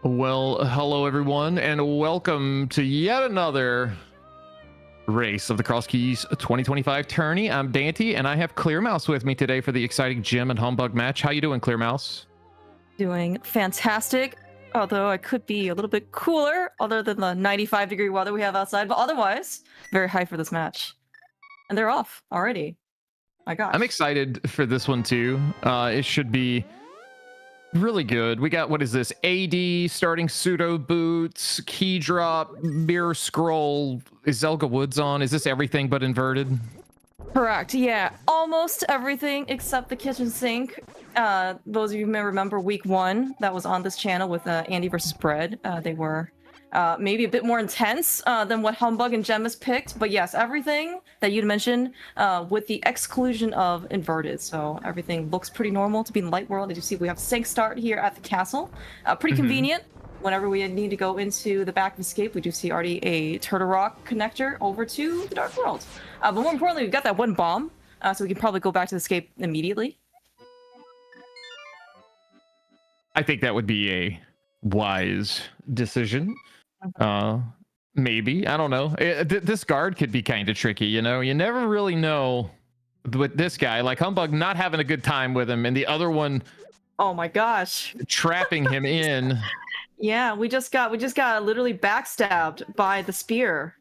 Well, hello everyone, and welcome to yet another race of the Crosskeys 2025 tourney. I'm Dante, and I have Clear Mouse with me today for the exciting Gym and Humbug match. How you doing, Clear Mouse? Doing fantastic, although I could be a little bit cooler other than the 95-degree weather we have outside, but otherwise, very hyped for this match. And they're off already. My gosh. I'm excited for this one too. It should be really good. We got, what is this? AD, starting pseudo boots, key drop, mirror scroll. Is Zelga Woods on? Is this everything but inverted? Correct, yeah. Almost everything except the kitchen sink. Those of you who may remember week 1 that was on this channel with Andy versus Bread. They were maybe a bit more intense than what Humbug and Gem has picked. But yes, everything that you'd mentioned with the exclusion of inverted. So everything looks pretty normal to be in Light World. As you see, we have sync start here at the castle. Pretty convenient. Whenever we need to go into the back of Escape, we do see already a Turtle Rock connector over to the Dark World. But more importantly, we've got that one bomb, so we can probably go back to Escape immediately. I think that would be a wise decision. Maybe, I don't know. This guard could be kind of tricky, you know. You never really know with this guy. Like Humbug not having a good time with him, and the other one, oh my gosh, trapping him in. Yeah, we just got literally backstabbed by the spear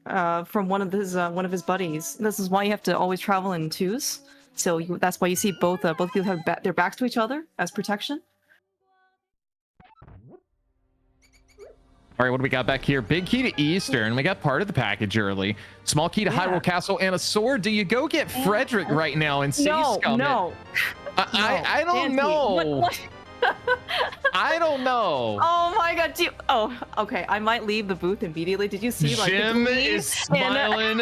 from one of his buddies. This is why you have to always travel in twos. So that's why you see both people have their backs to each other as protection. All right, what do we got back here? Big key to Eastern. We got part of the package early. Small key to Hyrule Castle and a sword. Do you go get Frederick right now and see Scum? No. I don't know. What? I don't know. Oh my god, oh, okay. I might leave the booth immediately. Did you see like Jim is smiling.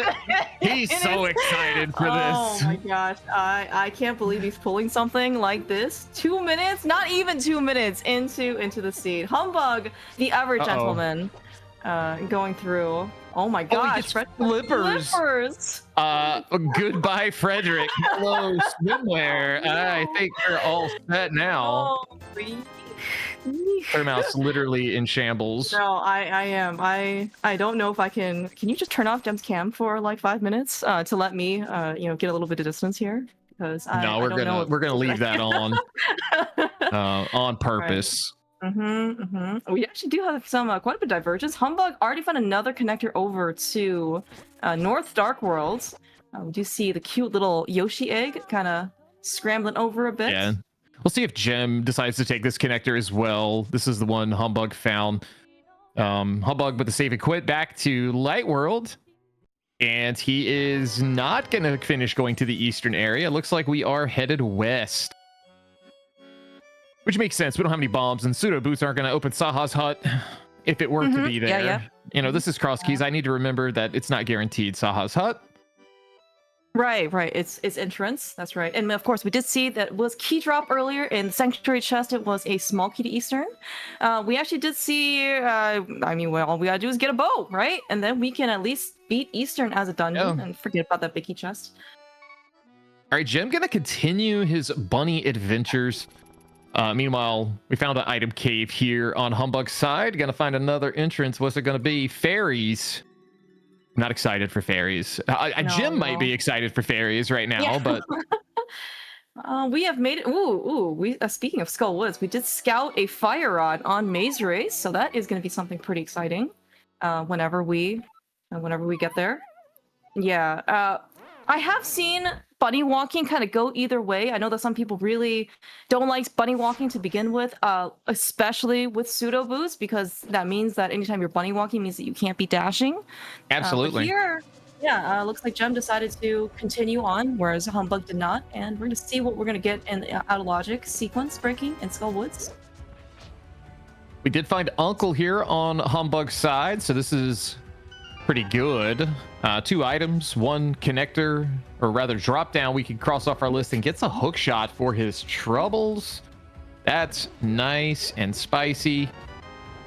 He's so excited for this. Oh my gosh. I can't believe he's pulling something like this. 2 minutes, not even 2 minutes into the seed. Humbug, the ever gentleman, going through. Oh my gosh, flippers. Goodbye, Frederick. Hello, swimwear. I think we're all set now. Oh, Clear Mouse literally in shambles. No, I am. I don't know if I can. Can you just turn off Gem's cam for like 5 minutes to let me, get a little bit of distance here? Because we're gonna leave that on purpose. Right. We actually do have some quite a bit of divergence. Humbug already found another connector over to North Dark Worlds. We do see the cute little Yoshi egg kind of scrambling over a bit. Yeah. We'll see if Gem decides to take this connector as well. This is the one Humbug found. Humbug with the save and quit back to Light World. And he is not going to finish going to the eastern area. It looks like we are headed west. Which makes sense. We don't have any bombs, and pseudo boots aren't going to open Saha's hut if it were to be there. Yeah. You know, this is Crosskeys. I need to remember that it's not guaranteed Saha's hut. Right. It's entrance. That's right. And of course, we did see that was key drop earlier in Sanctuary Chest. It was a small key to Eastern. We actually did see. Well, all we gotta do is get a bow, right? And then we can at least beat Eastern as a dungeon and forget about that big key chest. All right, Gem gonna continue his bunny adventures. Meanwhile, we found an item cave here on Humbug's side. Gonna find another entrance. What's it gonna be? Fairies. Not excited for fairies. Jim might be excited for fairies right now, but we have made it. We speaking of Skull Woods, we did scout a fire rod on Maze Race, so that is going to be something pretty exciting. Whenever we get there. Yeah. I have seen bunny walking kind of go either way. I know that some people really don't like bunny walking to begin with, especially with pseudo boots, because that means that anytime you're bunny walking means that you can't be dashing. Absolutely. Looks like Gem decided to continue on, whereas Humbug did not, and we're going to see what we're going to get in the Out of Logic sequence breaking in Skull Woods. We did find Uncle here on Humbug's side, so this is pretty good. 2 items, 1 connector, or rather drop down we can cross off our list, and gets a hook shot for his troubles. That's nice and spicy.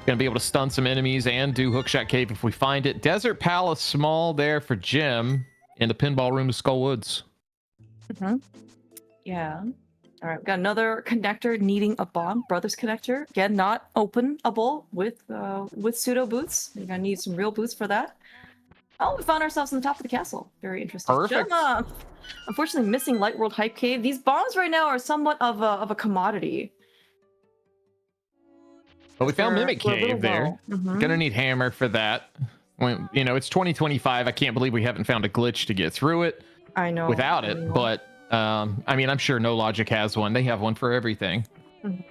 Gonna be able to stun some enemies and do hookshot cave if we find it. Desert Palace small there for Jim in the pinball room of Skull Woods. Yeah. All right, we got another connector needing a bomb. Brothers connector. Again, not openable with pseudo boots. You're gonna need some real boots for that. Oh, we found ourselves on the top of the castle. Very interesting. Perfect. Unfortunately, missing Light World Hype Cave. These bombs right now are somewhat of a commodity. But we found We're- Mimic we're a little Cave there. low. Mhm. Gonna need hammer for that. When, you know, it's 2025. I can't believe we haven't found a glitch to get through it I know. without I it. know. But I mean, I'm sure No Logic has one. They have one for everything. Mhm.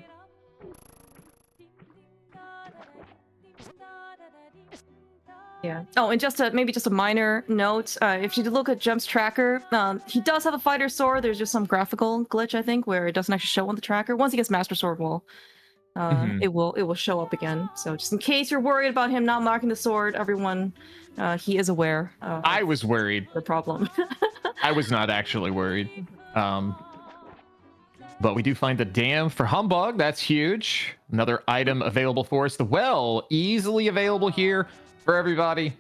Yeah. Oh, and maybe just a minor note. If you look at Jump's tracker, he does have a fighter sword. There's just some graphical glitch, I think, where it doesn't actually show on the tracker. Once he gets Master Sword, it will show up again. So just in case you're worried about him not marking the sword, everyone, he is aware. I was worried. The problem. I was not actually worried. But we do find the dam for Humbug. That's huge. Another item available for us. The well, easily available here for everybody.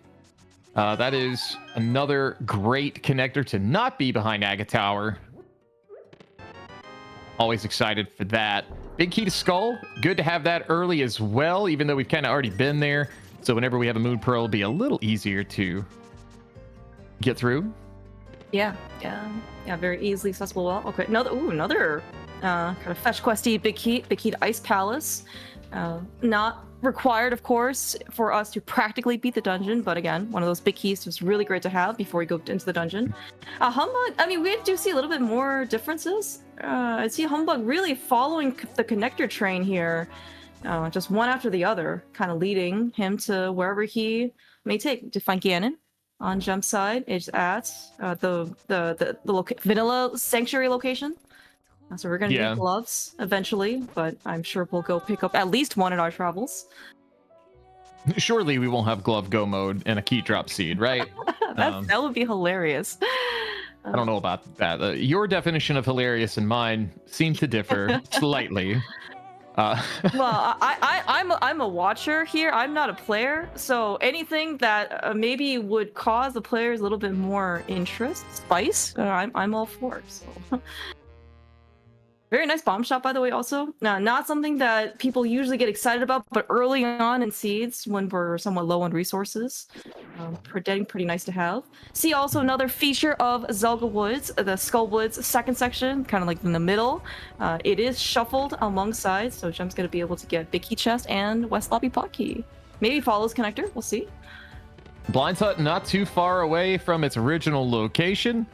That is another great connector to not be behind Aga Tower. Always excited for that. Big key to Skull. Good to have that early as well, even though we've kind of already been there. So whenever we have a Moon Pearl, it'll be a little easier to get through. Yeah, very easily accessible well. Okay, another kind of fetch questy big key to Ice Palace. Not required, of course, for us to practically beat the dungeon, but again, one of those big keys is really great to have before we go into the dungeon. Humbug, I mean, we do see a little bit more differences. I see Humbug really following the connector train here, just one after the other, kind of leading him to wherever he may take to find Ganon. On Jump side is at the Vanilla Sanctuary location. So we're gonna need gloves eventually, but I'm sure we'll go pick up at least one in our travels. Surely we won't have glove go mode and a key drop seed, right? That would be hilarious. I don't know about that. Your definition of hilarious and mine seem to differ slightly. Well, I'm a watcher here. I'm not a player, so anything that maybe would cause the players a little bit more interest, spice, I'm all for. So. Very nice bomb shot, by the way. Also, not something that people usually get excited about, but early on in seeds, when we're somewhat low on resources, pretty nice to have. See also another feature of Zelga Woods, the Skull Woods second section, kind of like in the middle. It is shuffled alongside, so Jump's gonna be able to get Big Key Chest and West Lobby Pot Key. Maybe follows connector. We'll see. Blind's Hut not too far away from its original location.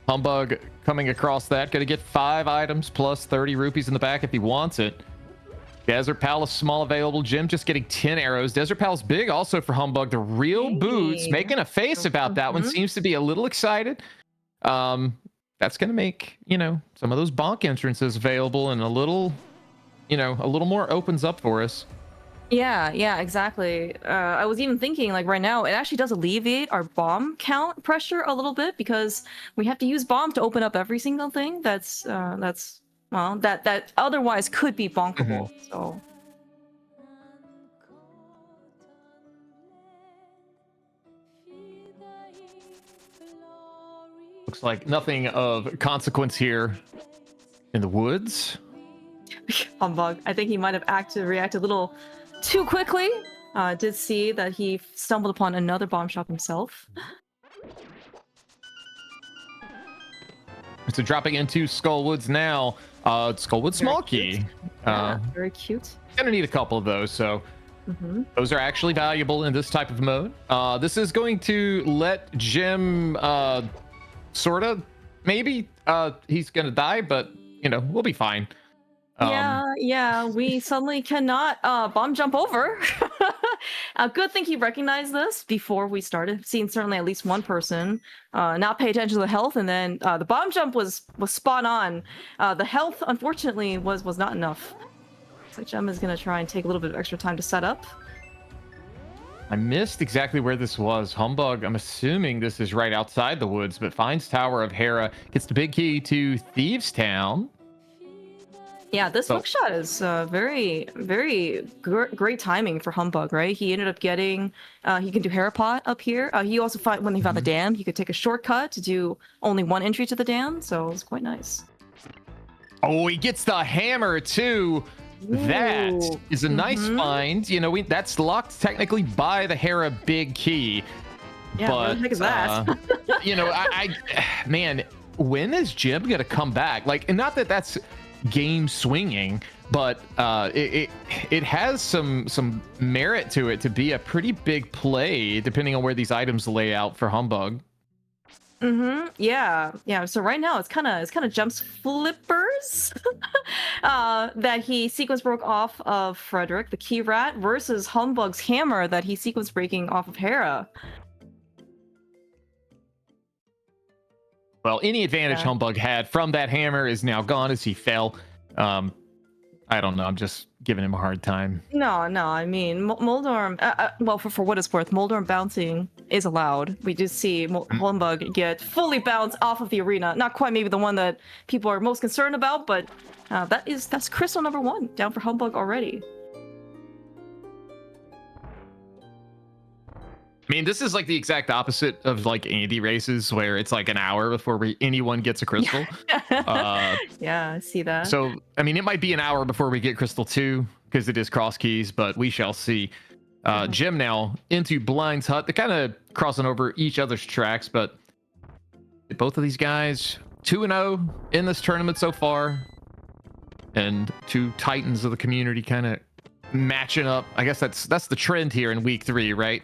Humbug coming across that, gonna get 5 items plus 30 rupees in the back if he wants it. Desert Palace small available. Jim just getting 10 arrows. Desert Palace big also for Humbug. The real boots making a face about that one. Seems to be a little excited. That's gonna make, you know, some of those bonk entrances available and a little, you know, a little more opens up for us. Yeah, exactly. I was even thinking, like right now, it actually does alleviate our bomb count pressure a little bit because we have to use bomb to open up every single thing that's well, that otherwise could be bonkable. So. Looks like nothing of consequence here in the woods. Humbug. I think he might have reacted a little too quickly. Did see that he stumbled upon another bomb shop himself. So dropping into Skullwoods now. Skullwood small key. Yeah, very cute. Gonna need a couple of those, so those are actually valuable in this type of mode. This is going to let Jim sorta maybe he's gonna die, but you know, we'll be fine. Yeah, we suddenly cannot bomb jump over. Good thing he recognized this before we started. Seen certainly at least one person not pay attention to the health, and then the bomb jump was spot on. The health, unfortunately, was not enough. So Gem is gonna try and take a little bit of extra time to set up. I missed exactly where this was. Humbug, I'm assuming this is right outside the woods, but finds Tower of Hera, gets the big key to Thieves Town. Yeah, this So- hook shot is very, very great timing for Humbug, right? He ended up getting, he can do Harapot up here. He also found, when he found the dam, he could take a shortcut to do only one entry to the dam, so it's quite nice. Oh, he gets the hammer too. That Ooh. is a nice find. You know, that's locked technically by the Hera big key. Yeah, but what the heck is that? you know, man, when is Jim gonna come back? Like, and not that that's game swinging, but it has some merit to it to be a pretty big play depending on where these items lay out for Humbug. Yeah. So right now it's kind of Jump's flippers that he sequence broke off of Frederick, the key rat, versus Humbug's hammer that he sequence breaking off of Hera. Well, any advantage Humbug had from that hammer is now gone as he fell. I don't know. I'm just giving him a hard time. No. I mean, Moldorm. Well, for what it's worth, Moldorm bouncing is allowed. We just see Humbug get fully bounced off of the arena. Not quite maybe the one that people are most concerned about, but that's crystal number 1 down for Humbug already. I mean, this is like the exact opposite of like Andy races where it's like an hour before anyone gets a crystal. Yeah, I see that. So, I mean, it might be an hour before we get crystal 2 because it is Crosskeys, but we shall see. Jim now into Blind's Hut. They're kind of crossing over each other's tracks, but both of these guys 2-0 in this tournament so far, and two titans of the community kind of matching up. I guess that's the trend here in week 3, right?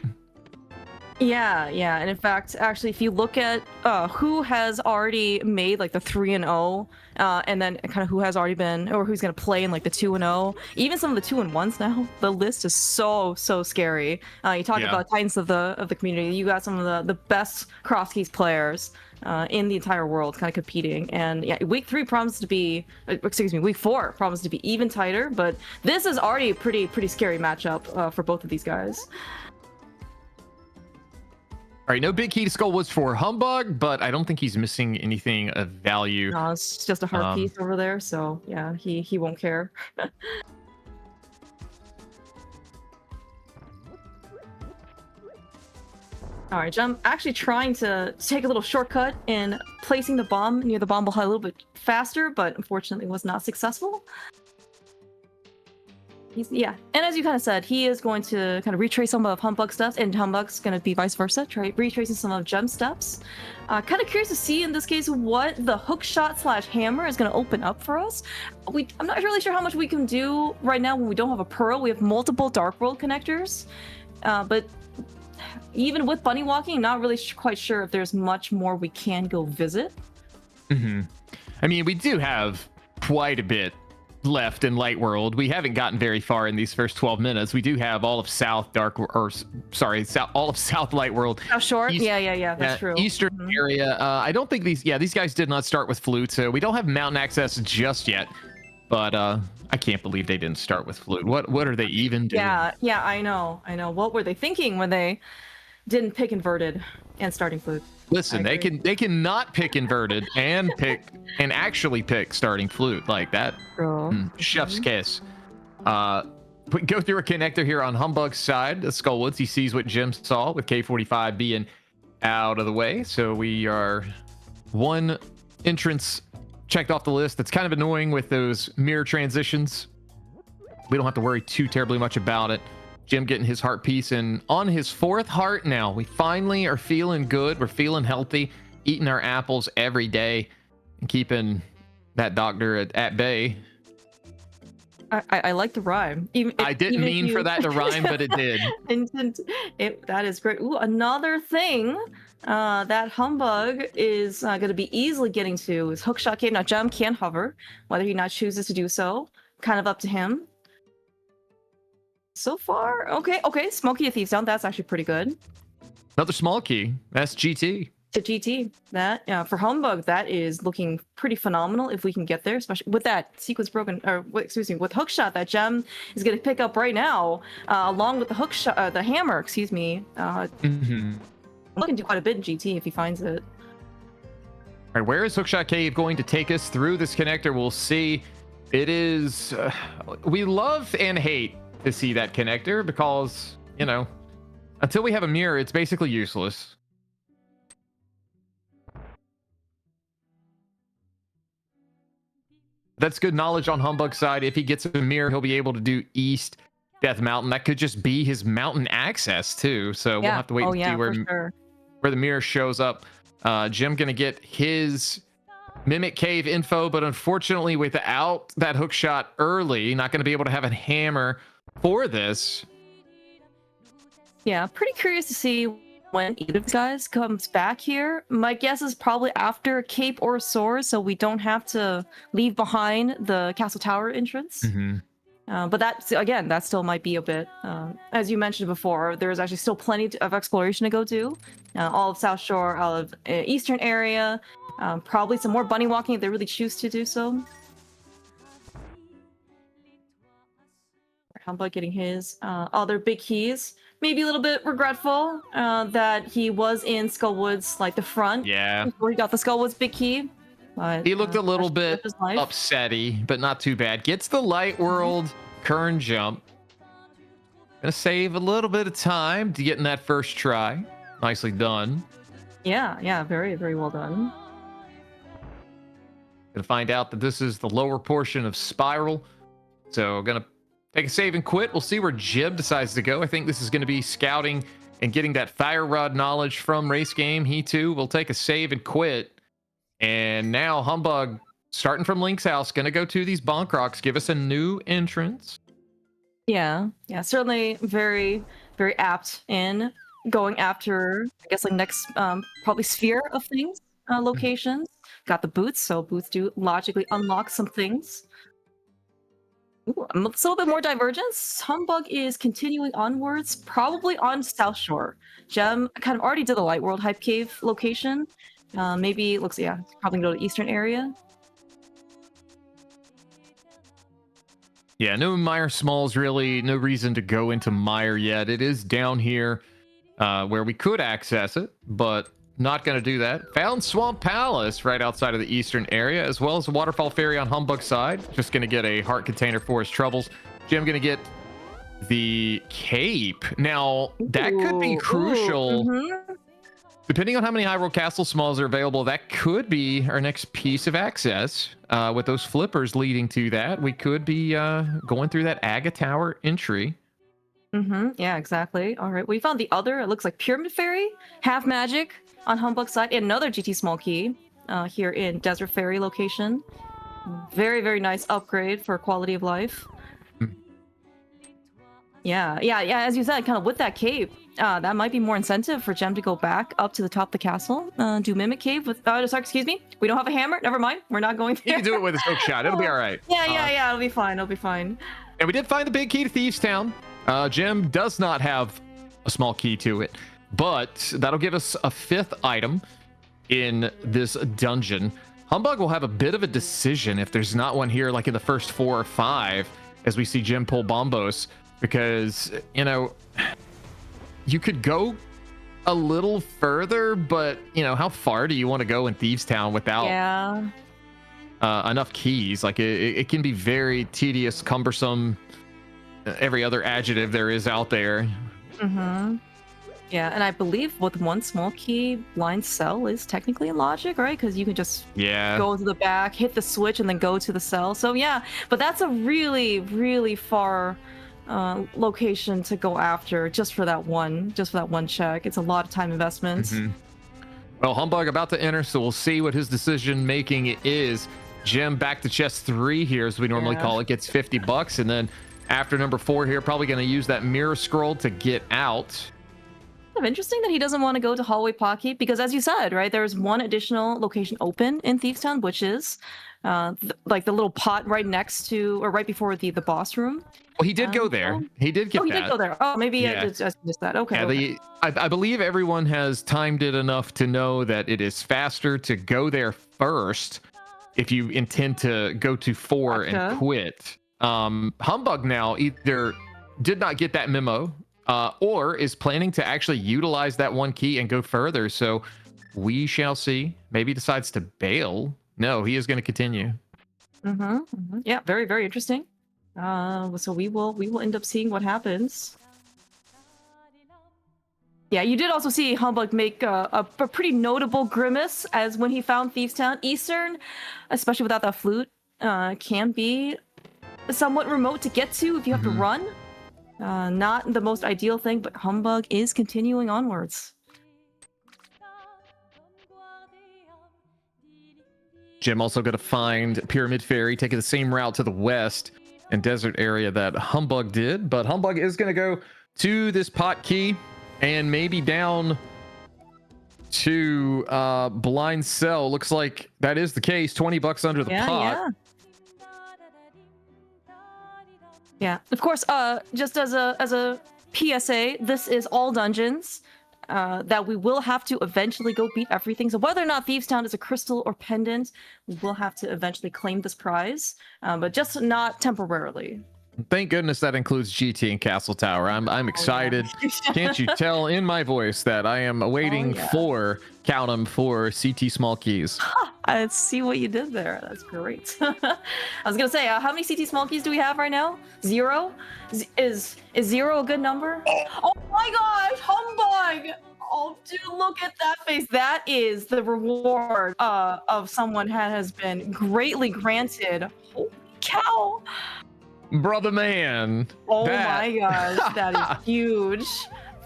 Yeah, and in fact, actually, if you look at who has already made like the 3-0, and then kind of who has already been, or who's gonna play in like the 2-0, even some of the 2-1s now, the list is so scary. You talk about titans of the community. You got some of the best Crosskeys players in the entire world kind of competing, and yeah, week 3 promises to be, week 4 promises to be even tighter. But this is already a pretty scary matchup for both of these guys. All right, no big key to Skullwoods for Humbug, but I don't think he's missing anything of value. No, it's just a heart piece over there, so yeah, he won't care. All right, I'm actually trying to take a little shortcut in placing the bomb near the bomb a little bit faster, but unfortunately was not successful. And as you kind of said, he is going to kind of retrace some of Humbug's steps, and Humbug's going to be vice versa, retracing some of Gem's steps. Kind of curious to see in this case what the hook shot / hammer is going to open up for us. I'm not really sure how much we can do right now when we don't have a Pearl. We have multiple Dark World connectors, but even with bunny walking, not really quite sure if there's much more we can go visit. I mean, we do have quite a bit left in Light World. We haven't gotten very far in these first 12 minutes. We do have all of South all of South Light World. How short? Yeah, that's true. Eastern area. I don't think these guys did not start with Flute, so we don't have mountain access just yet. But I can't believe they didn't start with Flute. What are they even doing? Yeah, I know. What were they thinking when they didn't pick Inverted and starting Flute? Listen, they can not pick Inverted and actually pick starting Flute like that. Chef's kiss. We go through a connector here on Humbug's side of Skullwoods. He sees what Jim saw with K45 being out of the way. So we are one entrance checked off the list. That's kind of annoying with those mirror transitions. We don't have to worry too terribly much about it. Jim getting his heart piece, and on his 4th heart now. We finally are feeling good. We're feeling healthy, eating our apples every day, and keeping that doctor at bay. I like the rhyme. I didn't mean for that to rhyme, but it did. That is great. Ooh, another thing that Humbug is going to be easily getting to is Hookshot Cave. Now, Gem can hover, whether he not chooses to do so. Kind of up to him. So far, okay. Smoky a Thief's down. That's actually pretty good. Another small key. That's GT. To GT. That for Humbug, that is looking pretty phenomenal if we can get there, especially with that sequence broken, or with Hookshot that Gem is going to pick up right now, along with the Hookshot, the hammer. Looking to do quite a bit in GT if he finds it. All right, where is Hookshot Cave going to take us through this connector? We'll see. It is. We love and hate to see that connector because, you know, until we have a mirror, it's basically useless. That's good knowledge on Humbug's side. If he gets a mirror, he'll be able to do East Death Mountain. That could just be his mountain access too. So we'll Yeah. have to wait Oh and see yeah, for sure. where the mirror shows up. Jim gonna get his Mimic Cave info, but unfortunately without that hook shot early, not gonna be able to have a hammer for this. Yeah, pretty curious to see when either of these guys comes back here. My guess is probably after Cape or Soar, so we don't have to leave behind the Castle Tower entrance. But that, again, that still might be a bit, as you mentioned before, there's actually still plenty of exploration to go do. All of South Shore, all of Eastern area, probably some more bunny walking if they really choose to do so. How about getting his other big keys? Maybe a little bit regretful that he was in Skullwoods, like the front, Yeah. before he got the Skullwoods big key. But, He looked a little that's bit his life. upsetty, but not too bad. Gets the Light World Kern jump. Gonna save a little bit of time to get in that first try. Nicely done. Yeah, very, very well done. Gonna find out that this is the lower portion of Spiral. So gonna take a save and quit. We'll see where Jib decides to go. I think this is gonna be scouting and getting that Fire Rod knowledge from Race Game. He too will take a save and quit. And now Humbug, starting from Link's house, gonna go to these Bonk Rocks, give us a new entrance. Yeah, certainly very, very apt in going after, I guess, like next, probably sphere of things, locations. Got the boots, so boots do logically unlock some things. Ooh, a little bit more divergence. Humbug is continuing onwards, probably on South Shore. Gem kind of already did the Light World Hype Cave location. Maybe looks, yeah, probably go to Eastern area. Yeah, no Mire Smalls, really no reason to go into Mire yet. It is down here where we could access it, but not going to do that. Found Swamp Palace right outside of the Eastern area, as well as a Waterfall Ferry on Humbug's side. Just going to get a heart container for his troubles. Jim going to get the Cape. Now, that could be crucial. Depending on how many Hyrule Castle Smalls are available, that could be our next piece of access. With those flippers leading to that, we could be going through that Aga Tower entry. Yeah, exactly. All right, we found the other, it looks like Pyramid Fairy, half magic on Humbug's side, and another GT small key here in Desert Fairy location. Very, very nice upgrade for quality of life. Yeah, as you said, kind of with that cape, that might be more incentive for Gem to go back up to the top of the castle, do Mimic Cave with, sorry, excuse me, we don't have a hammer, never mind, we're not going there. You can do it with a hook shot, it'll be all right. Yeah, it'll be fine. And we did find the big key to Thieves Town. Gem does not have a small key to it, but that'll give us a 5th item in this dungeon. Humbug will have a bit of a decision if there's not one here, like in the first 4 or 5, as we see Jim pull Bombos, because, you know, you could go a little further, but, you know, how far do you want to go in Thieves Town without enough keys? Like, it can be very tedious, cumbersome, every other adjective there is out there. Yeah, and I believe with one small key, blind cell is technically in logic, right? Because you can just go to the back, hit the switch, and then go to the cell. So yeah, but that's a really, really far location to go after just for that one check. It's a lot of time investment. Well, Humbug about to enter, so we'll see what his decision making is. Jim back to chest 3 here, as we normally call it, gets $50, and then after number 4 here, probably going to use that mirror scroll to get out. Kind of interesting that he doesn't want to go to Hallway Pocket, because as you said, right, there's one additional location open in Thieves Town, which is like the little pot right next to, or right before the boss room. Well, he did go there. He did get that. He did go there. Oh, maybe I just missed that. Okay. Yeah, I believe everyone has timed it enough to know that it is faster to go there first if you intend to go to 4 and quit. Humbug now either did not get that memo or is planning to actually utilize that one key and go further. So we shall see. Maybe decides to bail. No, he is going to continue. Yeah, very, very interesting. So we will end up seeing what happens. Yeah, you did also see Humbug make a pretty notable grimace as when he found Thieves Town. Eastern, especially without that flute, can be somewhat remote to get to if you have to run. Not the most ideal thing, but Humbug is continuing onwards. Jim also going to find Pyramid Ferry, taking the same route to the west and desert area that Humbug did. But Humbug is going to go to this pot key and maybe down to blind cell. Looks like that is the case. $20 under the pot. Yeah. Of course, just as a PSA, this is all dungeons that we will have to eventually go beat everything. So whether or not Thieves Town is a crystal or pendant, we will have to eventually claim this prize, but just not temporarily. Thank goodness that includes GT and Castle Tower. I'm excited. Can't you tell in my voice that I am awaiting for, count 'em, for CT small keys. I see what you did there. That's great. I was gonna say, how many CT small keys do we have right now? 0? Is 0 a good number? Oh my gosh, Humbug! Oh, dude, look at that face. That is the reward of someone that has been greatly granted. Holy cow! Brother man. Oh my gosh, that is huge.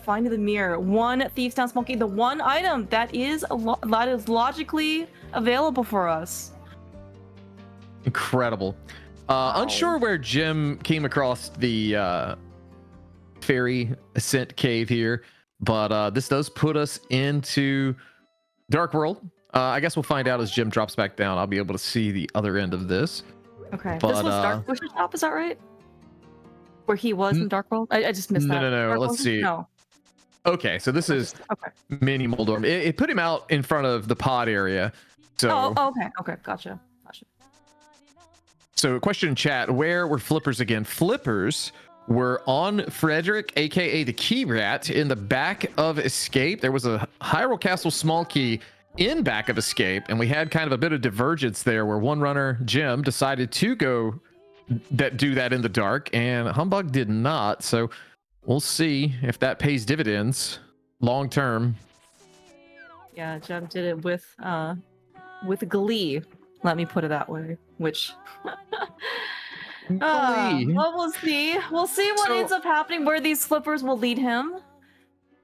Find the mirror. 1 Thieves Town small key, the one item that is logically available for us. Incredible. Unsure where Jim came across the fairy ascent cave here, but this does put us into Dark World. I guess we'll find out as Jim drops back down. I'll be able to see the other end of this. Okay, but, this was Dark Bush's top, is that right? Where he was in Dark World? I just missed that. No. Let's see. No. Okay, so this is Mini Moldorm. It put him out in front of the pod area. So. Oh, okay, gotcha. So, question in chat: where were Flippers again? Flippers were on Frederick, aka the Key Rat, in the back of Escape. There was a Hyrule Castle small key in back of Escape, and we had kind of a bit of divergence there, where one runner, Jim, decided to go do that in the dark, and Humbug did not. So. We'll see if that pays dividends long term. Yeah, Jem did it with glee. Let me put it that way. Which, well, we'll see. We'll see what ends up happening. Where these Flippers will lead him.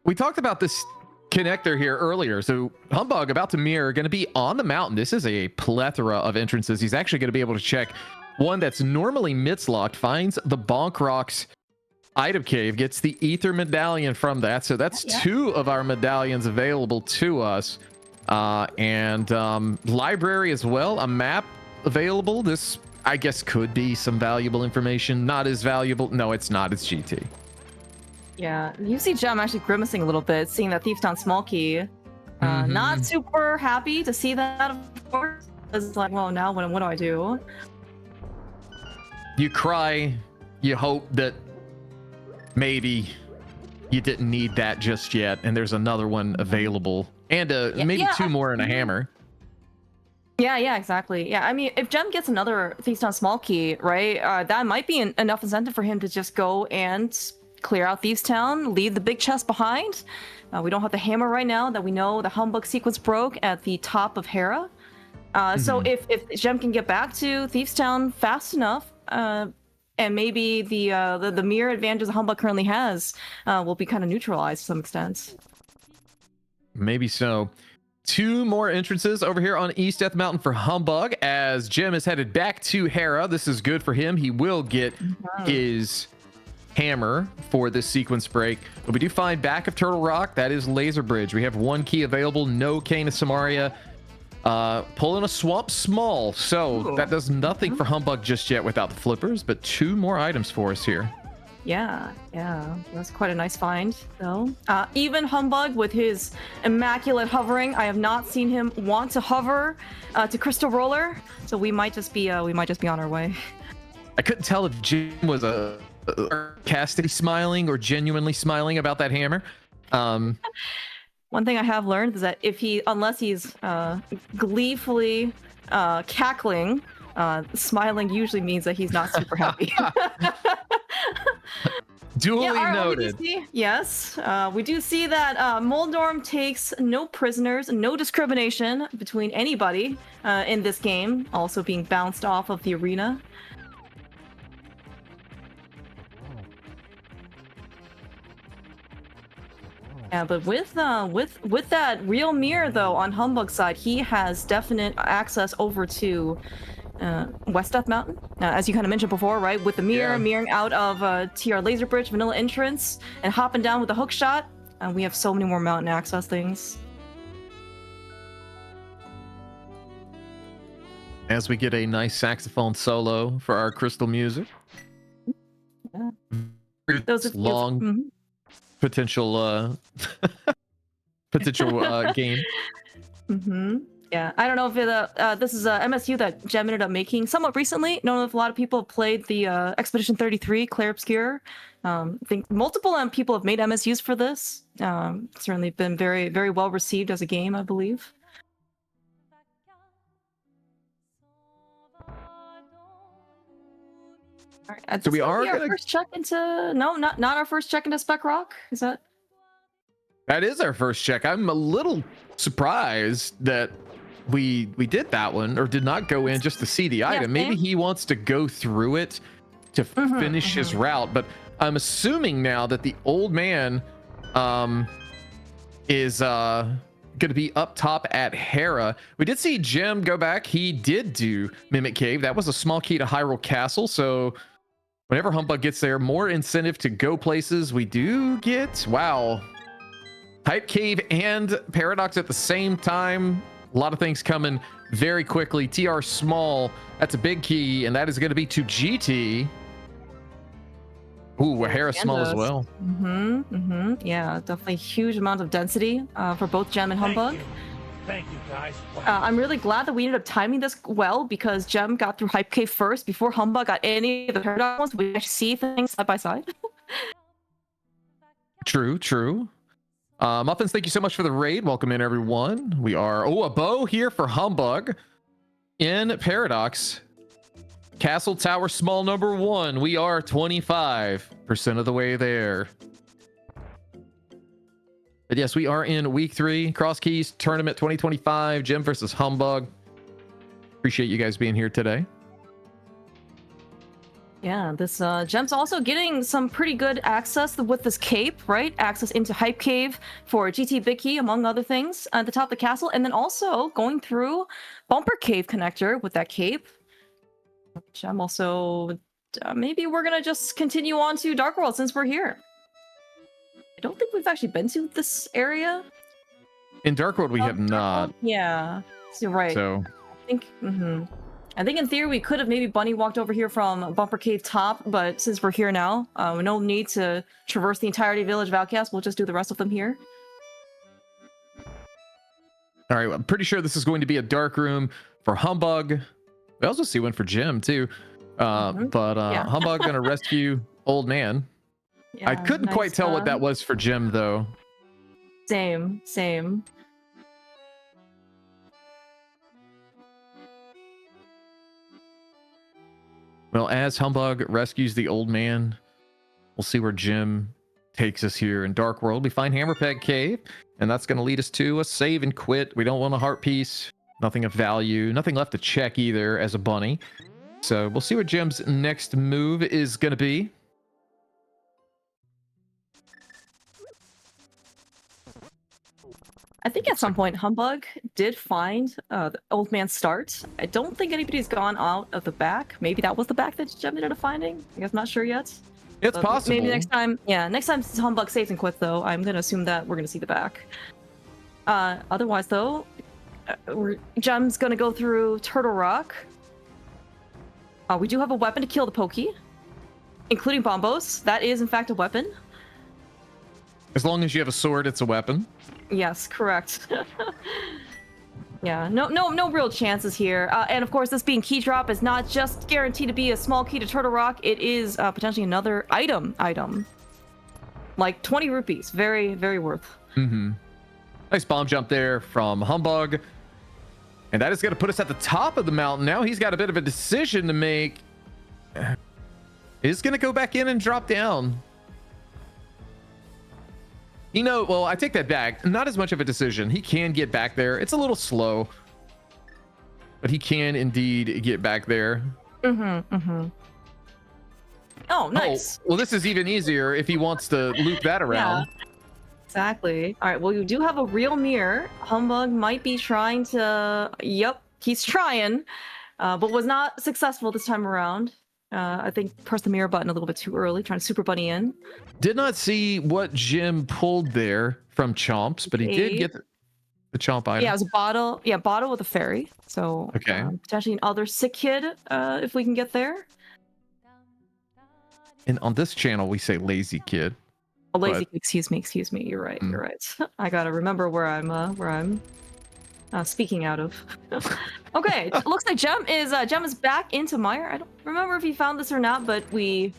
We talked about this connector here earlier. So Humbug about to mirror going to be on the mountain. This is a plethora of entrances. He's actually going to be able to check one that's normally midst locked. Finds the Bonk Rocks item cave, gets the ether medallion from that, so that's 2 of our medallions available to us, and library as well, a map available. This I guess could be some valuable information. Not as valuable. No, it's not. It's GT. Yeah, you see Jem actually grimacing a little bit, seeing that Thieves Town small key. Not super happy to see that, of course. It's like, well, now what do I do? You cry, you hope that maybe you didn't need that just yet, and there's another one available, and maybe 2 more and a hammer. Yeah, exactly. Yeah, I mean, if Jem gets another Thieves Town small key, right, that might be enough incentive for him to just go and clear out Thieves Town, leave the big chest behind. We don't have the hammer right now that we know the Humbug sequence broke at the top of Hera. So if Jem can get back to Thieves Town fast enough, and maybe the mirror advantages the Humbug currently has will be kind of neutralized to some extent. Maybe so. 2 more entrances over here on East Death Mountain for Humbug, as Jim is headed back to Hera. This is good for him. He will get his hammer for this sequence break. But we do find back of Turtle Rock, that is Laser Bridge. We have 1 key available, no Cane of Samaria. Pulling a Swamp Small, so that does nothing for Humbug just yet without the Flippers, but 2 more items for us here. Yeah, that's quite a nice find, though. Even Humbug with his immaculate hovering, I have not seen him want to hover to Crystal Roller, so we might just be on our way. I couldn't tell if Jim was sarcastically smiling or genuinely smiling about that hammer. One thing I have learned is that unless he's gleefully cackling Smiling usually means that he's not super happy. Duly alright, well, noted. yes, we do see that Moldorm takes no prisoners, no discrimination between anybody in this game, also being bounced off of the arena. Yeah, but with that real mirror though on Humbug's side, he has definite access over to West Death Mountain, as you kind of mentioned before, right? With the mirror, mirroring out of TR Laser Bridge, Vanilla Entrance, and hopping down with the hook shot. We have so many more mountain access things. As we get a nice saxophone solo for our crystal music. Yeah. Those long potential potential game. Yeah, I don't know if this is a MSU that Gem ended up making somewhat recently. I don't know if a lot of people have played the Expedition 33 Clair Obscure. I think multiple people have made MSUs for this. Certainly been very, very well received as a game, I believe. All right, so we are our first check into not our first check into Spec Rock. Is that? That is our first check. I'm a little surprised that we did that one or did not go in just to see the item. Maybe he wants to go through it to finish his route, but I'm assuming now that the old man is going to be up top at Hera. We did see Jim go back. He did do Mimic Cave. That was a small key to Hyrule Castle, so whenever Humbug gets there, more incentive to go places. We do get, wow, Hype Cave and Paradox at the same time. A lot of things coming very quickly. TR Small, that's a big key, and that is going to be to GT. Ooh, Hera Small as well. Yeah, definitely huge amount of density for both Gem and Humbug. Thank you, guys. I'm really glad that we ended up timing this well because Gem got through Hype Cave first before Humbug got any of the Paradox ones. We actually see things side by side. True. Muffins, thank you so much for the raid. Welcome in, everyone. We are, a bow here for Humbug in Paradox. Castle Tower Small number 1. We are 25% of the way there. But yes, we are in week 3, Crosskeys Tournament 2025, Gem versus Humbug. Appreciate you guys being here today. Yeah, this Gem's also getting some pretty good access with this cape, right? Access into Hype Cave for GT Big Key, among other things, at the top of the castle, and then also going through Bumper Cave connector with that cape. Gem also, maybe we're gonna just continue on to Dark World since we're here. I don't think we've actually been to this area. In Dark World, we have not. Yeah, so, right. So I think in theory we could have maybe bunny walked over here from Bumper Cave top, but since we're here now, no need to traverse the entirety of Village of Outcasts. We'll just do the rest of them here. All right, I'm pretty sure this is going to be a dark room for Humbug. We also see one for Jim too. Humbug gonna rescue old man. Yeah, I couldn't quite tell what that was for Jim though. Same. Well, as Humbug rescues the old man, we'll see where Jim takes us here in Dark World. We find Hammerpeg Cave, and that's going to lead us to a save and quit. We don't want a heart piece, nothing of value, nothing left to check either as a bunny. So we'll see what Jim's next move is going to be. I think at some point Humbug did find the old man's start. I don't think anybody's gone out of the back. Maybe that was the back that Gem ended up finding. I guess I'm not sure yet. It's possible. Maybe next time. Yeah, next time Humbug saves and quits, though, I'm gonna assume that we're gonna see the back. Otherwise, though, Gem's gonna go through Turtle Rock. We do have a weapon to kill the Pokey, including Bombos. That is, in fact, a weapon. As long as you have a sword, it's a weapon. Yes, correct. Yeah, no real chances here. And of course, this being key drop is not just guaranteed to be a small key to Turtle Rock. It is potentially another item. Like 20 rupees. Very, very worth. Nice bomb jump there from Humbug. And that is going to put us at the top of the mountain. Now he's got a bit of a decision to make. Is going to go back in and drop down. You know, well, I take that back. Not as much of a decision. He can get back there. It's a little slow, but he can indeed get back there. Oh, nice. Oh, well, this is even easier if he wants to loop that around. Yeah, exactly. All right, well, you do have a real mirror. Humbug might be trying to... Yep, he's trying, but was not successful this time around. I think pressed the mirror button a little bit too early, trying to super bunny in. Did not see what Jim pulled there from Chomps, but he did get the Chomp item. Yeah, it was a bottle. Yeah, bottle with a fairy. So okay, potentially another sick kid if we can get there. And on this channel, we say lazy kid. A lazy kid. Excuse me. You're right. You're right. I gotta remember where I'm speaking out of. Okay, looks like Gem is back into Mire. I don't remember if he found this or not, but we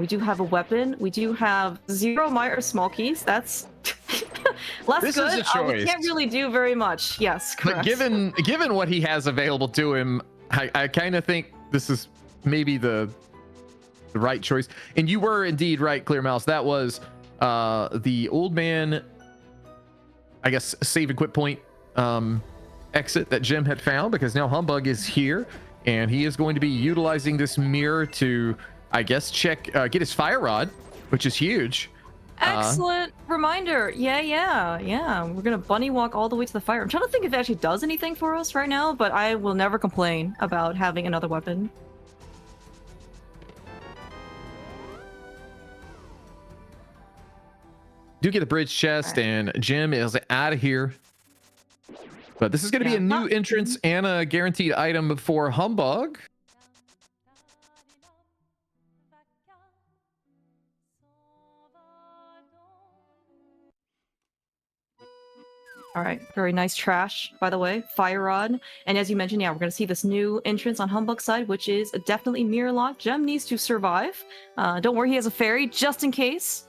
do have a weapon. We do have 0 Mire small keys. That's less this good. Is a choice. We can't really do very much. Yes, correct. But given what he has available to him, I kind of think this is maybe the right choice. And you were indeed right, Clear Mouse. That was the old man, I guess, save and quit point exit that Jim had found, because now Humbug is here and he is going to be utilizing this mirror to, I guess, check get his fire rod, which is huge. Excellent reminder. Yeah. We're gonna bunny walk all the way to the fire. I'm trying to think if it actually does anything for us right now, but I will never complain about having another weapon. Do get a bridge chest, and Jim is out of here. But this is going to be a new entrance and a guaranteed item for Humbug. All right, very nice trash, by the way, fire rod. And as you mentioned, yeah, we're going to see this new entrance on Humbug's side, which is definitely mirror lock. Gem needs to survive. Don't worry, he has a fairy just in case.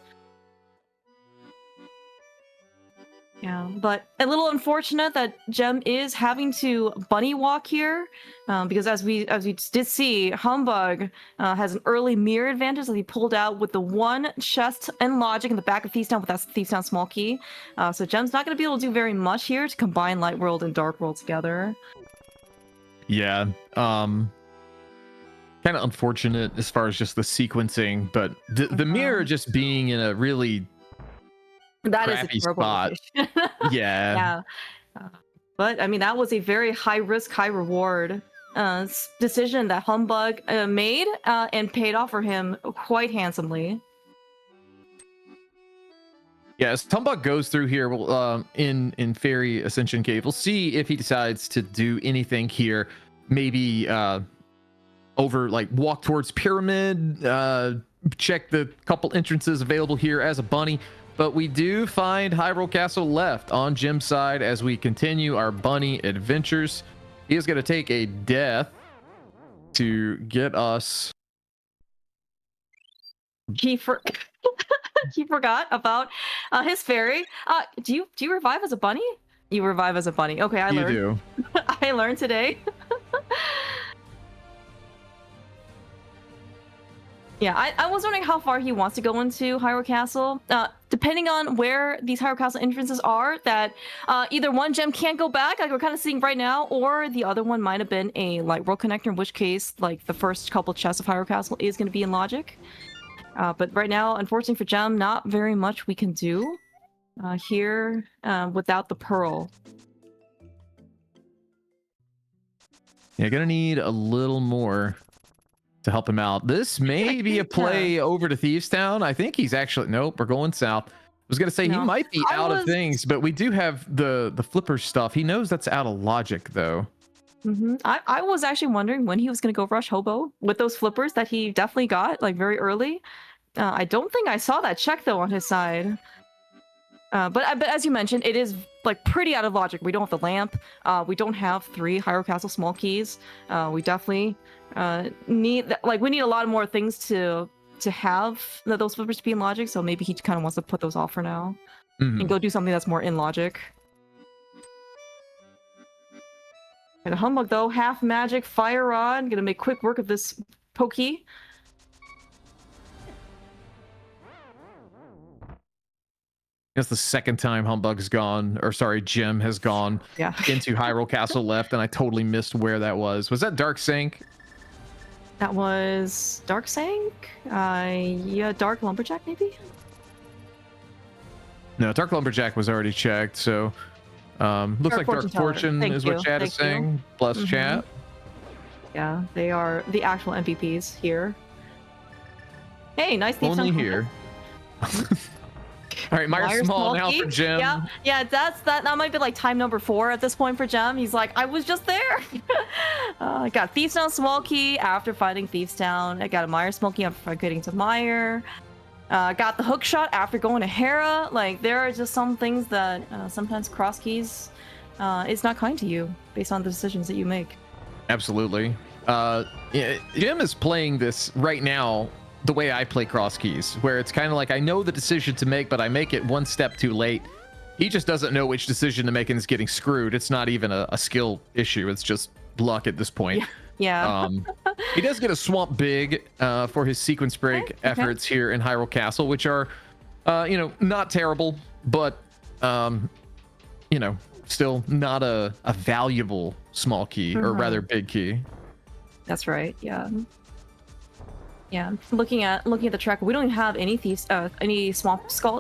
Yeah, but a little unfortunate that Gem is having to bunny walk here, because as we did see, Humbug has an early mirror advantage that he pulled out with the 1 chest and logic in the back of Thief's Town with that Thief's Town small key. So Gem's not going to be able to do very much here to combine Light World and Dark World together. Yeah, kind of unfortunate as far as just the sequencing, but the mirror just being in a really that is a terrible spot. Yeah. But I mean, that was a very high risk, high reward decision that Humbug made and paid off for him quite handsomely. Yes, Humbug goes through here in Fairy Ascension Cave. We'll see if he decides to do anything here. Maybe over, like, walk towards Pyramid, check the couple entrances available here as a bunny. But we do find Hyrule Castle left on Jim's side as we continue our bunny adventures. He is going to take a death to get us. He forgot about his fairy. Do you revive as a bunny? You revive as a bunny. Okay, I learned. You do. I learned today. Yeah, I was wondering how far he wants to go into Hyrule Castle. Depending on where these Hyrule Castle entrances are, that either one gem can't go back, like we're kind of seeing right now, or the other one might have been a Light World connector, in which case, like, the first couple chests of Hyrule Castle is going to be in logic. But right now, unfortunately for Gem, not very much we can do here without the pearl. Yeah, gonna need a little more to help him out. This may be a play over to Thieves Town. I think he's actually, nope, we're going south. I was gonna say he might be out of things, but we do have the flipper stuff. He knows that's out of logic though. I was actually wondering when he was gonna go rush Hobo with those flippers that he definitely got, like, very early. I don't think I saw that check though on his side. But as you mentioned, it is, like, pretty out of logic. We don't have the lamp. We don't have 3 Hyrule Castle small keys. We definitely need, like, we need a lot more things to have those flippers to be in logic. So maybe he kind of wants to put those off for now and go do something that's more in logic. And a humbug though, half magic, fire rod. Gonna make quick work of this pokey. It's the second time Humbug's gone, or sorry, Jim has gone Yeah. into Hyrule Castle left, and I totally missed where that was. Was that Dark Sink? That was Dark Sank? Yeah, Dark Lumberjack maybe? No, Dark Lumberjack was already checked, so looks like Dark Fortune is what chat is saying. Bless chat. Yeah, they are the actual MVPs here. Hey, nice theme Only song. here. All right, Myers Small now for Jim. Yeah, that might be like time number 4 at this point for Jim. He's like, I was just there. I got Thieves Town Small Key after fighting Thieves Town. I got a Meyer Small Key after getting to Meyer. Got the hook shot after going to Hera. Like, there are just some things that sometimes Crosskeys is not kind to you based on the decisions that you make. Absolutely. Yeah, Jim is playing this right now the way I play Crosskeys, where it's kind of like I know the decision to make, but I make it one step too late. He just doesn't know which decision to make and is getting screwed. It's not even a skill issue. It's just luck at this point. Yeah. He does get a Swamp Big for his sequence break efforts here in Hyrule Castle, which are, not terrible, but, still not a valuable small key, or rather big key. That's right. Yeah. Yeah. Looking at the track, we don't even have any thieves, any swamp small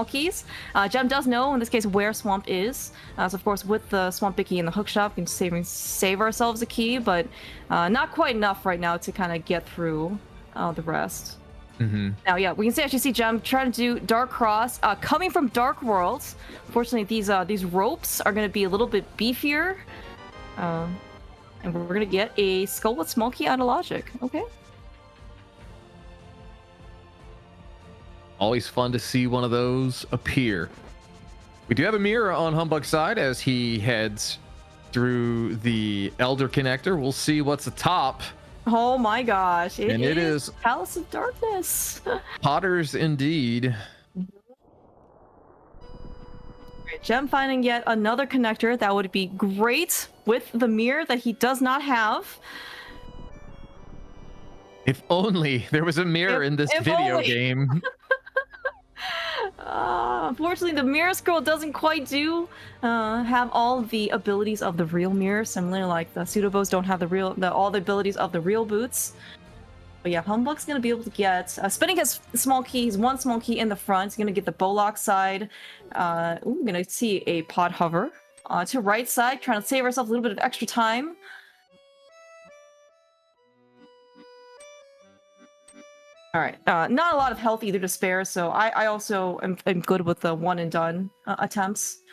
keys. Gem does know in this case where swamp is. So of course with the swamp big key in the hook shop, we can save ourselves a key, but not quite enough right now to kind of get through the rest. Now, yeah, we can actually see Gem trying to do Dark Cross, coming from Dark Worlds. Fortunately, these ropes are going to be a little bit beefier. And we're gonna get a skull with small key out of logic. Okay. Always fun to see one of those appear. We do have a mirror on Humbug's side as he heads through the Elder Connector. We'll see what's atop. Oh my gosh. It is Palace of Darkness. Potters indeed. Gem finding yet another connector that would be great with the mirror that he does not have. If only there was a mirror in this video game. Unfortunately, the mirror scroll doesn't quite have all the abilities of the real mirror. Similar, like the pseudo-bows don't have all the abilities of the real boots. But yeah, Humbug's gonna be able to get spinning his small key. He's one small key in the front. He's gonna get the Bowlock side. We're gonna see a pod hover to right side, trying to save ourselves a little bit of extra time. All right, not a lot of health either to spare, so I also am good with the one and done attempts.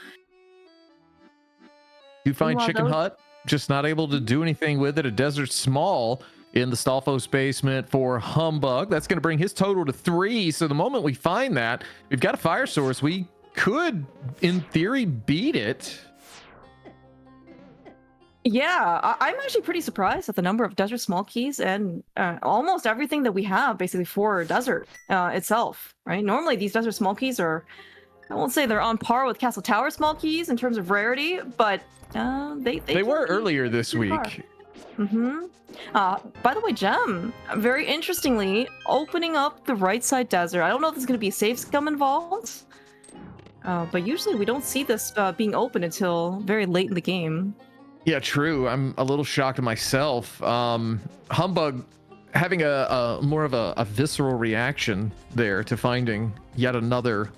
You find Chicken Hut, just not able to do anything with it. A Desert Small in the Stalfos basement for Humbug. That's going to bring his total to 3. So the moment we find that, we've got a fire source. We could, in theory, beat it. Yeah, I'm actually pretty surprised at the number of Desert Small Keys and almost everything that we have basically for Desert itself, right? Normally these Desert Small Keys are, I won't say they're on par with Castle Tower Small Keys in terms of rarity, but they were earlier this week. By the way, Gem, very interestingly, opening up the right side desert. I don't know if there's going to be a safe scum involved, but usually we don't see this being open until very late in the game. Yeah, true. I'm a little shocked myself. Humbug having a more of a visceral reaction there to finding yet another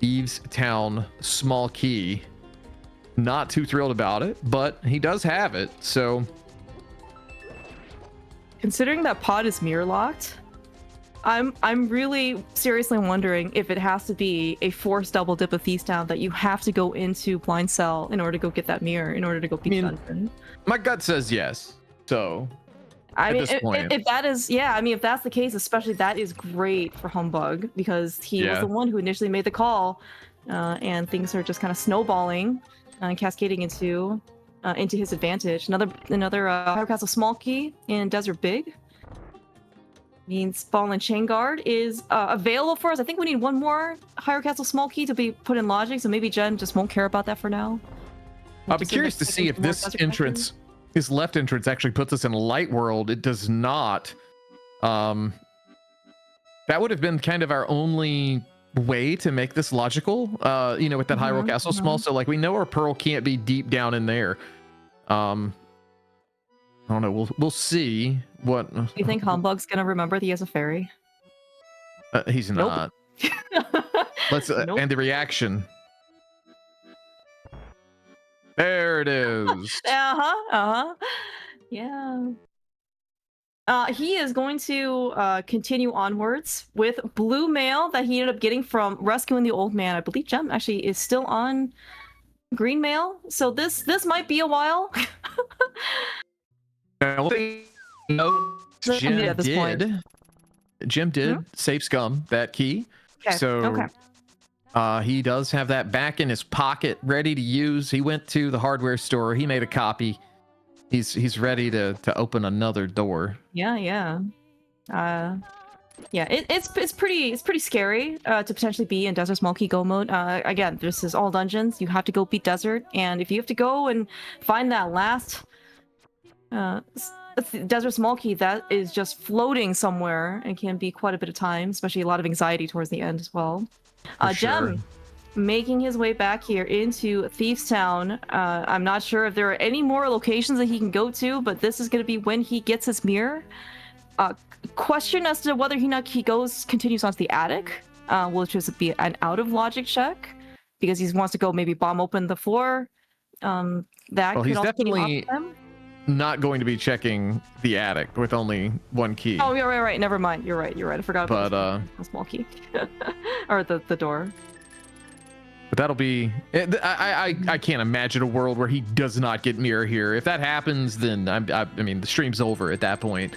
Thieves Town small key. Not too thrilled about it, but he does have it, so... Considering that pod is mirror locked, I'm really seriously wondering if it has to be a forced double dip of Thieves Town that you have to go into Blind Cell in order to go get that mirror, in order to go beat the dungeon. My gut says yes. So, I mean, if that is, yeah, I mean, if that's the case, especially that is great for Humbug because he was the one who initially made the call, and things are just kind of snowballing and cascading into his advantage. Another Hyrule Castle small key in Desert Big means Ball and Chain Guard is available for us. I think we need one more Hyrule Castle small key to be put in logic, so maybe Jen just won't care about that for now. I'll be curious to see if this entrance, his left entrance, actually puts us in light world. It does not. That would have been kind of our only way to make this logical. You know, with that Hyrule Castle small. So like we know our pearl can't be deep down in there. I don't know. We'll see what. Do you think Humbugg's gonna remember that he has a fairy? He's not. Let's and the reaction. There it is. Yeah. He is going to continue onwards with blue mail that he ended up getting from rescuing the old man. I believe Gem actually is still on green mail, so this might be a while. No, Jim did save Scum that key, so he does have that back in his pocket, ready to use. He went to the hardware store. He made a copy. He's ready to open another door. Yeah. It's pretty scary to potentially be in Desert Small Key Go mode. Again, this is all dungeons. You have to go beat Desert, and if you have to go and find that last Desert Small Key that is just floating somewhere, and can be quite a bit of time, especially a lot of anxiety towards the end as well. Gem making his way back here into Thieves Town. I'm not sure if there are any more locations that he can go to, but this is going to be when he gets his mirror. Question as to whether he continues onto the attic, which is be an out of logic check, because he wants to go maybe bomb open the floor. That well, could he's also definitely not going to be checking the attic with only one key. Oh, you're right. Never mind. You're right. I forgot about the small key or the door. But that'll be. I can't imagine a world where he does not get mirror here. If that happens, then I mean the stream's over at that point.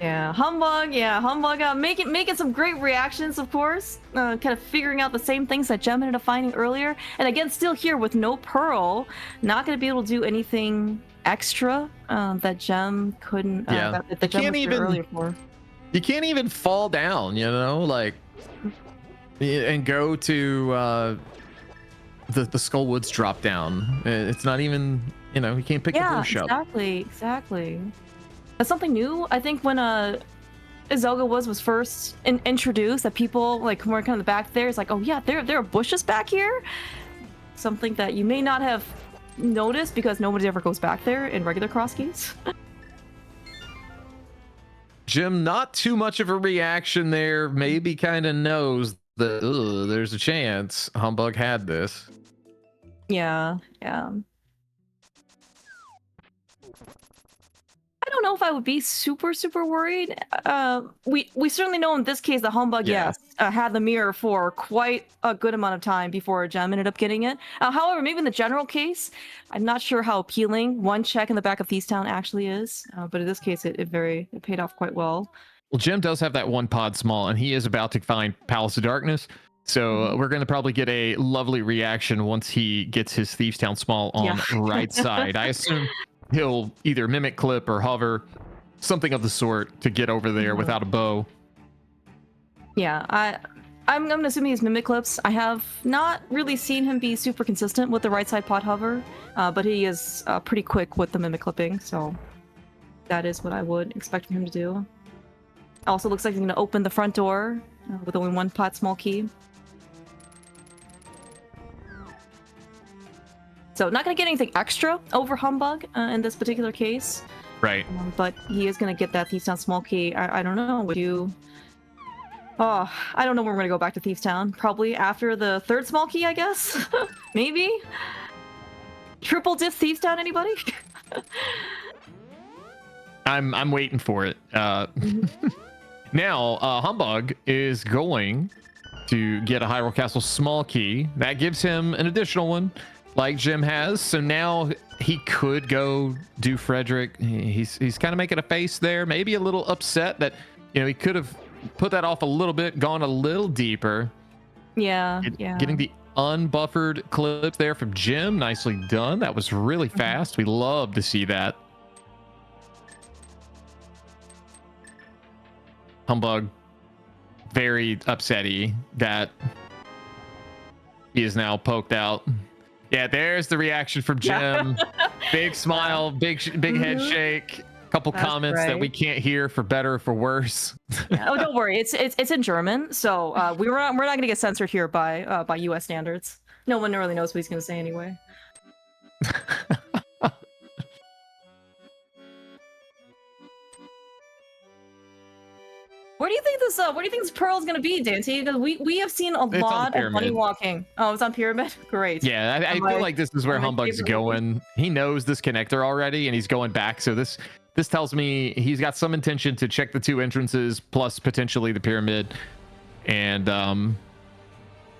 Yeah. Humbugh making some great reactions, of course. Kind of figuring out the same things that Gem ended up finding earlier, and again, still here with no pearl, not going to be able to do anything extra that Gem couldn't. Yeah, that Gem was here earlier for. You can't even fall down, you know, like, and go to the Skullwoods drop down. It's not even, you know, you can't pick the bush up. Exactly. That's something new. I think when Zelda was first introduced, that people like were kind of back there. It's like, oh yeah, there are bushes back here. Something that you may not have noticed because nobody ever goes back there in regular Crosskeys. Jim, not too much of a reaction there. Maybe kind of knows that there's a chance Humbugh had this. Yeah. I don't know if I would be super worried. We certainly know in this case that Humbugh, had the mirror for quite a good amount of time before Gem ended up getting it. However, maybe in the general case, I'm not sure how appealing one check in the back of Thieves Town actually is. But in this case, it paid off quite well. Well, Jim does have that one pod small, and he is about to find Palace of Darkness. So we're going to probably get a lovely reaction once he gets his Thieves Town small on the right side. I assume he'll either mimic clip or hover, something of the sort, to get over there without a bow. Yeah, I'm assuming he's mimic clips. I have not really seen him be super consistent with the right side pot hover, but he is pretty quick with the mimic clipping, so that is what I would expect him to do. Also looks like he's going to open the front door with only one pot small key. So not going to get anything extra over Humbugh in this particular case. Right. But he is going to get that Thieves Town small key. I don't know. Would you... Oh, I don't know when we're going to go back to Thieves Town. Probably after the third small key, I guess? Maybe? Triple diff Thieves Town, anybody? I'm waiting for it. Now, Humbugh is going to get a Hyrule Castle small key. That gives him an additional one, like Jim has. So now he could go do Frederick. He's kind of making a face there, maybe a little upset that, you know, he could have put that off a little bit, gone a little deeper. Yeah. Getting the unbuffered clip there from Jim. Nicely done. That was really fast. We love to see that. Humbugh very upsetty that He is now poked out. Yeah, there's the reaction from Jim. Big smile, big head shake. Couple That's comments that we right. can't hear for better or for worse. Yeah. Oh, don't worry. It's in German, so we're not gonna get censored here by U.S. standards. No one really knows what he's gonna say anyway. Where do you think this pearl is gonna be, Dante? Because we have seen a It's on the lot of bunny pyramid. walking. Oh, it's on pyramid. Great. Yeah, I feel like this is where my Humbug's favorite going. He knows this connector already, and he's going back. So this tells me he's got some intention to check the 2 entrances plus potentially the pyramid, and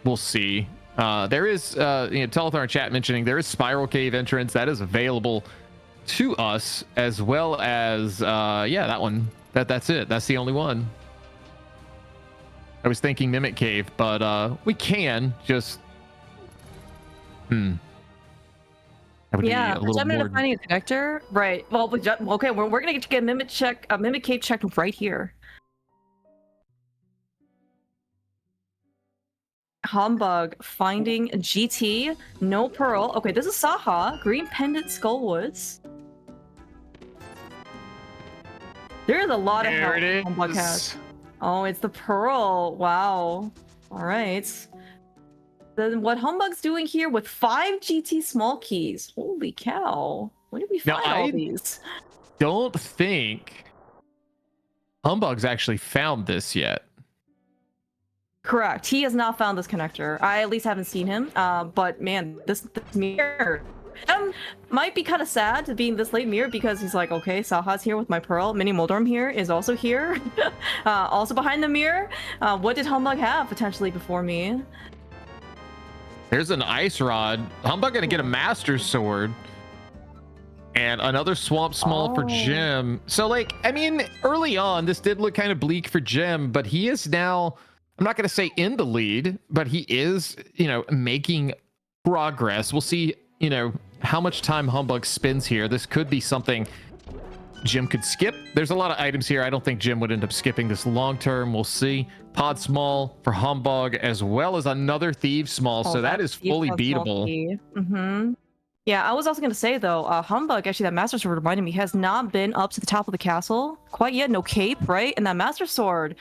we'll see. There is Telethar in chat mentioning there is Spiral Cave entrance that is available to us, as well as yeah, that one. That's it. That's the only one. I was thinking Mimic Cave, but we can just that would be a little I'm more. finding a connector. Right. Well, okay, we're gonna get a mimic cave check right here. Humbug finding GT, no pearl. Okay, this is Saha, Green Pendant Skullwoods. There's a lot of There help it Humbug is. has. Oh, it's the pearl. Wow. All right. Then what Humbug's doing here with 5 GT small keys? Holy cow! Where did we Now, find all these? Don't think Humbug's actually found this yet. Correct. He has not found this connector. I at least haven't seen him. But man, this mirror might be kind of sad to be in this late mirror because he's like, okay, Saha's here with my pearl. Mini Moldorm here is also here. Also behind the mirror. What did Humbug have potentially before me? There's an ice rod. Humbug gonna get a master sword. And another swamp small for Jim. So, like, I mean, early on, this did look kind of bleak for Jim, but he is now, I'm not going to say in the lead, but he is, making progress. We'll see, how much time Humbug spends here. This could be something Jim could skip. There's a lot of items here. I don't think Jim would end up skipping this long term. We'll see. Pod small for Humbug, as well as another Thieves small. So that is fully beatable. Mm-hmm. Yeah, I was also going to say, though, Humbug, actually, that Master Sword reminded me, has not been up to the top of the castle quite yet. No cape, right? And that Master Sword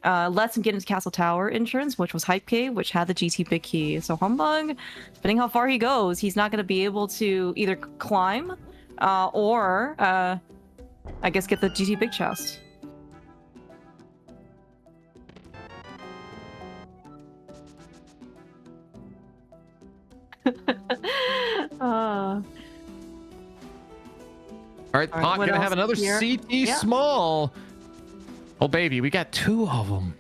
lets him get into Castle Tower entrance, which was Hype Cave, which had the GT big key. So Humbug, depending how far he goes, he's not going to be able to either climb or, I guess, get the GT big chest. All right, Pot gonna have another CT small. Oh baby, we got 2 of them.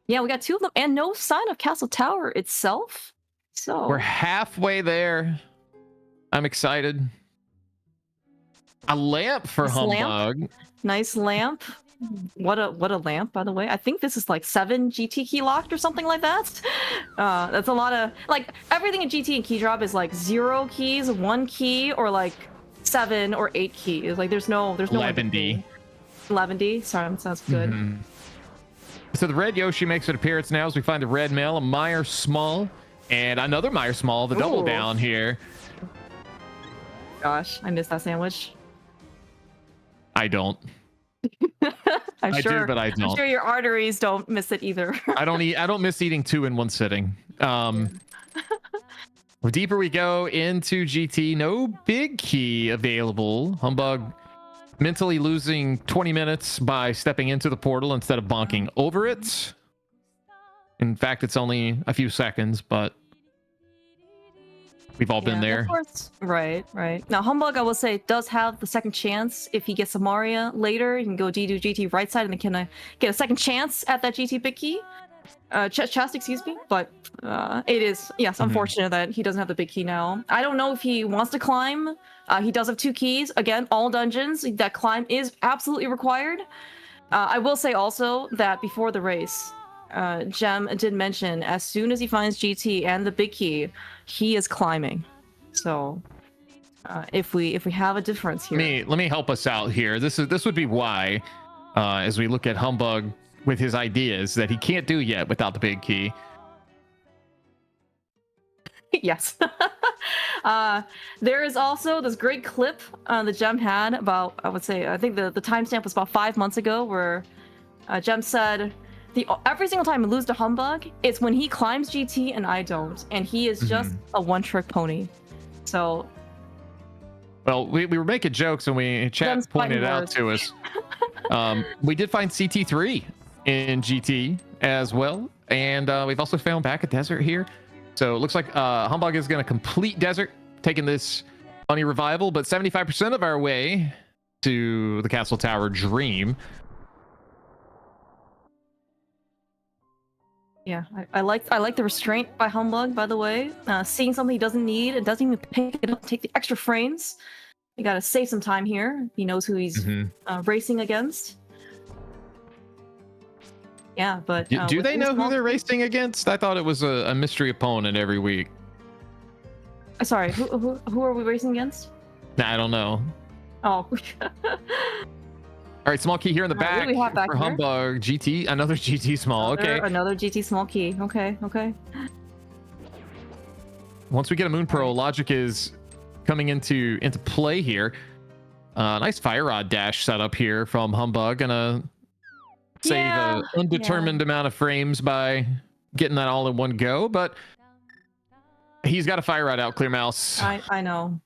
Yeah, we got 2 of them, and no sign of Castle Tower itself. So we're halfway there. I'm excited. A lamp for Humbug. Nice lamp. What a lamp, by the way. I think this is like 7 GT key locked or something like that. That's a lot of, like, everything in GT and key drop is like 0 keys, 1 key, or like 7 or 8 keys. Like there's no 11D. 11D. Sorry, sounds good. Mm-hmm. So the red Yoshi makes an appearance now as we find a red male, a Meyer small, and another Meyer small. The double down here. Gosh, I missed that sandwich. I don't. I do, but I don't. I'm sure your arteries don't miss it either. I don't miss eating 2 in one sitting. The deeper we go into GT, no big key available. Humbug mentally losing 20 minutes by stepping into the portal instead of bonking over it. In fact, it's only a few seconds, but we've all been there. Of course. Right. Now, Humbug, I will say, does have the second chance. If he gets a Maria later, he can go D do GT right side and then can get a second chance at that GT big key. Chest, excuse me. But it is, yes, unfortunate that he doesn't have the big key now. I don't know if he wants to climb. He does have 2 keys. Again, all dungeons, that climb is absolutely required. I will say also that before the race, Jem did mention as soon as he finds GT and the big key, he is climbing. So if we have a difference here, let me help us out here. This would be why, as we look at Humbug with his ideas that he can't do yet without the big key. Yes. There is also this great clip the Gem had about, I think the timestamp was about 5 months ago, where Gem said, every single time I lose to Humbug, it's when he climbs GT and I don't, and he is just a one-trick pony. So... Well, we were making jokes and chat Gem's pointed fighting out words. to us. We did find CT3 in GT as well, and we've also found back a desert here. So it looks like Humbug is going to complete desert, taking this bunny revival, but 75% of our way to the Castle Tower Dream. Yeah, I like the restraint by Humbug, by the way. Seeing something he doesn't need, and doesn't even pick it up, take the extra frames. You gotta save some time here. He knows who he's racing against. Yeah, but... do they know who they're racing against? I thought it was a mystery opponent every week. Sorry, who are we racing against? Nah, I don't know. Oh. All right, small key here in the back for Humbug. GT, another GT small. Okay. Another GT small key. Okay. Once we get a Moon Pearl, logic is coming into play here. Nice fire rod dash setup here from Humbug. Gonna save an undetermined amount of frames by getting that all in one go, but he's got a fire rod out, Clear Mouse. I know.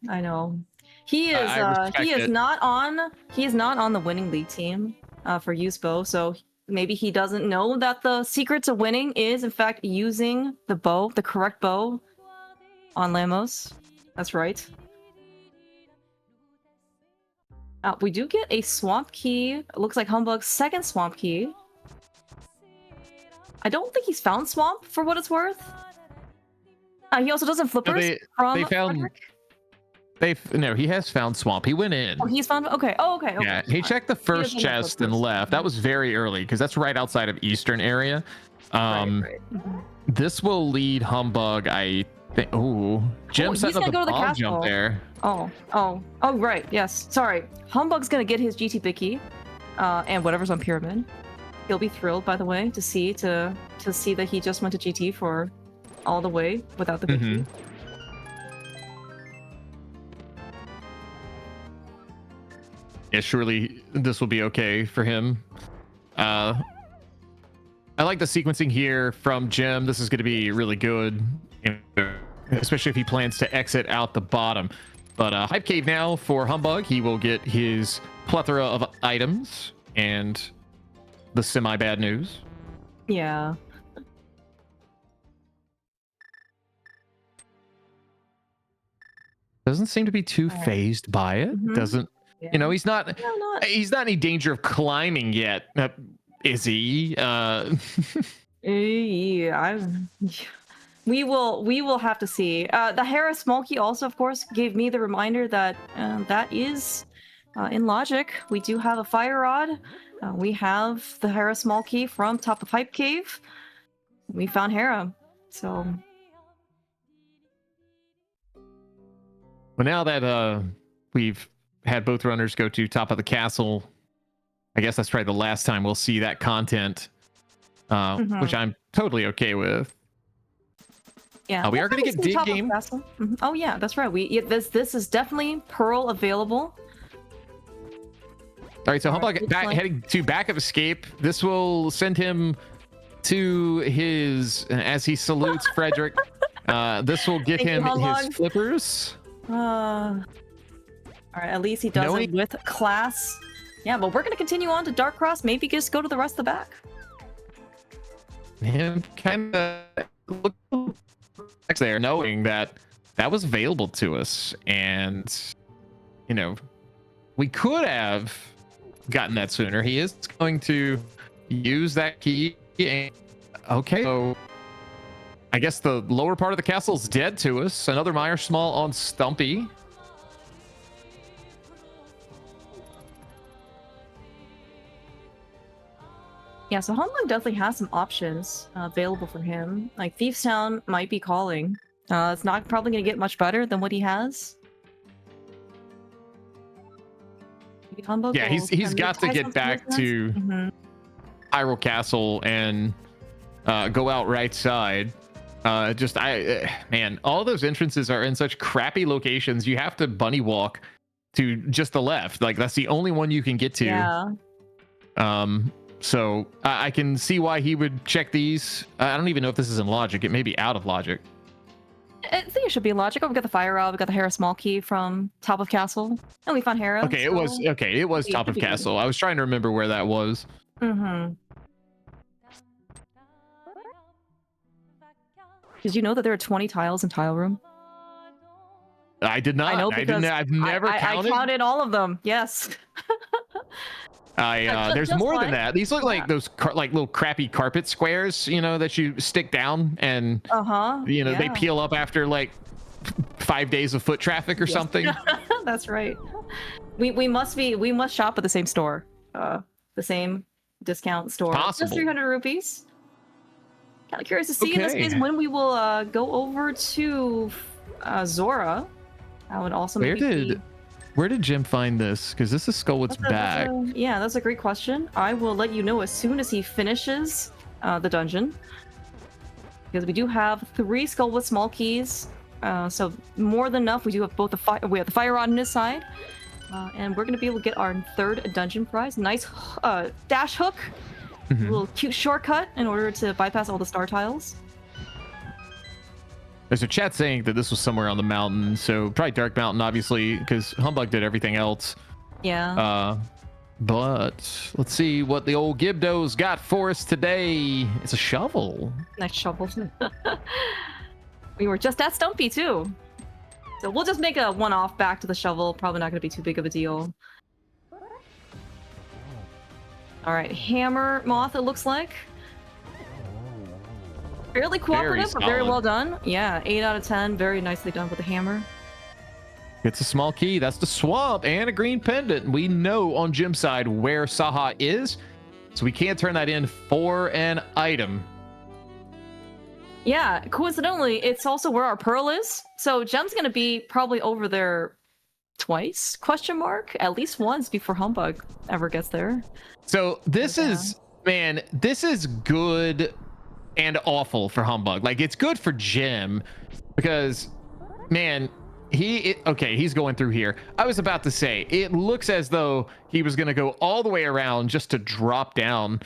He is not on the winning league team for use bow, so maybe he doesn't know that the secret to winning is in fact using the bow, the correct bow on Lamos. That's right. We do get a swamp key. It looks like Humbug's second swamp key. I don't think he's found swamp, for what it's worth. He also doesn't flippers from Frederick. No, he has found swamp. He went in. Oh, he's found... Okay. Yeah, he checked the first chest and left. That was very early, because that's right outside of Eastern area. Right. This will lead Humbug, I think... Ooh. Jim set up the bomb jump there. Oh, right. Yes. Sorry. Humbug's gonna get his GT big key, and whatever's on Pyramid. He'll be thrilled, by the way, to see that he just went to GT for all the way without the big key. Yeah, surely this will be okay for him. I like the sequencing here from Jim. This is going to be really good, especially if he plans to exit out the bottom. But Hype Cave now for Humbug. He will get his plethora of items and the semi-bad news. Yeah. Doesn't seem to be too phased by it. Doesn't... Yeah. You know, he's not in any danger of climbing yet, is he? Yeah, we will have to see. The Hera small key also, of course, gave me the reminder that that is in logic. We do have a fire rod. We have the Hera small key from top of Hype Cave. We found Hera, so. Well, now that we've had both runners go to top of the castle, I guess that's probably the last time we'll see that content, which I'm totally okay with. Yeah, we are going to get dig game. Oh yeah, that's right. This is definitely Pearl available. All right, so Humbug heading to back of escape. This will send him to his, as he salutes Frederick. This will get him his flippers. All right, at least he does it with class. Yeah, but we're going to continue on to Dark Cross. Maybe just go to the rest of the back. Him kind of look there, knowing that was available to us. And, you know, we could have gotten that sooner. He is going to use that key. Okay, so I guess the lower part of the castle is dead to us. Another Meyer Small on Stumpy. Yeah, so Humbug definitely has some options available for him. Like Thieves Town might be calling. It's not probably going to get much better than what he has. Humbug he's got to get back to Hyrule Castle and go out right side. Man, all those entrances are in such crappy locations. You have to bunny walk to just the left. Like that's the only one you can get to. Yeah. So I can see why he would check these. I don't even know if this is in logic. It may be out of logic. I think it should be logical. We got the fire rod. We got the Hera small key from top of castle, and we found Hera. Okay, it was top of castle. I was trying to remember where that was. Mm-hmm. Did you know that there are 20 tiles in tile room? I did not. I know because I've never counted. I counted all of them. Yes. There's more than that. These look like those like little crappy carpet squares, you know, that you stick down and they peel up after like 5 days of foot traffic or something. That's right. We must shop at the same store, the same discount store. Possible. Just 300 rupees. Kind of curious to see in this case when we will go over to Zora. I would also where did Jim find this? Because this is Skullwood's bag. That's a great question. I will let you know as soon as he finishes the dungeon. Because we do have 3 Skullwood small keys. So more than enough. We do have both we have the fire rod on his side. And we're going to be able to get our 3rd dungeon prize. Nice dash hook. A little cute shortcut in order to bypass all the star tiles. There's a chat saying that this was somewhere on the mountain, so probably Dark Mountain, obviously, because Humbug did everything else. Yeah. But let's see what the old Gibdo's got for us today. It's a shovel. Nice shovel. We were just at Stumpy too, so we'll just make a one-off back to the shovel. Probably not going to be too big of a deal. All right, hammer moth. It looks like. Fairly cooperative, but very well done. Yeah, 8 out of 10. Very nicely done with the hammer. It's a small key. That's the swamp and a green pendant. We know on Jim's side where Saha is, so we can't turn that in for an item. Yeah, coincidentally, it's also where our pearl is. So Gem's going to be probably over there twice, question mark, at least once before Humbug ever gets there. So this is good and awful for Humbug. Like, it's good for Jim because, man, he's going through here. I was about to say, it looks as though he was going to go all the way around just to drop down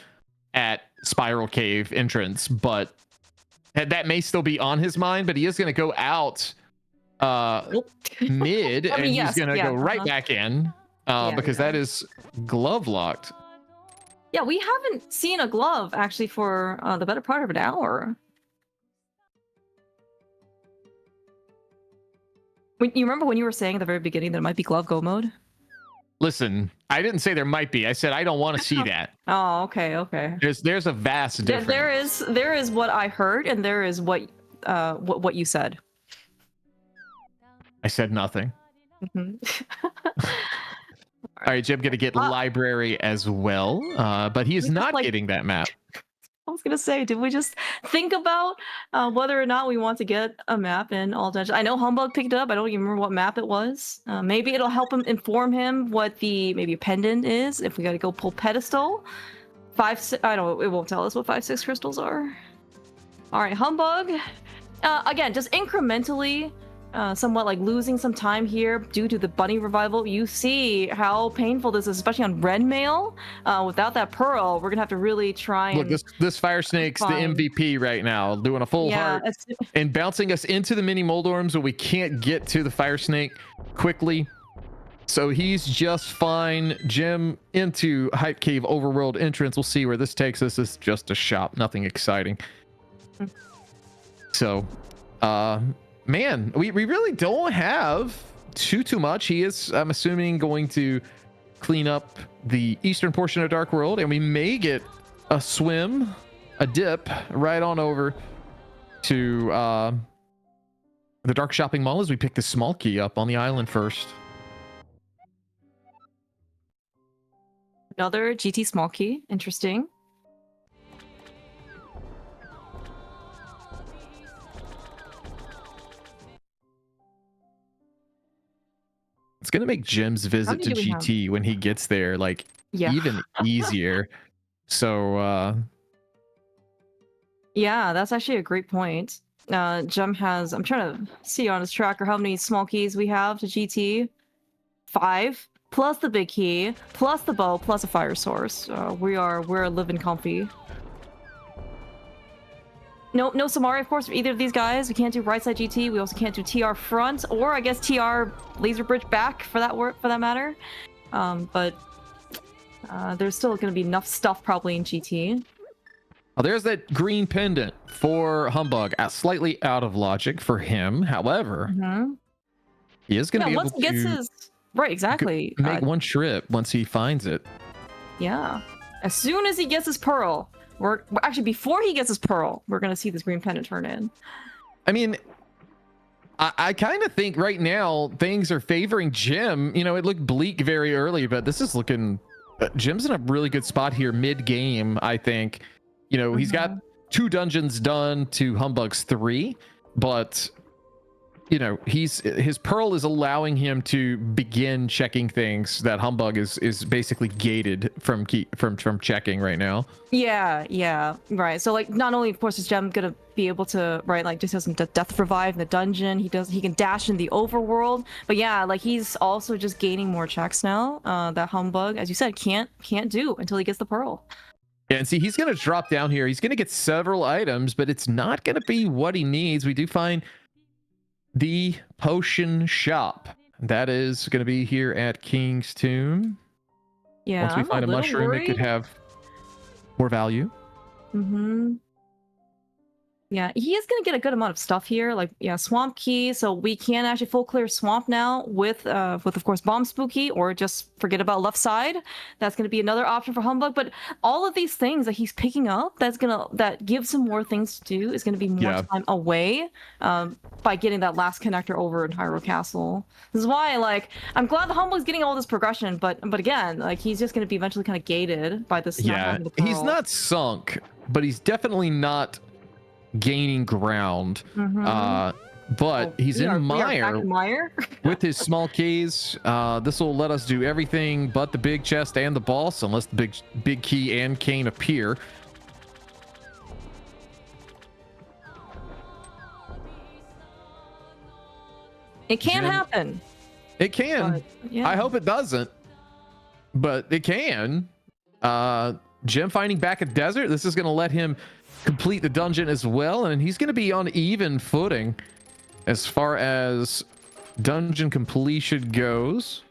at Spiral Cave entrance, but that may still be on his mind, but he is going to go out mid and he's going to go right back in because that is glove locked. Yeah, we haven't seen a glove, actually, for the better part of an hour. You remember when you were saying at the very beginning that it might be glove go mode? Listen, I didn't say there might be. I said I don't want to see that. Oh, okay. There's a vast difference. There is what I heard, and there is what you said. I said nothing. Mm-hmm. All right, Jim gonna get library as well, but he is not getting that map. I was gonna say, did we just think about whether or not we want to get a map in all dungeons? I know Humbug picked it up. I don't even remember what map it was. Maybe it'll help him inform him what the maybe a pendant is. If we gotta go pull pedestal, 5, I don't. It won't tell us what 5, 6 crystals are. All right, Humbug. Again, just incrementally. Somewhat like losing some time here due to the bunny revival. You see how painful this is, especially on red mail. Without that pearl, we're gonna have to really try and look. This fire snake's the MVP right now, doing a full heart and bouncing us into the mini moldorms, but we can't get to the fire snake quickly. So he's just fine. Jim into Hype Cave overworld entrance. We'll see where this takes us. It's just a shop, nothing exciting. So, man, we really don't have too much. He is, I'm assuming, going to clean up the eastern portion of Dark World, and we may get a dip right on over to the Dark Shopping Mall as we pick the small key up on the island first. Another GT small key. Interesting. It's gonna make Jim's visit to GT when he gets there like even easier. So yeah, that's actually a great point. Jem has. I'm trying to see on his tracker how many small keys we have to GT. 5 plus the big key plus the bow plus a fire source. We're living comfy. No Samari, of course, for either of these guys. We can't do right side GT. We also can't do TR front, or I guess TR laser bridge back for that matter. But there's still going to be enough stuff probably in GT. Oh, there's that green pendant for Humbug. Slightly out of logic for him. However, he is going to be able once he gets to his right, exactly. make one trip once he finds it. Yeah, as soon as he gets his pearl. We're actually, before he gets his pearl, we're gonna see this green pendant turn in. I mean, I kind of think right now things are favoring Jim. You know, it looked bleak very early, but this is looking. Jim's in a really good spot here mid-game, I think. You know, he's got 2 dungeons done to Humbug's 3, but you know, his pearl is allowing him to begin checking things that Humbug is basically gated from checking right now. Yeah, right. So like, not only of course is Gem gonna be able to like just doesn't death revive in the dungeon. He can dash in the overworld, but yeah, like he's also just gaining more checks now. That Humbug, as you said, can't do until he gets the pearl. Yeah, and see, he's gonna drop down here. He's gonna get several items, but it's not gonna be what he needs. We do find the potion shop. That is going to be here at King's Tomb. Yeah, once we find a mushroom, worried. it could have more value. Yeah, he is gonna get a good amount of stuff here, like swamp key, so we can actually full clear swamp now with of course bomb spooky, or just forget about left side. That's gonna be another option for Humbug. But all of these things that he's picking up, that gives him more things to do, is gonna be more time away by getting that last connector over in Hyrule Castle. This is why, like, I'm glad the Humbug's getting all this progression, but again, like, he's just gonna be eventually kind of gated by this. Yeah, he's not sunk, but he's definitely not gaining ground. But he's in mire with his small keys. This will let us do everything but the big chest and the boss, unless the big key and cane appear. It can happen. It can. But, yeah. I hope it doesn't, but it can. Jim finding back a desert. This is going to let him complete the dungeon as well, and he's going to be on even footing as far as dungeon completion goes.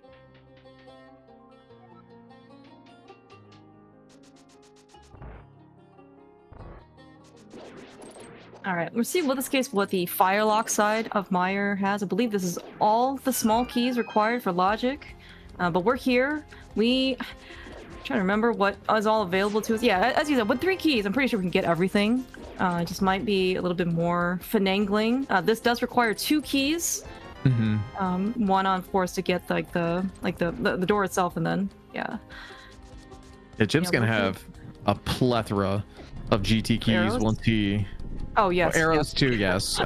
All right, let's see what the Firelock side of Mire has. I believe this is all the small keys required for logic, but we're here. I'm trying to remember what is all available to us. Yeah, as you said, with 3 keys, I'm pretty sure we can get everything. It just might be a little bit more finagling. This does require 2 keys. One on force to get like the door itself, and then Jim's gonna have a plethora of GT keys arrows? Once he. Oh yes, arrows too. Yes.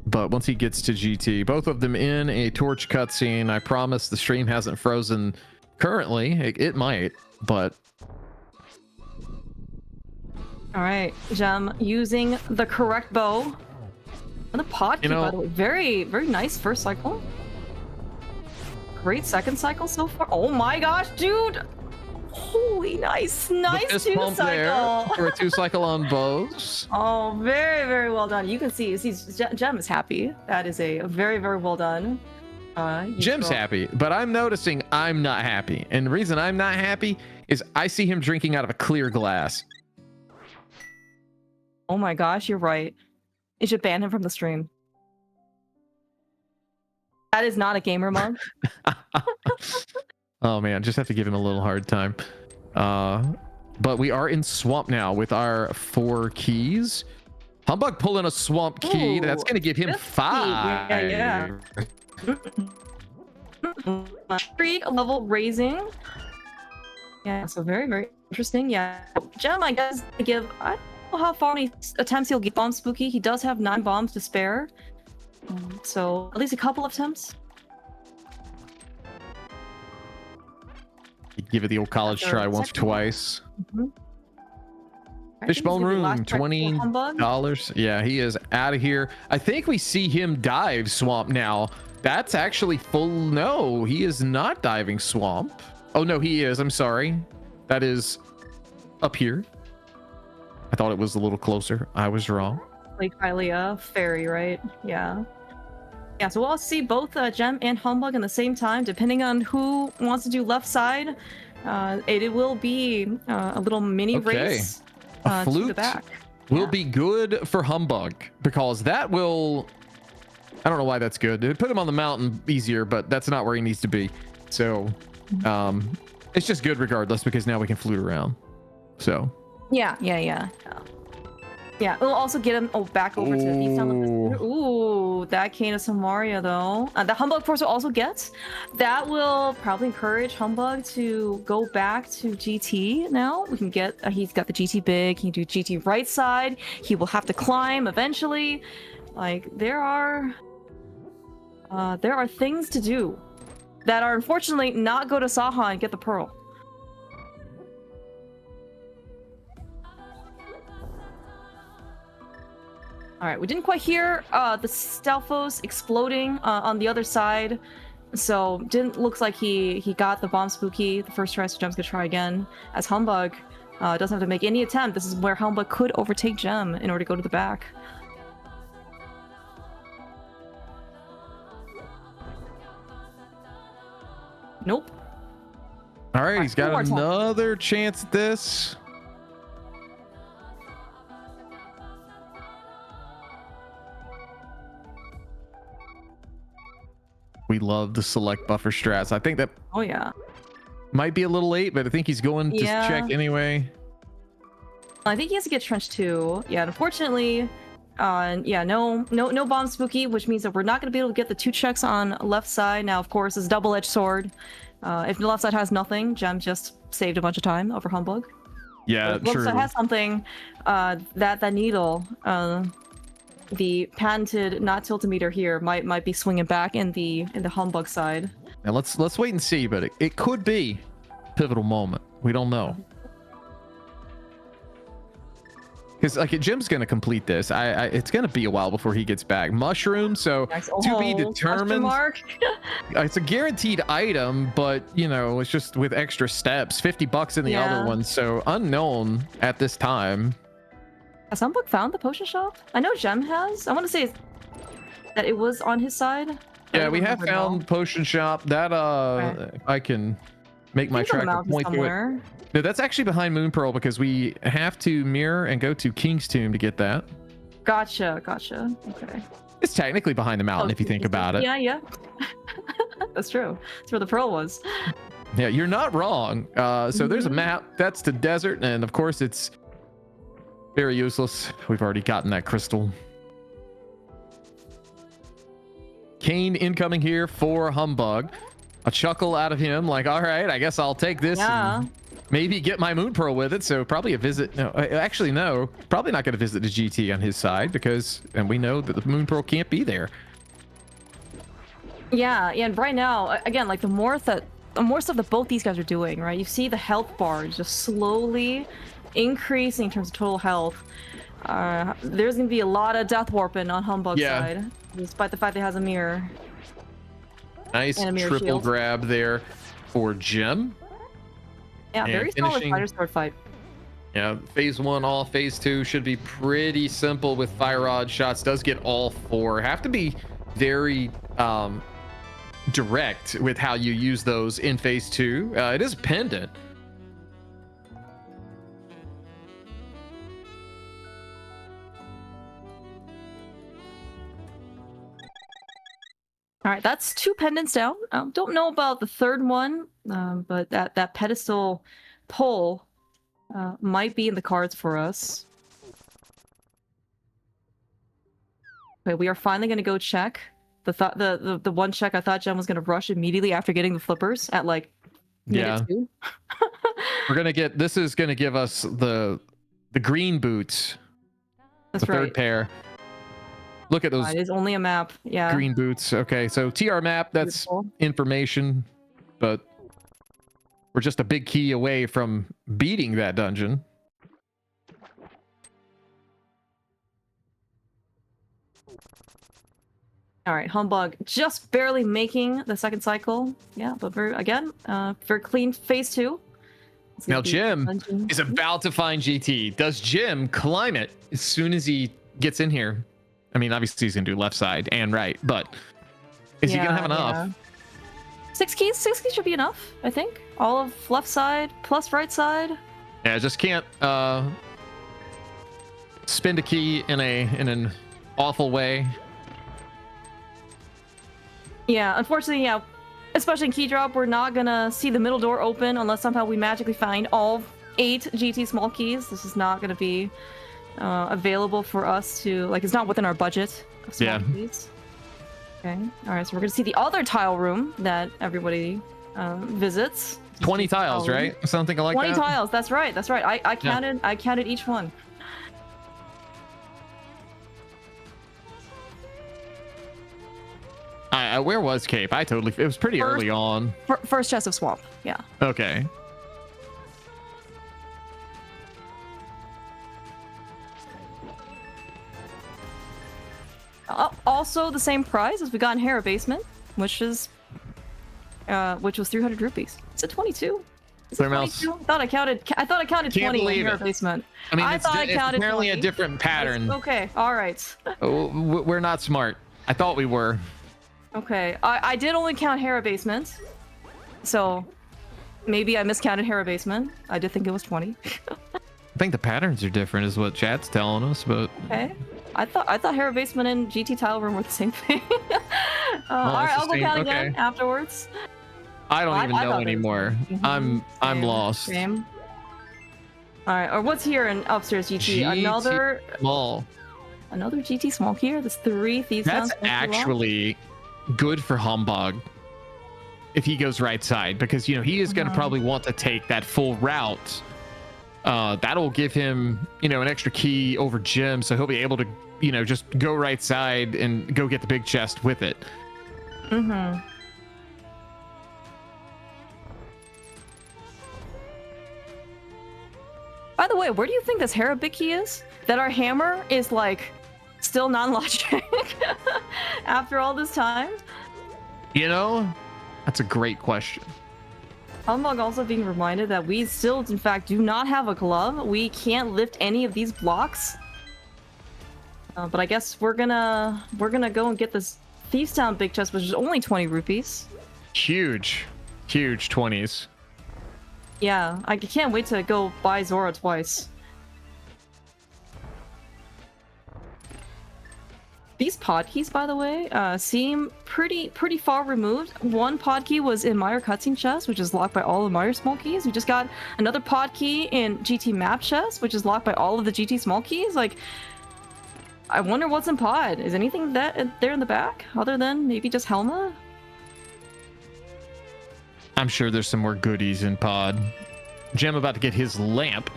But once he gets to GT, both of them in a torch cutscene. I promise the stream hasn't frozen currently. It might, but. All right, Jem using the correct bow. And the pod key, by the way. Very, very nice first cycle. Great second cycle so far. Oh my gosh, dude! Holy nice 2 cycle there for a 2 cycle on bows. Oh, very, very well done. You can see Jem is happy. That is a very, very well done. Jim's happy, but I'm noticing I'm not happy, and the reason I'm not happy is I see him drinking out of a clear glass. Oh my gosh, you're right. You should ban him from the stream. That is not a gamer mug. Oh man, just have to give him a little hard time. But we are in swamp now with our 4 keys. Humbug pulling a swamp key. Ooh, that's gonna give him 5. Yeah. Streak level raising. Yeah, so very, very interesting. Yeah, Jem, I guess I don't know how far many attempts he'll get on Spooky. He does have 9 bombs to spare, so at least a couple of attempts. Give it the old college try once or twice. Fishbone gonna be last room, check for Humbug. $20. Yeah, he is out of here. I think we see him dive swamp now. That's actually full. No, he is not diving swamp. Oh no, he is. I'm sorry. That is up here. I thought it was a little closer. I was wrong. Lake Hylia ferry, right? Yeah. Yeah, so we'll all see both Gem and Humbug in the same time, depending on who wants to do left side. It will be a little mini Okay. race A to the flute back. will Yeah. be good for Humbug because that will. I don't know why that's good. It put him on the mountain easier, but that's not where he needs to be. So, it's just good regardless because now we can flute around. So. Yeah. Yeah, it'll also get him back over to the east side. Ooh, that Cane of Samaria though. The Humbug, of course, will also get. That will probably encourage Humbug to go back to GT now. We can get, he's got the GT big, he can do GT right side. He will have to climb eventually. Like, there are things to do that are unfortunately not go to Saha and get the pearl. All right, we didn't quite hear the Stalfos exploding on the other side, so didn't looks like he got the bomb spooky the first try, so Gem's gonna try again. As Humbug doesn't have to make any attempt. This is where Humbug could overtake Gem in order to go to the back. Nope. All right, he's got one more time. another chance at this. We love the select buffer strats. I think that Oh yeah. might be a little late, but I think he's going to Yeah. check anyway. I think he has to get trenched too. Yeah, unfortunately, yeah, no bomb spooky, which means that we're not going to be able to get the 2 checks on left side. Now, of course, it's double-edged sword. If the left side has nothing, Gem just saved a bunch of time over Humbug. Yeah, If left true. side has something, that needle, the patented not tiltometer here might be swinging back in the Humbug side. Now let's wait and see, but it could be a pivotal moment. We don't know. Because like Jim's gonna complete this. It's gonna be a while before he gets back. Mushroom, so to be determined. Mark. It's a guaranteed item, but you know, it's just with extra steps. $50 in the other one, so unknown at this time. Has Humbug found the potion shop? I know Gem has. I want to say that it was on his side. Yeah, we have found potion shop. That Okay. I can make my tracker point to it. No, that's actually behind Moon Pearl because we have to mirror and go to King's Tomb to get that. Gotcha. Okay. It's technically behind the mountain if you think about it. Yeah. That's true. That's where the pearl was. Yeah, you're not wrong. So there's a map. That's the desert, and of course it's very useless. We've already gotten that crystal. Kane incoming here for Humbug. A chuckle out of him, like, all right, I guess I'll take this. Yeah. And maybe get my Moon Pearl with it. So probably a visit. No, actually, no. Probably not going to visit the GT on his side because, and we know that the Moon Pearl can't be there. Yeah, and right now, again, like the more stuff that both these guys are doing, right? You see the health bar just slowly increasing in terms of total health. There's gonna be a lot of death warping on Humbug's side, despite the fact that it has a mirror. Nice triple shield. grab there for Gem. Yeah, And very solid finishing- fighter sword fight. Yeah, phase 1 all, phase 2 should be pretty simple with fire rod shots. Does get all 4. Have to be very direct with how you use those in phase 2. It is pendant. All right, that's 2 pendants down. Don't know about the third one, but that pedestal pull might be in the cards for us. Okay, we are finally going to go check. The one check I thought Jen was going to rush immediately after getting the flippers at like minute 2. We're gonna get, this is gonna give us the green boots. That's the right. third pair. Look at those It is only a map. Yeah. green boots. Okay, so TR map, that's Beautiful. information, but we're just a big key away from beating that dungeon. All right, Humbug just barely making the second cycle. Yeah, but very clean phase 2. Now Jim is about to find GT. Does Jim climb it as soon as he gets in here? I mean, obviously he's gonna do left side and right, but is he gonna have enough? Yeah. 6 keys? 6 keys should be enough, I think. All of left side plus right side. Yeah, just can't spend a key in an awful way. Yeah, unfortunately, yeah. Especially in key drop, we're not gonna see the middle door open unless somehow we magically find all 8 GT small keys. This is not gonna be available for us to, like, it's not within our budget of small keys. Okay, all right, so we're gonna see the other tile room that everybody visits. 20 tiles, right? Something like 20 that. 20 tiles, that's right, that's right. I counted, I counted each one. Where was Cape? It was pretty early on. First chest of swamp, yeah. Okay. Also the same prize as we got in Hera Basement, which was 300 rupees. Is it 22? Is it 22? I thought I counted 20 in Hera Basement. I mean, I thought I counted apparently 20. a different pattern. Okay, all right. We're not smart. I thought we were. Okay, I did only count Hera Basement, so maybe I miscounted Hera Basement. I did think it was 20. I think the patterns are different, is what chat's telling us, but okay. I thought Hera Basement and GT Tile Room were the same thing. All right, I'll go count again afterwards. I don't even know anymore. I'm lost. Same. All right, or what's here in upstairs GT? Another small. Another GT small here. There's 3 thieves. That's actually good for Humbug if he goes right side, because he is going to probably want to take that full route. That'll give him an extra key over Jim, so he'll be able to just go right side and go get the big chest with it. By the way, where do you think this Hera big key is? That our hammer is like still non-logic after all this time? That's a great question. Humbug also being reminded that we still, in fact, do not have a glove. We can't lift any of these blocks. But I guess we're gonna go and get this Thieves Town big chest, which is only 20 rupees. Huge 20s. Yeah, I can't wait to go buy Zora twice. These pod keys, by the way, seem pretty far removed. One pod key was in Meyer cutscene chest, which is locked by all of Meyer small keys. We just got another pod key in GT map chest, which is locked by all of the GT small keys. Like, I wonder what's in pod. Is anything that there in the back other than maybe just Helma? I'm sure there's some more goodies in pod. Jim about to get his lamp.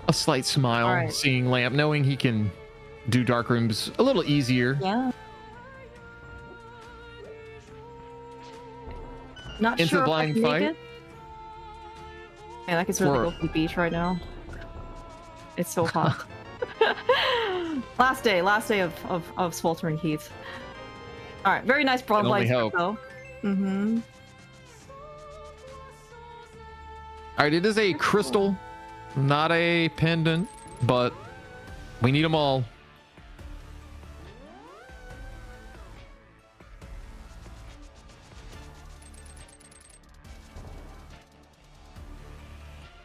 A slight smile seeing lamp, knowing he can do dark rooms a little easier. Yeah. Not into sure the blind if I can fight. make it. Man, I can certainly go to the beach right now. It's so hot. last day of sweltering heat. All right, very nice blind light though. All right, it is a crystal, not a pendant, but we need them all.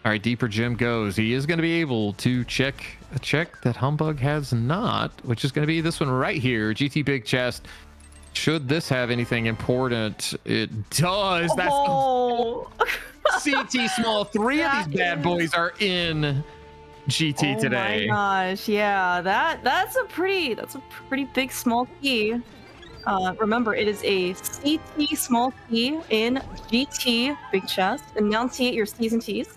All right, deeper Jim goes. He is going to be able to check a check that Humbug has not, which is going to be this one right here, GT Big Chest. Should this have anything important? It does. Oh. That's CT small. 3 of these bad boys are in GT today. Oh my gosh, yeah, that's a pretty big small key. Remember, it is a CT small key in GT Big Chest. Enunciate your C's and T's.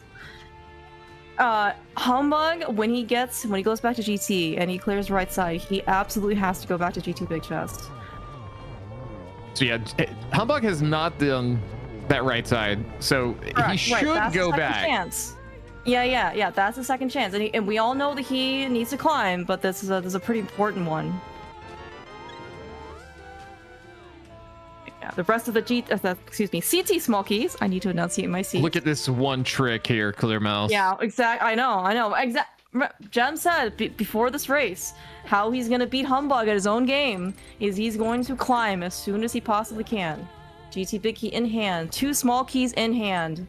Humbug, when he goes back to GT and he clears right side, he absolutely has to go back to GT Big Chest. So yeah, Humbug has not done that right side, so he should go back. Chance. Yeah. That's the second chance, and we all know that he needs to climb, but this is a pretty important one. Yeah, the rest of the CT small keys. I need to enunciate my C. Look at this one trick here, Clear Mouse. Yeah, I know. Jem said before this race how he's gonna beat Humbug at his own game is he's going to climb as soon as he possibly can. GT big key in hand, 2 small keys in hand.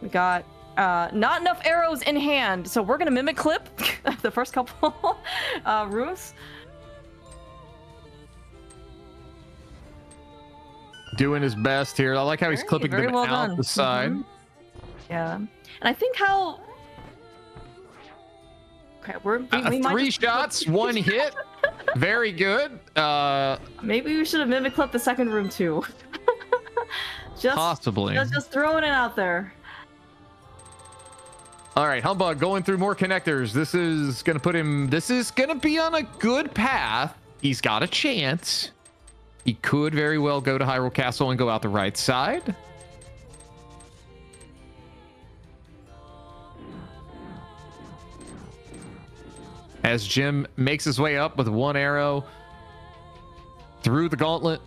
We got not enough arrows in hand, so we're gonna mimic clip the first couple rooms. Doing his best here. I like how he's clipping them well out done. the side. Yeah, and I think how. Okay, we might 3 just... shots, 1 hit. Very good. Maybe we should have mimic clipped the second room too. Possibly. Just throwing it out there. All right, Humbug going through more connectors. This is gonna put him. This is gonna be on a good path. He's got a chance. He could very well go to Hyrule Castle and go out the right side. As Jim makes his way up with 1 arrow through the gauntlet.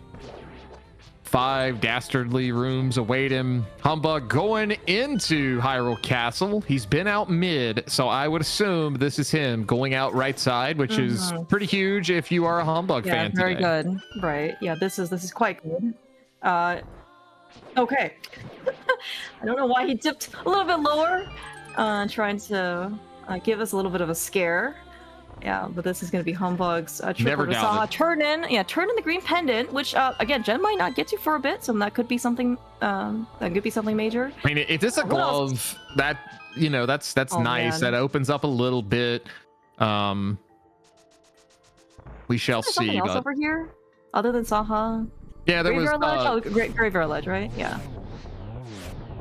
5 dastardly rooms await him. Humbug going into Hyrule Castle. He's been out mid, so I would assume this is him going out right side, which is pretty huge if you are a Humbug fan today. Very good. Right. Yeah, this is quite good. Okay. I don't know why he dipped a little bit lower, trying to give us a little bit of a scare. Yeah, but this is going to be Humbug's Never doubted. turn in the green pendant, which again Jen might not get to for a bit, so that could be something major. I mean, if it's a glove, that that's nice. Man. That opens up a little bit. We shall see. Something else over here, other than Saha. Yeah, there Graveyard was. Ledge? Graveyard Ledge, right? Yeah.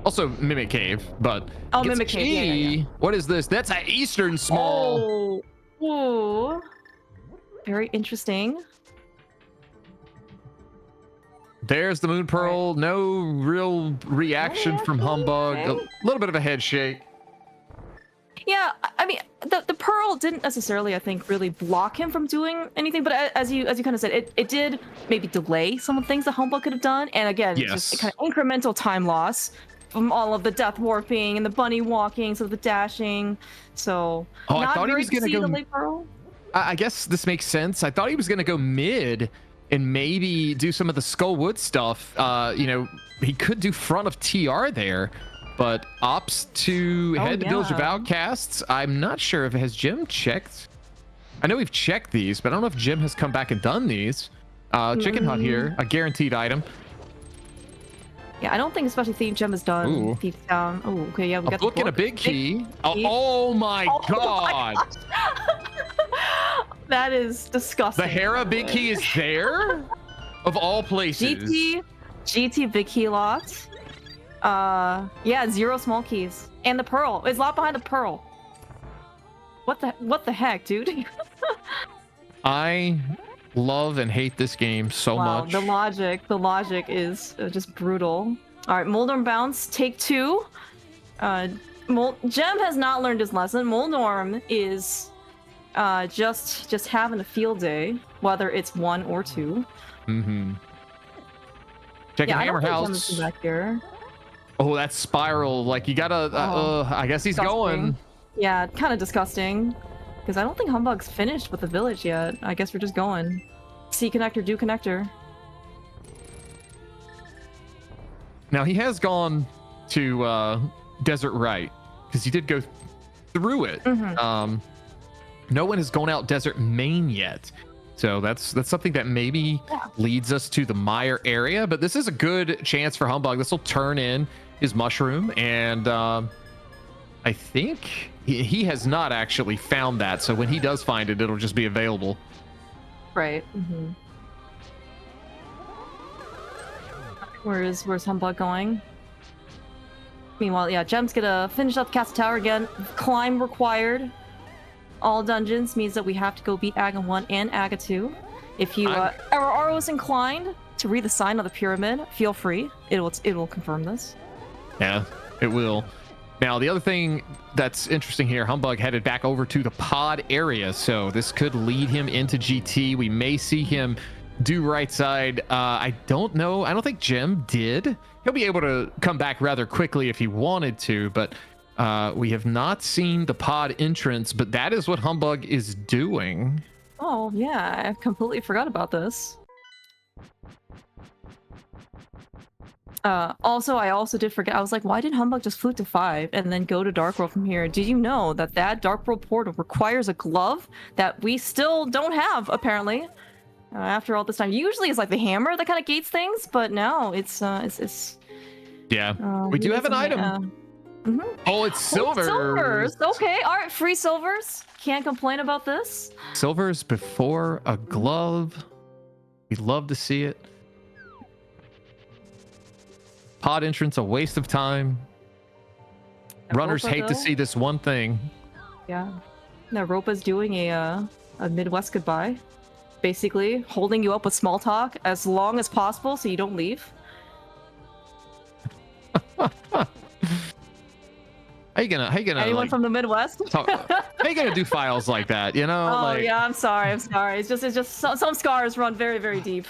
Also, Mimic Cave, but Mimic Cave. Yeah. What is this? That's an Eastern small. Ooh. Very interesting. There's the Moon Pearl. Right. No real reaction from Humbug. Okay. A little bit of a head shake. Yeah, I mean, the Pearl didn't necessarily, I think, really block him from doing anything. But as you kind of said, it did maybe delay some of the things that Humbug could have done. And again, just kind of incremental time loss from all of the death warping and the bunny walking, so the dashing. So I thought he was gonna go. The late Pearl. I guess this makes sense. I thought he was gonna go mid and maybe do some of the Skullwood stuff. He could do front of TR there, but opts to head to Village of Outcasts. I'm not sure if has Jim checked. I know we've checked these, but I don't know if Jim has come back and done these. Chicken Hut here, a guaranteed item. Yeah, I don't think especially Thief Gem is done. Thief down. Oh, okay, yeah, we got the book and a big key. Oh my god! That is disgusting. The Hera big key is there? Of all places. GT big key locked. Yeah, 0 small keys. And the Pearl. It's locked behind the Pearl. What the heck, dude? I love and hate this game so much. The logic is just brutal. All right, Moldorm bounce, take 2. Jem has not learned his lesson. Moldorm is just having a field day, whether it's 1 or 2. Checking Hammer House. Back here. Oh, that spiral! Like you gotta. I guess he's going. Yeah, kind of disgusting. Because I don't think Humbug's finished with the village yet. I guess we're just going. C connector, do connector. Now he has gone to Desert Right because he did go through it. No one has gone out Desert Main yet, so that's something that maybe leads us to the Mire area. But this is a good chance for Humbug. This will turn in his mushroom, and I think he has not actually found that. So when he does find it, it'll just be available. Right. Where's Humbug going? Meanwhile, yeah, Jem's gonna finish up the Castle Tower again. Climb required. All dungeons means that we have to go beat Aga 1 and Aga 2. If you are inclined to read the sign of the pyramid, feel free. It will confirm this. Yeah, it will. Now, the other thing that's interesting here, Humbug headed back over to the pod area, so this could lead him into GT. We may see him do right side. I don't know. I don't think Jim did. He'll be able to come back rather quickly if he wanted to, but we have not seen the pod entrance, but that is what Humbug is doing. Oh, yeah, I completely forgot about this. Also, I also did forget. I was like, why did Humbug just flute to 5 and then go to Dark World from here? Did you know that that Dark World portal requires a glove that we still don't have, apparently, after all this time? Usually it's like the hammer that kind of gates things, but now it's yeah, we do have an item. Oh, it's silvers. Silvers. Okay, all right, free silvers. Can't complain about this. Silvers before a glove. We'd love to see it. Pod entrance, a waste of time. Runners hate to see this one thing. Yeah. Now Ropa's doing a Midwest goodbye. Basically, holding you up with small talk as long as possible so you don't leave. How you gonna anyone like, from the Midwest? how you gonna do files like that, you know? Oh, like, yeah, I'm sorry. It's just some scars run very, very deep.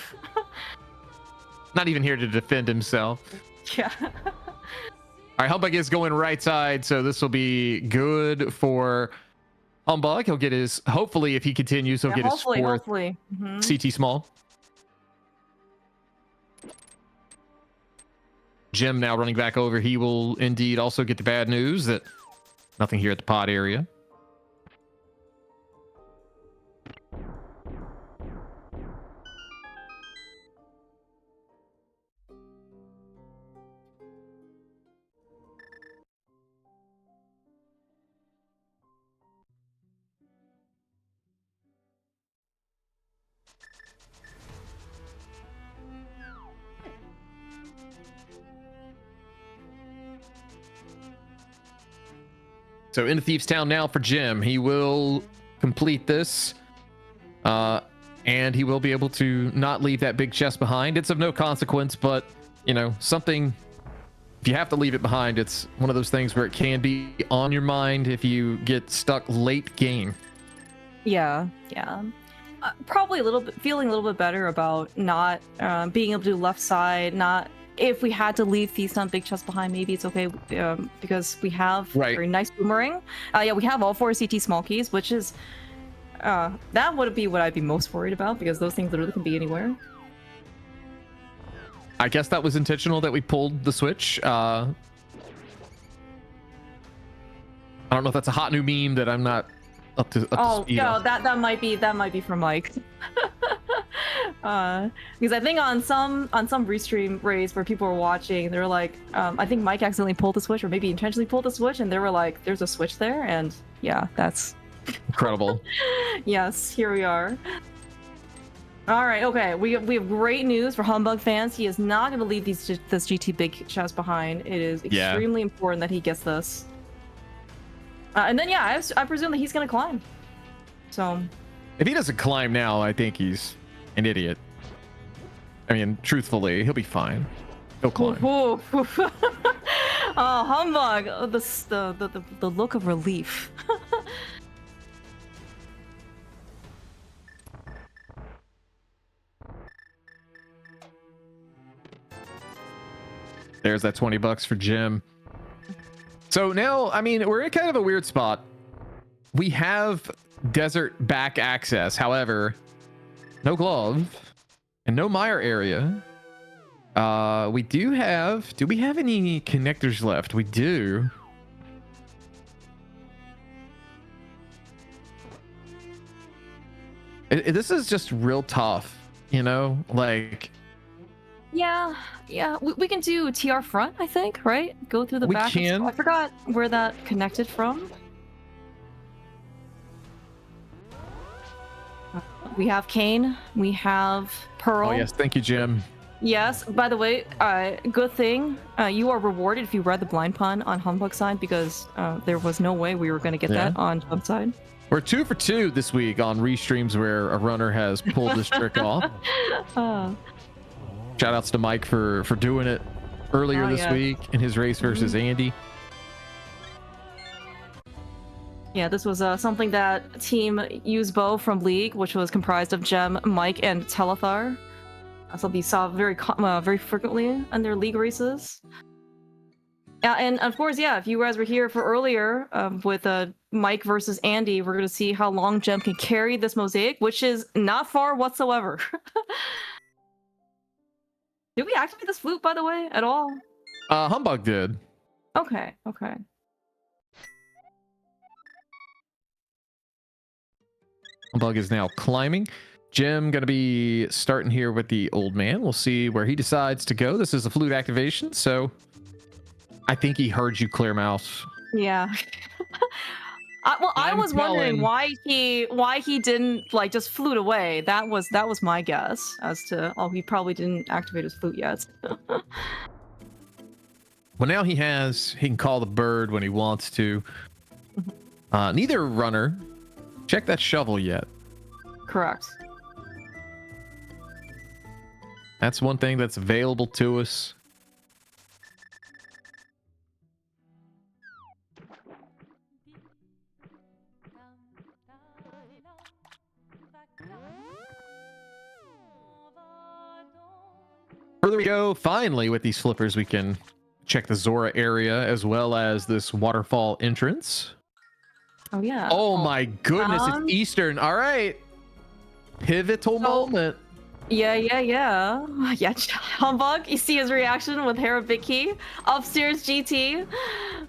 not even here to defend himself. Yeah. All right, Humbug is going right side, so this will be good for Humbug. He'll get his, hopefully, if he continues, he'll get his fourth CT small. Jim now running back over. He will indeed also get the bad news that nothing here at the pod area. So into Thieves Town now for Jim. He will complete this, and he will be able to not leave that big chest behind. It's of no consequence, but, you know, something, if you have to leave it behind, it's one of those things where it can be on your mind if you get stuck late game. Yeah. Probably feeling a little bit better about not being able to do left side, not... If we had to leave Thieves Town big chest behind, maybe it's okay because we have very nice boomerang. Yeah, we have all 4 CT small keys, which is that would be what I'd be most worried about because those things literally can be anywhere. I guess that was intentional that we pulled the switch. I don't know if that's a hot new meme that I'm not up to speed no, on. that might be from Mike. Because I think on some restream raids where people were watching, they were like, I think Mike accidentally pulled the switch or maybe intentionally pulled the switch, and they were like, there's a switch there, and yeah, that's incredible. Yes, here we are. All right, okay, we have great news for Humbug fans. He is not going to leave this GT big chest behind. It is extremely important that he gets this. And then yeah, I presume that he's going to climb. So if he doesn't climb now, I think he's an idiot. I mean, truthfully, he'll be fine. He'll climb. Oh, Humbug! Oh, the look of relief. There's that $20 for Jim. So now, I mean, we're in kind of a weird spot. We have desert back access, however, no glove and no mire area. We do we have any connectors left? We do. This is just real tough, you know, like. Yeah, we can do TR front, I think, right? Go through the back. We can. I forgot where that connected from. We have Kane. We have Pearl. Oh yes, thank you, Jim. Yes. By the way, good thing you are rewarded if you read the blind pun on Humbug's side because there was no way we were going to get that on Jump side. We're 2 for 2 this week on restreams where a runner has pulled this trick off. Shout outs to Mike for doing it earlier this week in his race versus Andy. Yeah, this was something that Team Usebo from League, which was comprised of Gem, Mike, and Telethar. Something you saw very frequently in their League races. Yeah, and of course, yeah, if you guys were here for earlier with Mike versus Andy, we're going to see how long Gem can carry this mosaic, which is not far whatsoever. Did we activate this flute, by the way, at all? Humbug did. Okay, okay. Humbug is now climbing. Jim gonna be starting here with the old man. We'll see where he decides to go. This is a flute activation, so I think he heard you clear mouse. Yeah. I was wondering why he didn't like just flute away. That was my guess as to he probably didn't activate his flute yet. Well, now he can call the bird when he wants to. Neither runner check that shovel yet. Correct. That's one thing that's available to us. Further we go, finally, with these flippers, we can check the Zora area as well as this waterfall entrance. Oh, yeah. Oh, my goodness, it's Eastern. All right. Pivotal moment. Yeah. Yeah, Humbug, you see his reaction with Hera Big Key. Upstairs GT.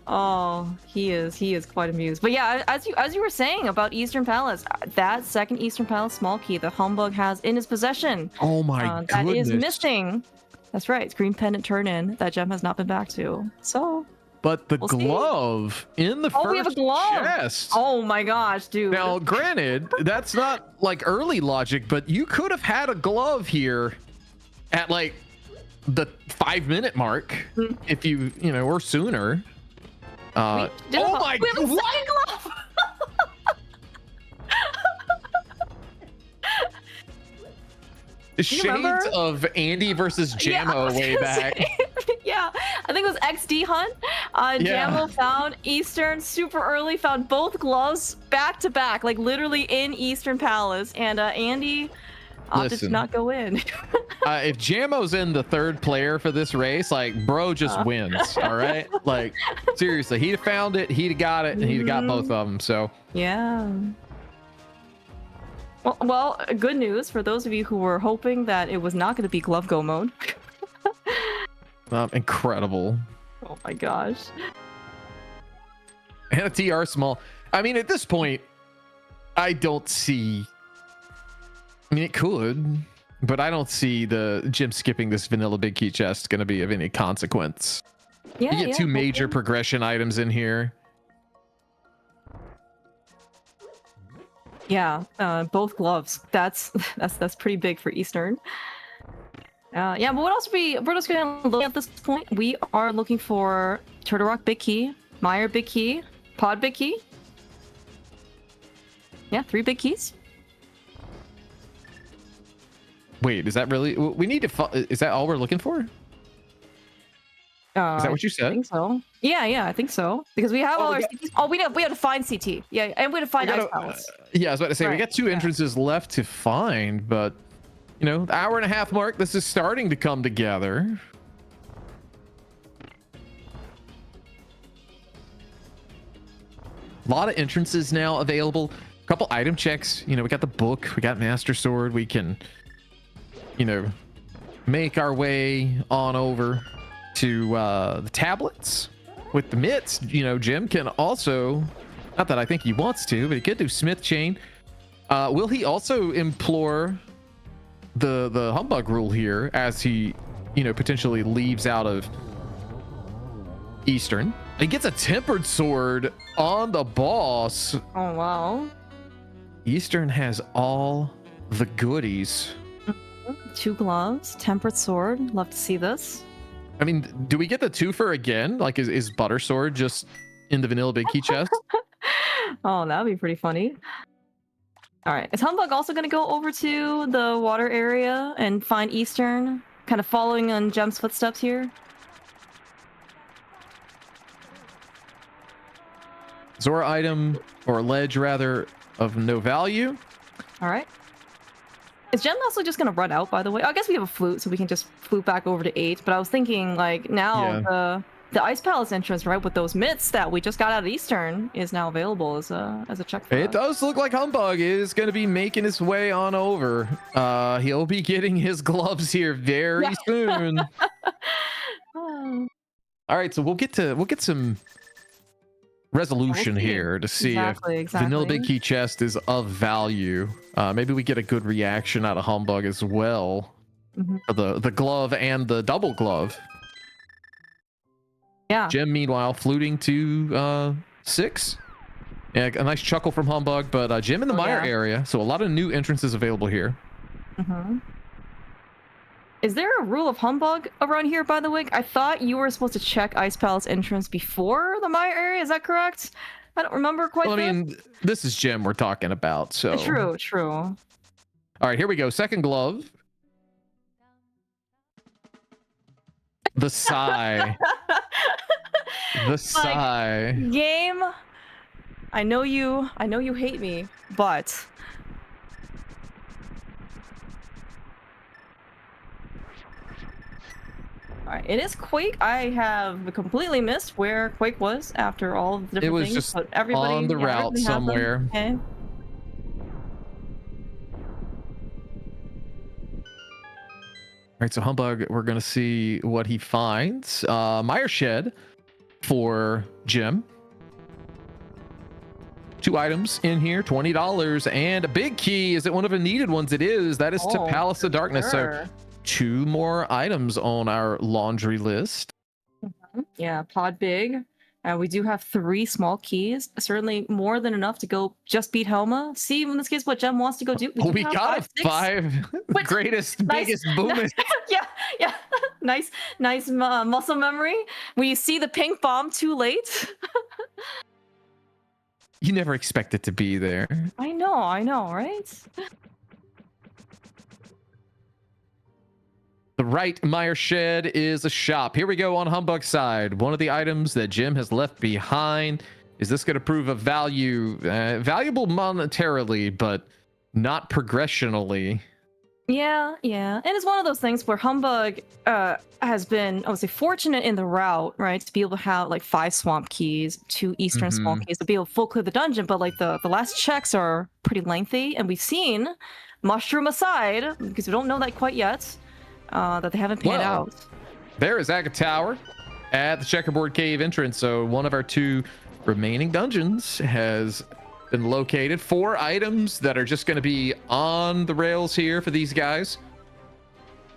Oh, he is quite amused. But yeah, as you were saying about Eastern Palace, that second Eastern Palace small key that Humbug has in his possession. Oh my goodness. That is missing. That's right. It's green pendant turn in that Gem has not been back to. So but the glove in the first we have a glove. chest. Oh my gosh, dude. Now, granted, that's not like early logic, but you could have had a glove here at like the 5-minute mark if you or sooner. Oh my god! What? Shades of Andy versus Jammo way back. Yeah, I think it was XD Hunt. Jammo found Eastern super early, found both gloves back to back, like literally in Eastern Palace, and Andy opted to not go in. If Jammo's in the third player for this race, like bro just wins. All right, like seriously, he'd have found it, he'd have got it, and he'd have got both of them. So yeah. Well, good news for those of you who were hoping that it was not going to be glove go mode. Incredible. Oh my gosh. And a TR small. I mean, at this point, I don't see. I mean, it could, but I don't see the Jim skipping this vanilla big key chest going to be of any consequence. Yeah, you get two major progression items in here. Yeah, both gloves. That's pretty big for Eastern. Yeah, but what else we're just gonna look at this point? We are looking for Turtle Rock Big Key, Meyer Big Key, Pod Big Key. Yeah, 3 big keys. Wait, is that really? We need to. Is that all we're looking for? Is that what you said? I think so. Yeah, I think so. Because we have all our CTs. Oh, we have to find CT. Yeah, and we have to find Ice Palace. Yeah, I was about to say, we got 2 entrances left to find, but, the hour and a half mark, this is starting to come together. A lot of entrances now available. A couple item checks. We got the book. We got Master Sword. We can, make our way on over to the tablets with the mitts. Jim can also, not that I think he wants to, but he could do Smith Chain. Will he also implore the Humbug rule here as he potentially leaves out of Eastern? He gets a tempered sword on the boss. Oh wow. Eastern has all the goodies. 2 gloves, tempered sword. Love to see this. I mean, do we get the twofer again? Like, is Butter Sword just in the vanilla big key chest? Oh, that'd be pretty funny. All right, is Humbug also going to go over to the water area and find Eastern, kind of following on Gem's footsteps here? Zora item, or ledge rather, of no value. All right. Is Gem also just gonna run out, by the way? I guess we have a flute, so we can just flute back over to 8. But I was thinking, like, now the Ice Palace entrance, right, with those myths that we just got out of Eastern, is now available as a check for It us. does look like Humbug is going to be making his way on over. He'll be getting his gloves here very soon. Oh. All right, so we'll get some resolution We'll see. here to see if Exactly. Vanilla Big Key Chest is of value. Maybe we get a good reaction out of Humbug as well. For the glove and the double glove. Yeah. Gem, meanwhile, fluting to 6. Yeah, a nice chuckle from Humbug, but Gem in the Mire area, so a lot of new entrances available here. Is there a rule of Humbug around here, by the way? I thought you were supposed to check Ice Palace entrance before the Mire area. Is that correct? I don't remember quite. Well, I mean, this is Gem we're talking about, so. True. All right, here we go. Second glove. The sigh. The sigh. Like, game. I know you hate me, but all right, it is Quake. I have completely missed where Quake was after all of the different things. It was just but everybody, on the route somewhere. Okay. All right, so Humbug, we're going to see what he finds. Mire Shed for Jim. 2 items in here, $20. And a big key. Is it one of the needed ones? It is. That is to Palace of Darkness. Sure. So 2 more items on our laundry list. Yeah, pod big. We do have 3 small keys. Certainly more than enough to go just beat Helma. See, in this case, what Gem wants to go do. We got 5 greatest, biggest boomers. Yeah. Nice muscle memory. We see the pink bomb too late. You never expect it to be there. I know, right? The right Mire Shed is a shop. Here we go on Humbug's side. One of the items that Jim has left behind. Is this going to prove a value? Valuable monetarily, but not progressionally. Yeah. And it's one of those things where Humbug has been, I would say, fortunate in the route, right? To be able to have like 5 swamp keys, 2 eastern small keys, to be able to full clear the dungeon. But like the last checks are pretty lengthy. And we've seen, mushroom aside, because we don't know that quite yet, that they haven't panned out. There is Aga Tower at the Checkerboard Cave entrance. So one of our 2 remaining dungeons has been located. 4 items that are just going to be on the rails here for these guys.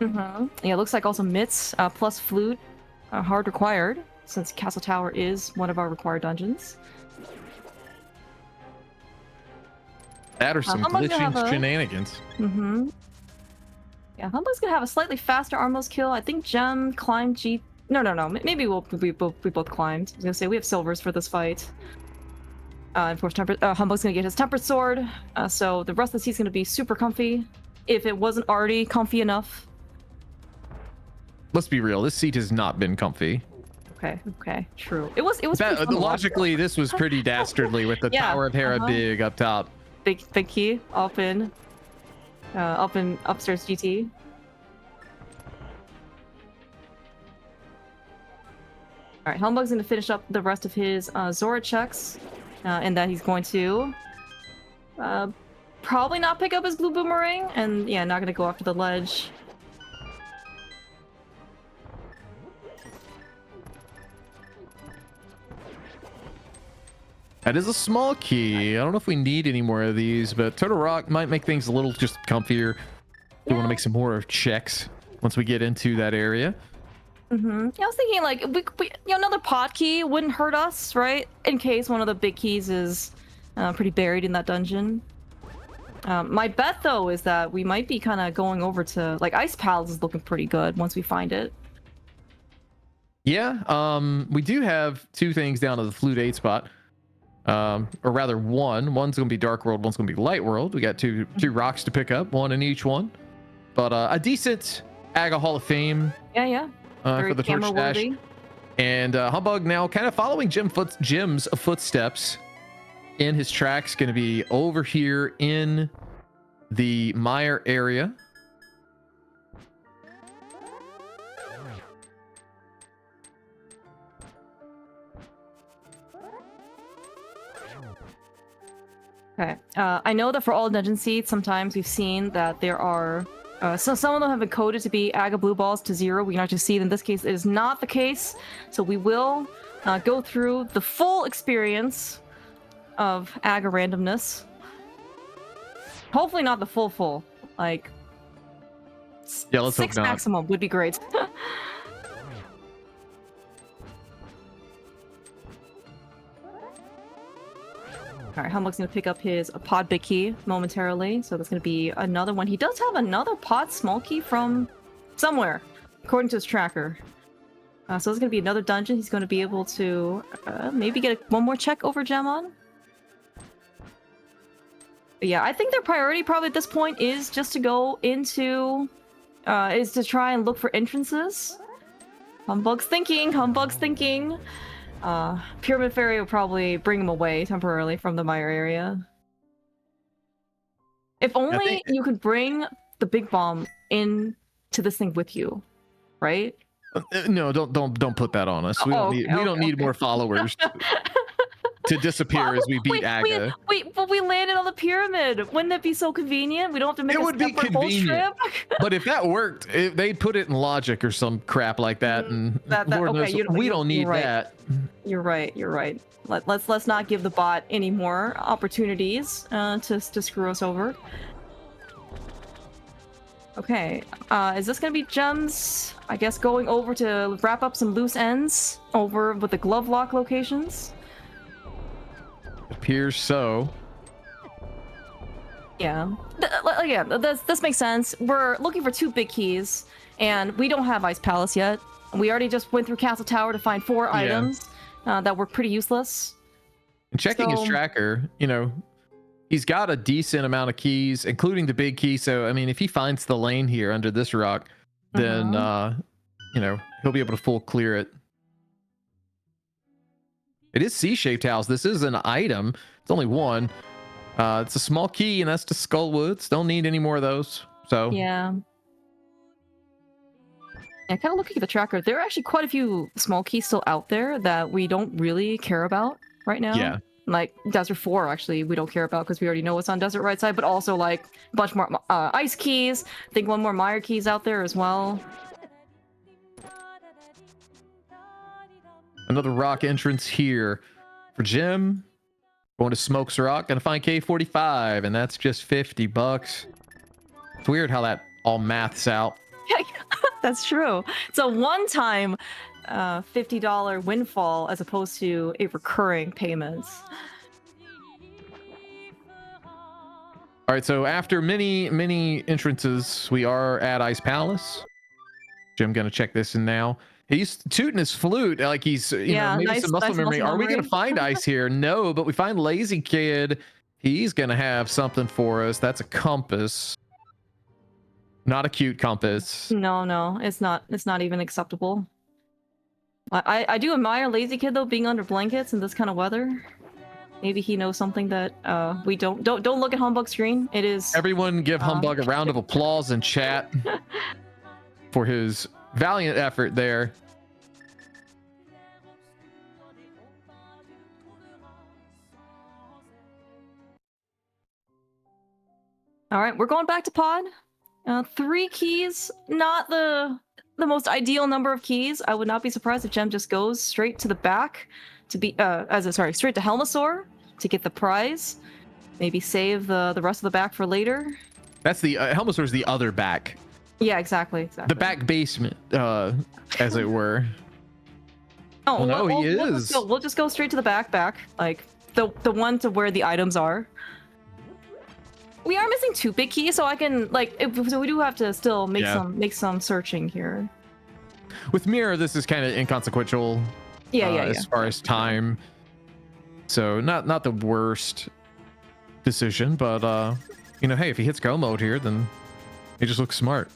Yeah, it looks like also mitts plus flute hard required, since Castle Tower is one of our required dungeons. That are some glitching shenanigans. Yeah, Humbug's gonna have a slightly faster Armos kill. I think Gem climbed G. No. Maybe we both climbed. I was gonna say we have silvers for this fight. And of course, Humbug's gonna get his tempered sword. So the rest of the seat's gonna be super comfy, if it wasn't already comfy enough. Let's be real. This seat has not been comfy. Okay, true. It was. Logically, this was pretty dastardly with the Tower of Hera big up top. Big key up in upstairs GT. All right, Humbug's going to finish up the rest of his Zora checks, and that he's going to probably not pick up his blue boomerang, and yeah, not going to go after the ledge. That is a small key. I don't know if we need any more of these, but Turtle Rock might make things a little just comfier. We want to make some more checks once we get into that area. Yeah, I was thinking like we another pod key wouldn't hurt us, right? In case one of the big keys is pretty buried in that dungeon. My bet though is that we might be kind of going over to like Ice Palace is looking pretty good once we find it. Yeah, we do have 2 things down to the Flute 8 spot. Or rather one. One's going to be Dark World, one's going to be Light World. We got two rocks to pick up, 1 in each one. But a decent Aga Hall of Fame. Yeah. For the torch dash. And Humbug now kind of following Jim's footsteps. in his track's going to be over here in the mire area. Okay. I know that for all dungeon seeds, sometimes we've seen that there are so some of them have been coded to be Aga blue balls to 0. We can actually see that in this case it is not the case. So we will go through the full experience of Aga randomness. Hopefully not the full. Like Yeah, let's hope 6 not. maximum would be great. Alright, Humbug's gonna pick up his pod big key momentarily, so that's gonna be another one. He does have another pod small key from somewhere, according to his tracker. So it's gonna be another dungeon he's gonna be able to maybe get one more check over gem on. But yeah, I think their priority probably at this point is just to go into, is to try and look for entrances. Humbug's thinking. Pyramid Fairy will probably bring him away temporarily from the mire area. If only you could bring the big bomb in to this thing with you, right? No, don't put that on us. We don't need more followers to disappear as we beat Aga. But we landed on the pyramid. Wouldn't that be so convenient? We don't have to make a separate whole trip. But if that worked, they'd put it in logic or some crap like that, and Lord knows, we don't need that. You're right. Let's not give the bot any more opportunities to screw us over. Okay, is this gonna be gems? I guess going over to wrap up some loose ends over with the glove lock locations. Appears so. Yeah. This makes sense. We're looking for 2 big keys, and we don't have Ice Palace yet. We already just went through Castle Tower to find 4 items that were pretty useless. And checking his tracker, he's got a decent amount of keys, including the big key. So, I mean, if he finds the lane here under this rock, then, he'll be able to full clear it. It is C-shaped house. This is an item. It's only one. It's a small key, and that's to Skullwoods. Don't need any more of those. So yeah, kind of looking at the tracker, there are actually quite a few small keys still out there that we don't really care about right now. Yeah. Like Desert 4, actually, we don't care about because we already know what's on Desert right side, but also like a bunch more ice keys. I think one more mire keys out there as well. Another rock entrance here for Jim. Going to Smokes Rock, gonna find K45, and that's just $50. It's weird how that all maths out. That's true. It's a one-time $50 windfall as opposed to a recurring payment. All right, so after many entrances, we are at Ice Palace. Jim gonna check this in now. He's tooting his flute like he's, maybe nice, some muscle memory. Are we going to find ice here? No, but we find Lazy Kid. He's going to have something for us. That's a compass. Not a cute compass. No, it's not. It's not even acceptable. I do admire Lazy Kid, though, being under blankets in this kind of weather. Maybe he knows something that we don't. Don't look at Humbug's screen. It is... Everyone give Humbug a round of applause in chat for his valiant effort there. All right, we're going back to pod. 3 keys, not the most ideal number of keys. I would not be surprised if Gem just goes straight to the back to be straight to Helmasaur to get the prize. Maybe save the rest of the back for later. That's the Helmasaur's the other back. Yeah, exactly. The back basement, as it were. Oh, no, he is. We'll just go straight to the back, like the one to where the items are. We are missing 2 big keys, so I can so we do have to still make some searching here. With Mirror, this is kind of inconsequential. As far as time, so not the worst decision, but hey, if he hits go mode here, then he just looks smart.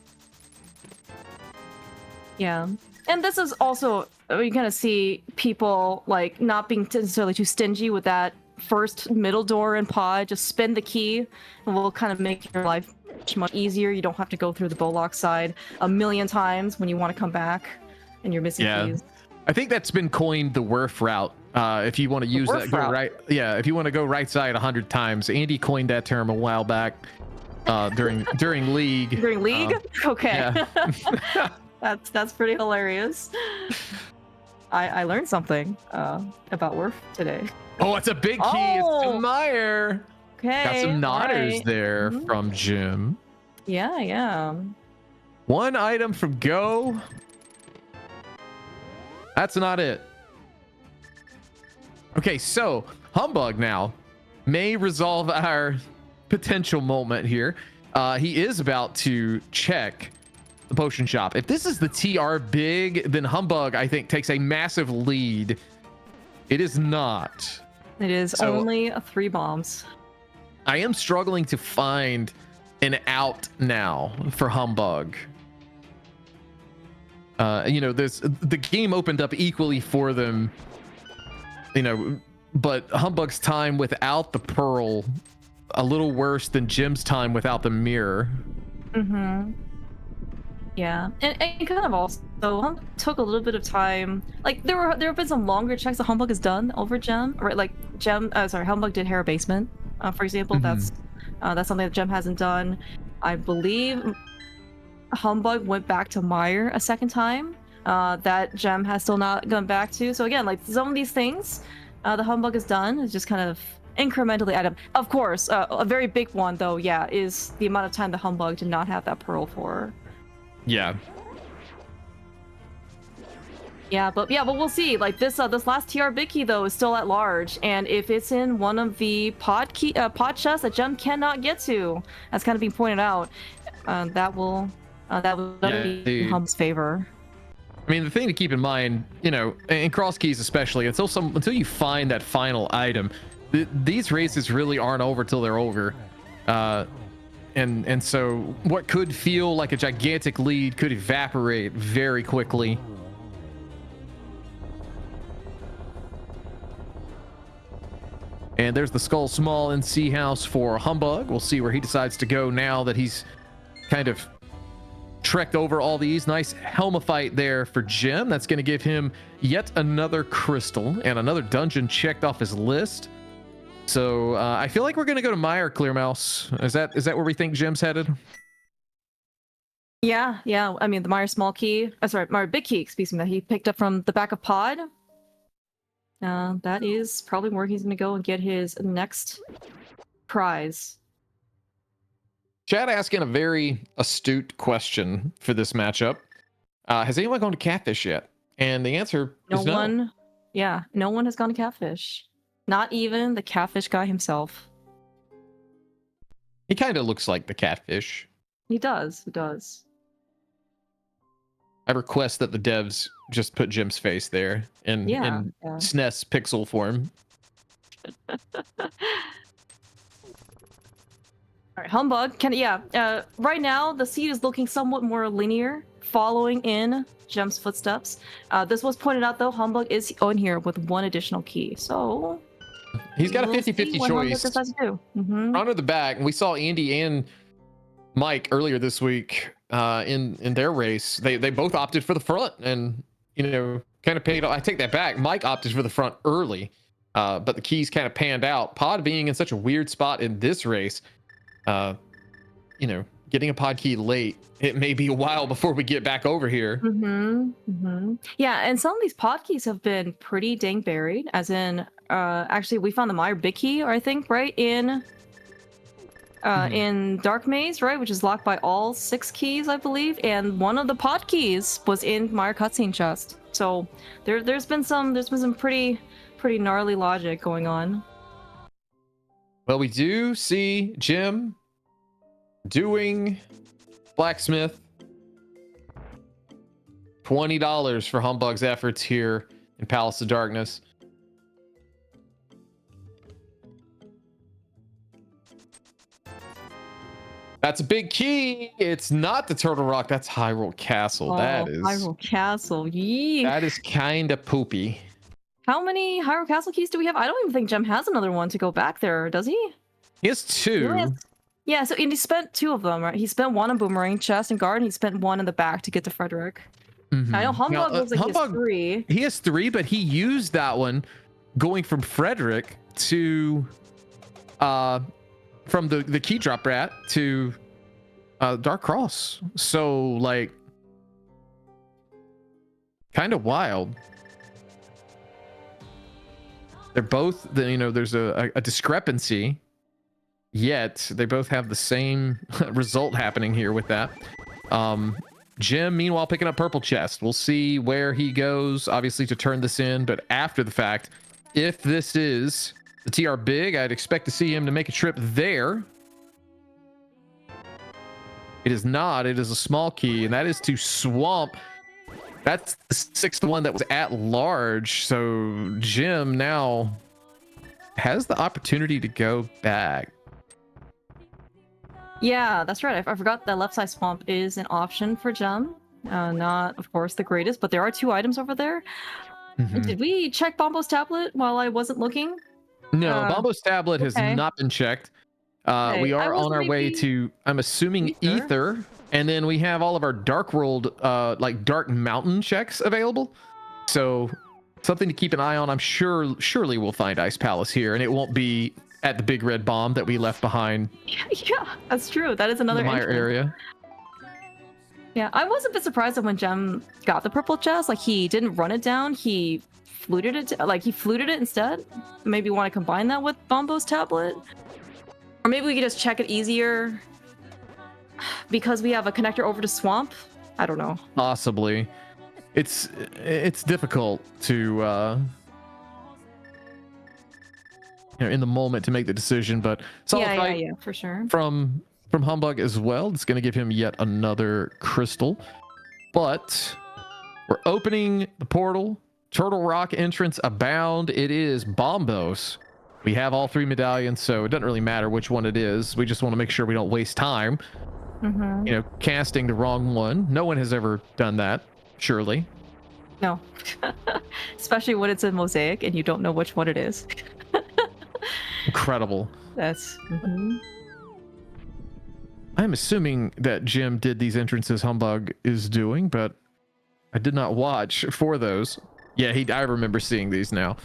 Yeah, and this is also, you kind of see people like not being necessarily too stingy with that first middle door in pod, just spin the key, and we'll kind of make your life much easier. You don't have to go through the Bollock side a million times when you want to come back and you're missing keys. I think that's been coined the Werf route. If you want to use that, go right. Yeah, if you want to go right side 100 times. Andy coined that term a while back during League. During League? Okay. Yeah. That's pretty hilarious. I learned something about Werf today. Oh, it's a big key. It's to Meyer. Okay. Got some nodders right. there from Jim. Yeah. One item from Go. That's not it. Okay, so Humbug now may resolve our potential moment here. He is about to check the potion shop. If this is the TR big, then Humbug, I think, takes a massive lead. It is not. It is only 3 bombs. I am struggling to find an out now for Humbug. The game opened up equally for them, but Humbug's time without the pearl a little worse than Jim's time without the mirror. Yeah, and kind of also took a little bit of time. Like there have been some longer checks that Humbug has done over Gem, right? Like Humbug did Hair Basement, for example. That's something that Gem hasn't done. I believe Humbug went back to Meyer a second time that Gem has still not gone back to. So again, like some of these things the Humbug has done is just kind of incrementally add up. Of course, a very big one though, is the amount of time the Humbug did not have that pearl for. Yeah, but we'll see. Like this last TR big key though is still at large, and if it's in one of the pod chests that Gem cannot get to, that's kind of being pointed out, that will be in Humb's favor. I mean, the thing to keep in mind, in Crosskeys especially, until you find that final item, these races really aren't over till they're over. And so what could feel like a gigantic lead could evaporate very quickly. And there's the Skull Small NC house for Humbug. We'll see where he decides to go now that he's kind of trekked over all these. Nice Helmifite there for Jim. That's going to give him yet another crystal and another dungeon checked off his list. So I feel like we're going to go to Meyer Clear Mouse. Is that where we think Jim's headed? Yeah. I mean, the Meyer small key, Meyer big key, excuse me, that he picked up from the back of pod. That is probably where he's going to go and get his next prize. Chad asking a very astute question for this matchup. Has anyone gone to Catfish yet? And the answer is no. No one has gone to Catfish. Not even the Catfish guy himself. He kind of looks like the Catfish. He does. I request that the devs just put Jim's face there in SNES pixel form. All right, Humbug. Right now the seed is looking somewhat more linear, following in Gem's footsteps. This was pointed out though. Humbug is on here with one additional key, so he's got a 50-50 choice. Front or the back, and we saw Andy and Mike earlier this week in their race. They both opted for the front, and kind of paid off. I take that back. Mike opted for the front early, but the keys kind of panned out. Pod being in such a weird spot in this race. Getting a pod key late, it may be a while before we get back over here. Yeah, and some of these pod keys have been pretty dang buried, as in actually we found the Meyer big key, I think, right in Dark Maze, right, which is locked by all 6 keys, I believe, and one of the pod keys was in Meyer cutscene chest. So there's been some pretty gnarly logic going on. Well, we do see Jim doing blacksmith. $20 for Humbug's efforts here in Palace of Darkness. That's a big key. It's not the Turtle Rock. That's Hyrule Castle. That is Hyrule Castle. Yeah. That is kind of poopy. How many Hyrule Castle keys do we have? I don't even think Jem has another one to go back there, does he? He has He only 2. has- Yeah, so and he spent 2 of them, right? He spent 1 on Boomerang, Chest, and Guard, and he spent 1 in the back to get to Frederick. I know Mhm. Now, Humbug looks like he has Humbug, 3. he has 3, but he used that one going from Frederick to from the key drop rat to Dark Cross. So like kind of wild. They're both there's a discrepancy, yet they both have the same result happening here with that. Jim, meanwhile, picking up purple chest. We'll see where he goes, obviously, to turn this in, but after the fact, if this is the TR big, I'd expect to see him to make a trip there. It is not. It is a small key, and that is to Swamp. That's the 6th one that was at large. So Jim now has the opportunity to go back. Yeah, that's right. I forgot that left side swamp is an option for Gem. Not, of course, the greatest, but there are 2 items over there. Mhm. Did we check Bombo's tablet while I wasn't looking? No, Bombo's tablet has okay. not been checked. Okay, We I are was on our way maybe to, I'm assuming, Ether. Ether, and then we have all of our Dark World, like Dark Mountain checks available. So something to keep an eye on. I'm surely we'll find Ice Palace here, and it won't be at the big red bomb that we left behind Yeah, that's true. That is in another the Mire entrance. area. Yeah, I was a bit surprised that when Gem got the purple chest, like he didn't run it down, he fluted it, like he fluted it instead. Maybe want to combine that with Bombo's tablet, or maybe we could just check it easier because we have a connector over to Swamp. I don't know. Possibly, it's difficult to in the moment to make the decision, but solid fight Yeah, for sure. from Humbug as well. It's going to give him yet another crystal, but we're opening the portal. Turtle Rock entrance abound. It is Bombos. We have all 3 medallions, so it doesn't really matter which one it is. We just want to make sure we don't waste time casting the wrong one. No one has ever done that, surely. No. Especially when it's a mosaic and you don't know which one it is. Incredible. That's I'm assuming that Jim did these entrances Humbug is doing, but I did not watch for those. Yeah, I remember seeing these now.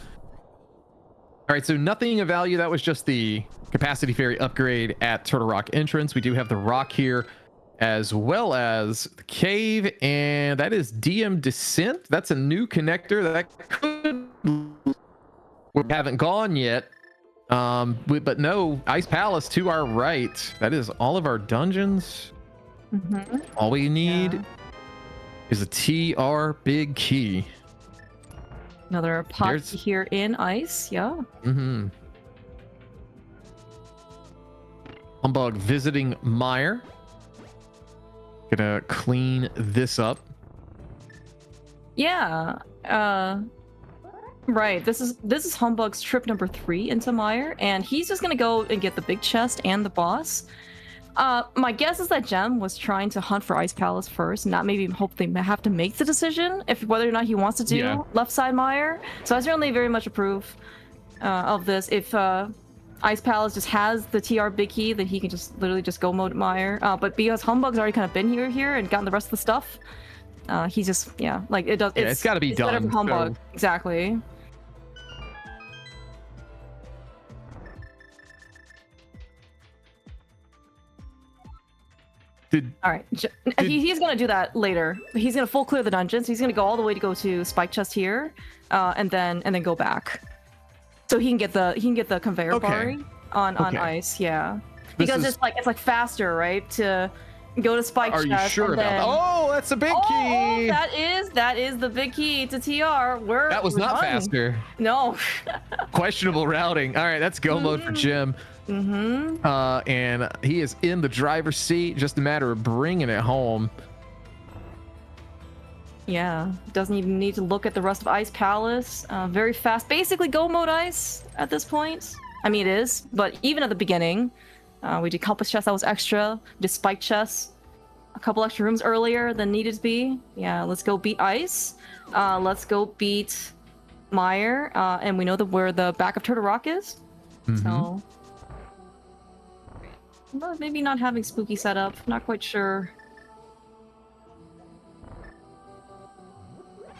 All right, so nothing of value. That was just the capacity fairy upgrade at Turtle Rock entrance. We do have the rock here as well as the cave, and that is DM Descent. That's a new connector that could, we haven't gone yet. But no, Ice Palace to our right. That is all of our dungeons. All we need is a TR big key. another pot here in ice. Yeah. Humbug visiting Mire. Gonna clean this up. Yeah. Right. This is Humbug's trip number 3 into Mire, and he's just gonna go and get the big chest and the boss. My guess is that Gem was trying to hunt for Ice Palace first, and not maybe hope they have to make the decision if whether or not he wants to do left side Mire. So I certainly very much approve of this. If Ice Palace just has the TR big key, then he can just literally just go mode Mire. But because Humbug's already kind of been here and gotten the rest of the stuff, he's just like it does. It's got to be done. Better for Humbug. So. Exactly. All right, he's gonna do that later. He's gonna full clear the dungeons. He's gonna go all the way to go to Spike Chest here, and then go back, so he can get the conveyor bar on ice. Yeah, because it's like faster, right? To go to Spike Chest. Are you sure about that? Oh, that's a big key. That is the big key to TR. That was not faster. No. Questionable routing. All right, that's go mode for Jim. And he is in the driver's seat. Just a matter of bringing it home. Yeah, doesn't even need to look at the rest of Ice Palace. Very fast, basically go mode ice at this point. I mean, it is, but even at the beginning, we did compass chest that was extra. We did spike chests, a couple extra rooms earlier than needed to be. Yeah, let's go beat ice. Let's go beat mire, and we know that where the back of Turtle Rock is. Mhm. So well, maybe not having spooky setup. Not quite sure.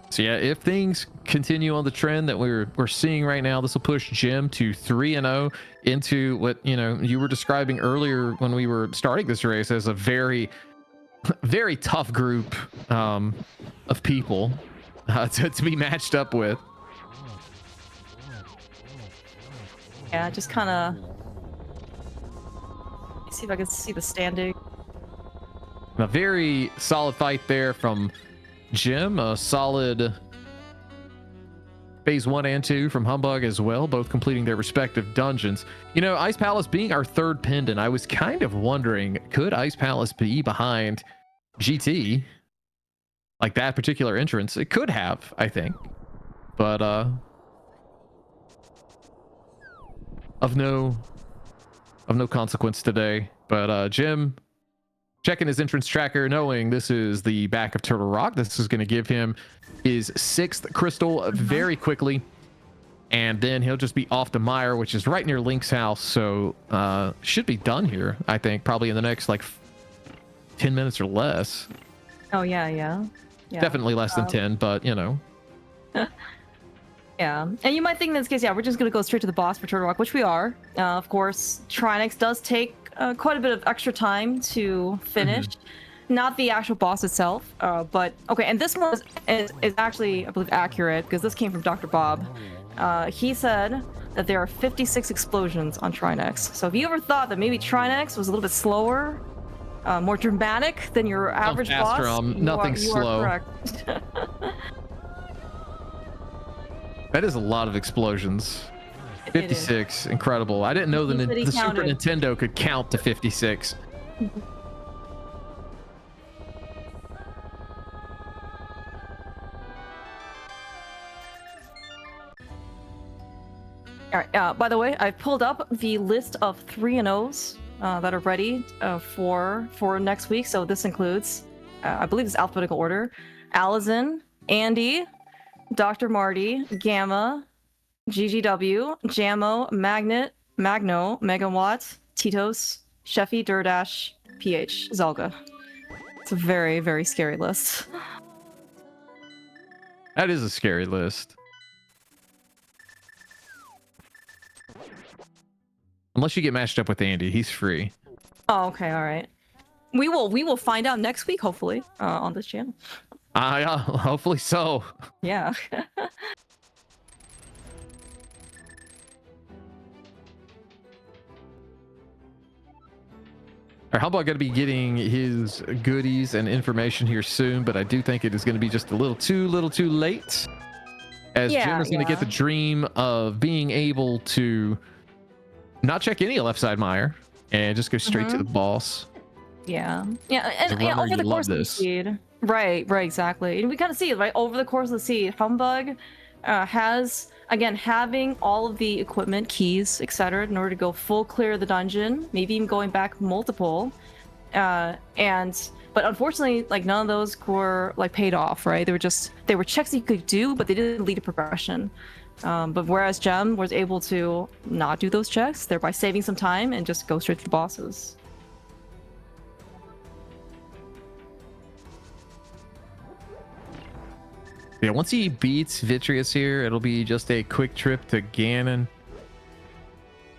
So yeah, if things continue on the trend that we're seeing right now, this will push Jim to 3-0 into what you were describing earlier when we were starting this race as a very, very tough group of people to be matched up with. Yeah, just kind of see if I can see the standing. A very solid fight there from Jim. A solid phase 1 and 2 from Humbug as well, both completing their respective dungeons. Ice Palace being our third pendant, I was kind of wondering, could Ice Palace be behind GT? Like that particular entrance? It could have, I think. But of no consequence today. But Jim checking his entrance tracker, knowing this is the back of Turtle Rock. This is going to give him his 6th crystal very quickly, and then he'll just be off to Mire, which is right near Link's house. So should be done here, I think, probably in the next like 10 minutes or less. Oh yeah. Definitely less than 10, but Yeah, and you might think in this case, yeah, we're just gonna go straight to the boss for Turtle Rock, which we are. Of course, Trinex does take quite a bit of extra time to finish. Not the actual boss itself, but okay. And this one is actually, I believe, accurate because this came from Dr. Bob. He said that there are 56 explosions on Trinex. So if you ever thought that maybe Trinex was a little bit slower, more dramatic than your average boss, nothing you slow. are correct. That is a lot of explosions. 56, incredible. I didn't know the Super Nintendo could count to 56. All right. By the way, I pulled up the list of 3-0s that are ready for next week. So this includes, I believe, it's alphabetical order: Allison, Andy, Dr. Marty, Gamma, GGW, Jammo, Magnet, Magno, Megawatt, Titos, Sheffy, Durdash, PH, Zelga. It's a very, very scary list. That is a scary list. Unless you get matched up with Andy, he's free. Oh, okay, all right. We will find out next week, hopefully, on this channel. Yeah, hopefully so. Yeah. Humbug going to be getting his goodies and information here soon, but I do think it is going to be just a little too late, as Jim is going to get the dream of being able to not check any left side mire and just go straight to the boss. Yeah, and over the course of the seed, right, exactly. And we kind of see it right over the course of the seed. Humbug has, again, having all of the equipment, keys, etc., in order to go full clear of the dungeon, maybe even going back multiple, but unfortunately, like, none of those were like paid off, right? They were checks you could do, but they didn't lead to progression. But whereas Gem was able to not do those checks, thereby saving some time and just go straight to the bosses. Yeah, once he beats Vitreous here, it'll be just a quick trip to Ganon.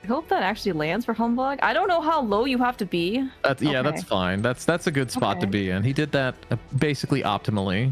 I hope that actually lands for Humbug. I don't know how low you have to be. Yeah, that's fine. That's a good spot to be in. He did that basically optimally.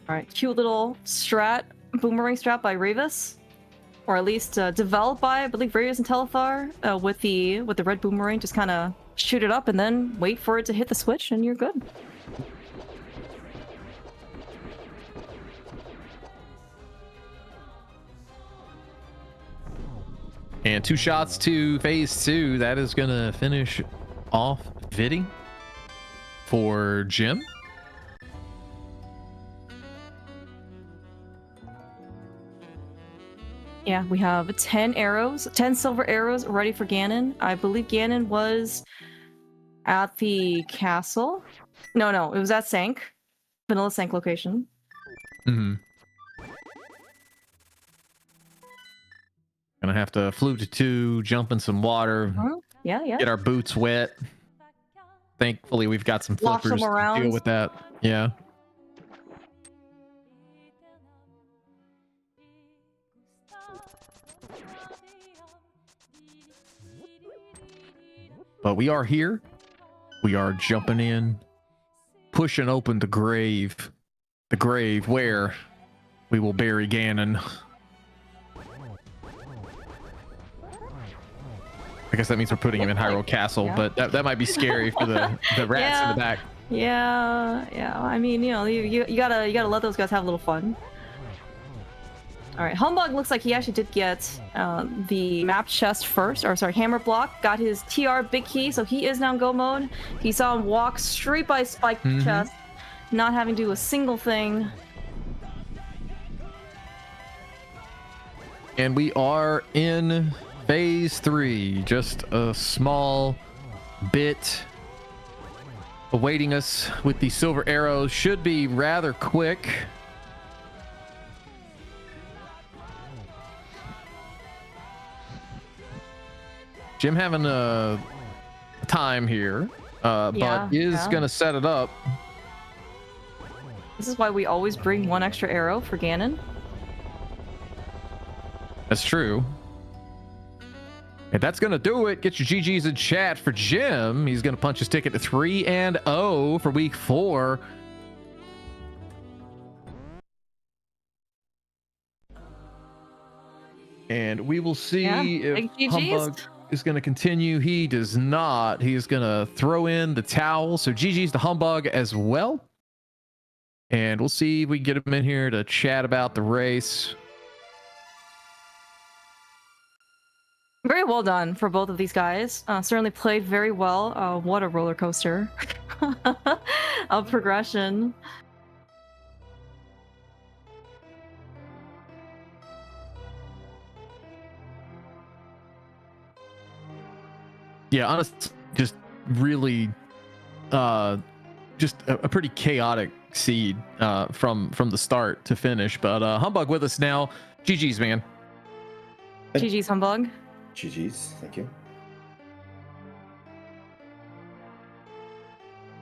All right, cute little boomerang strat by Revis, or at least developed by, I believe, Revis and Telethar, with the red boomerang. Just kind of shoot it up and then wait for it to hit the switch, and you're good. And 2 shots to phase 2. That is going to finish off Viddy for Jim. Yeah, we have 10 arrows, 10 silver arrows ready for Ganon. I believe Ganon was at the castle. No, it was at Sank. Vanilla Sank location. Mm-hmm. Gonna have to flute to 2, jump in some water, Yeah. get our boots wet. Thankfully, we've got some Wash them flippers to around. deal with that. Yeah. But we are here. We are jumping in, pushing open the grave. The grave where we will bury Ganon. I guess that means we're putting him in Hyrule Castle, Yeah. but that might be scary for the rats in the back. Yeah. I mean, you gotta let those guys have a little fun. All right, Humbug looks like he actually did get the map chest first, or sorry, hammer block. Got his TR big key, so he is now in go mode. He saw him walk straight by Spike chest, not having to do a single thing. And we are in phase 3, just a small bit awaiting us with the silver arrows. Should be rather quick. Jim having a time here, but is gonna set it up. This is why we always bring 1 extra arrow for Ganon. That's true. And that's gonna do it. Get your GGs in chat for Jim. He's gonna punch his ticket to 3-0 for week 4. And we will see if Humbug is going to continue. He does not. He is going to throw in the towel. So GG's to Humbug as well. And we'll see if we can get him in here to chat about the race. Very well done for both of these guys. Certainly played very well. What a roller coaster of progression. Yeah, honestly, just really, just a pretty chaotic seed from the start to finish. But Humbug with us now. GG's, man. GG's, Humbug. GG's, thank you.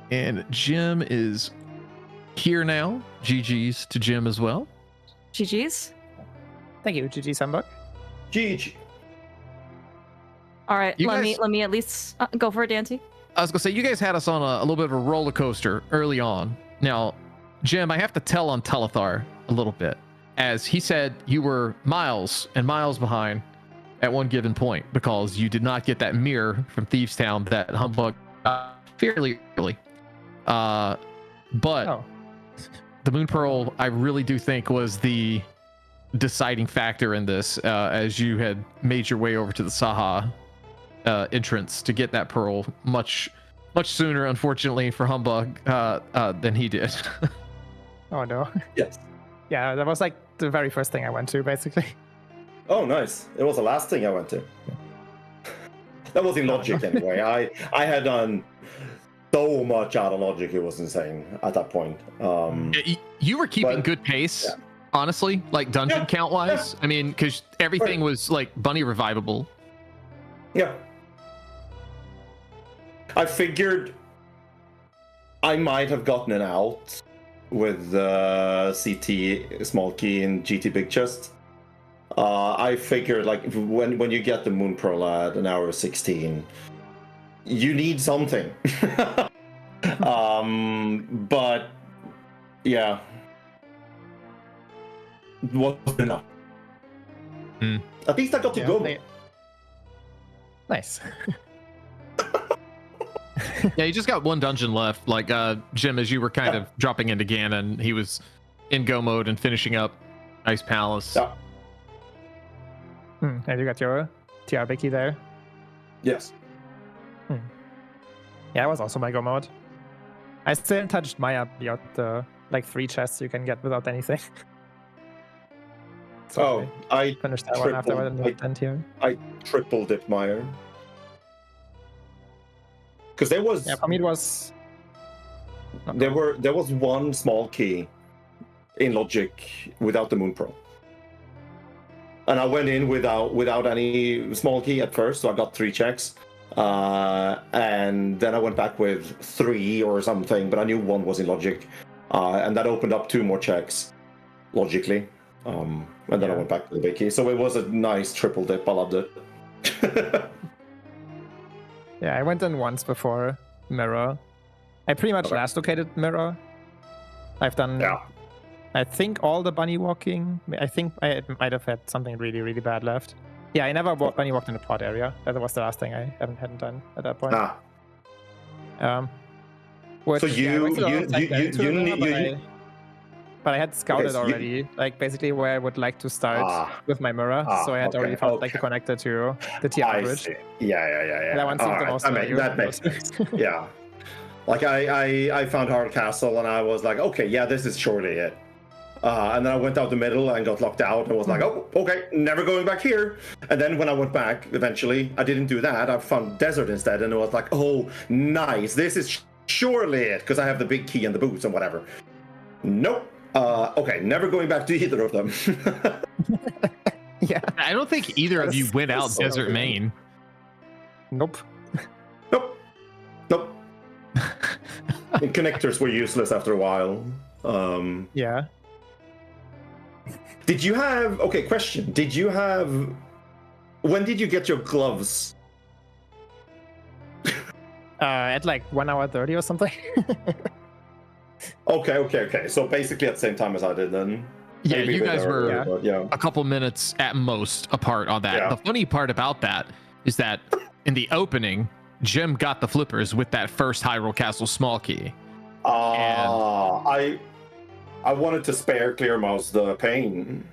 And Jim is here now. GG's to Jim as well. GG's. Thank you, GG's, Humbug. GG. All right, You let guys- me at least go for it, Dante. I was gonna say, you guys had us on a little bit of a roller coaster early on. Now, Jim, I have to tell on Telethar a little bit, as he said you were miles and miles behind at one given point because you did not get that mirror from Thieves Town that Humbug got fairly early. But the Moon Pearl, I really do think, was the deciding factor in this, as you had made your way over to the Saha entrance to get that pearl much sooner, unfortunately for Humbug, than he did. Oh no. Yes. Yeah, that was like the very first thing I went to, basically. Oh, nice. It was the last thing I went to. That was in logic anyway. I had done so much out of logic, it was insane at that point. You were keeping but- good pace, yeah. honestly, like dungeon Yeah, count wise. I mean, because everything was like bunny revivable. Yeah. I figured I might have gotten it out with CT small key and GT big chest. I figured like when you get the Moon Pearl at an hour 16, you need something. But yeah, wasn't enough. At least I got to go. Nice. Yeah, you just got one dungeon left. Like Jim, as you were kind of dropping into Ganon, he was in go mode and finishing up Ice Palace. Yeah. And you got your TR Bicky there. Yes. Yeah, it was also my go mode. I still touched Maya beyond the like 3 chests you can get without anything. So I finished that one after I went here. I triple dipped Meyer. Because there was Yeah, for me it was. there was one small key in Logic without the Moon Pro. And I went in without any small key at first, so I got 3 checks. And then I went back with 3 or something, but I knew 1 was in Logic. And that opened up 2 more checks, logically. And then I went back to the big key. So it was a nice triple dip. I loved it. Yeah, I went in once before Mirror. I pretty much last located Mirror. I've done, I think, all the bunny walking. I think I might have had something really, really bad left. Yeah, I never bunny walked in the pod area. That was the last thing I hadn't done at that point. Which, so but I had scouted already, like basically where I would like to start with my mirror. So I had already found like the connector to the TR bridge. See. Yeah. That one seemed the most value. That makes sense. Yeah. Like I found Hard Castle and I was like, okay, yeah, this is surely it. And then I went out the middle and got locked out and was like, oh, okay, never going back here. And then when I went back, eventually, I didn't do that. I found Desert instead, and I was like, oh, nice. This is surely it, because I have the big key and the boots and whatever. Nope. Okay, never going back to either of them. Yeah. I don't think either of you went out Desert Main. Nope. Nope. And connectors were useless after a while. Yeah. Did you have... Okay, question. Did you have... When did you get your gloves? At like 1 hour 30 or something. Okay. So basically at the same time as I did then. Yeah, Maybe you guys were but a couple minutes at most apart on that. Yeah. The funny part about that is that in the opening, Jim got the flippers with that first Hyrule Castle small key. I wanted to spare Clear Mouse the pain.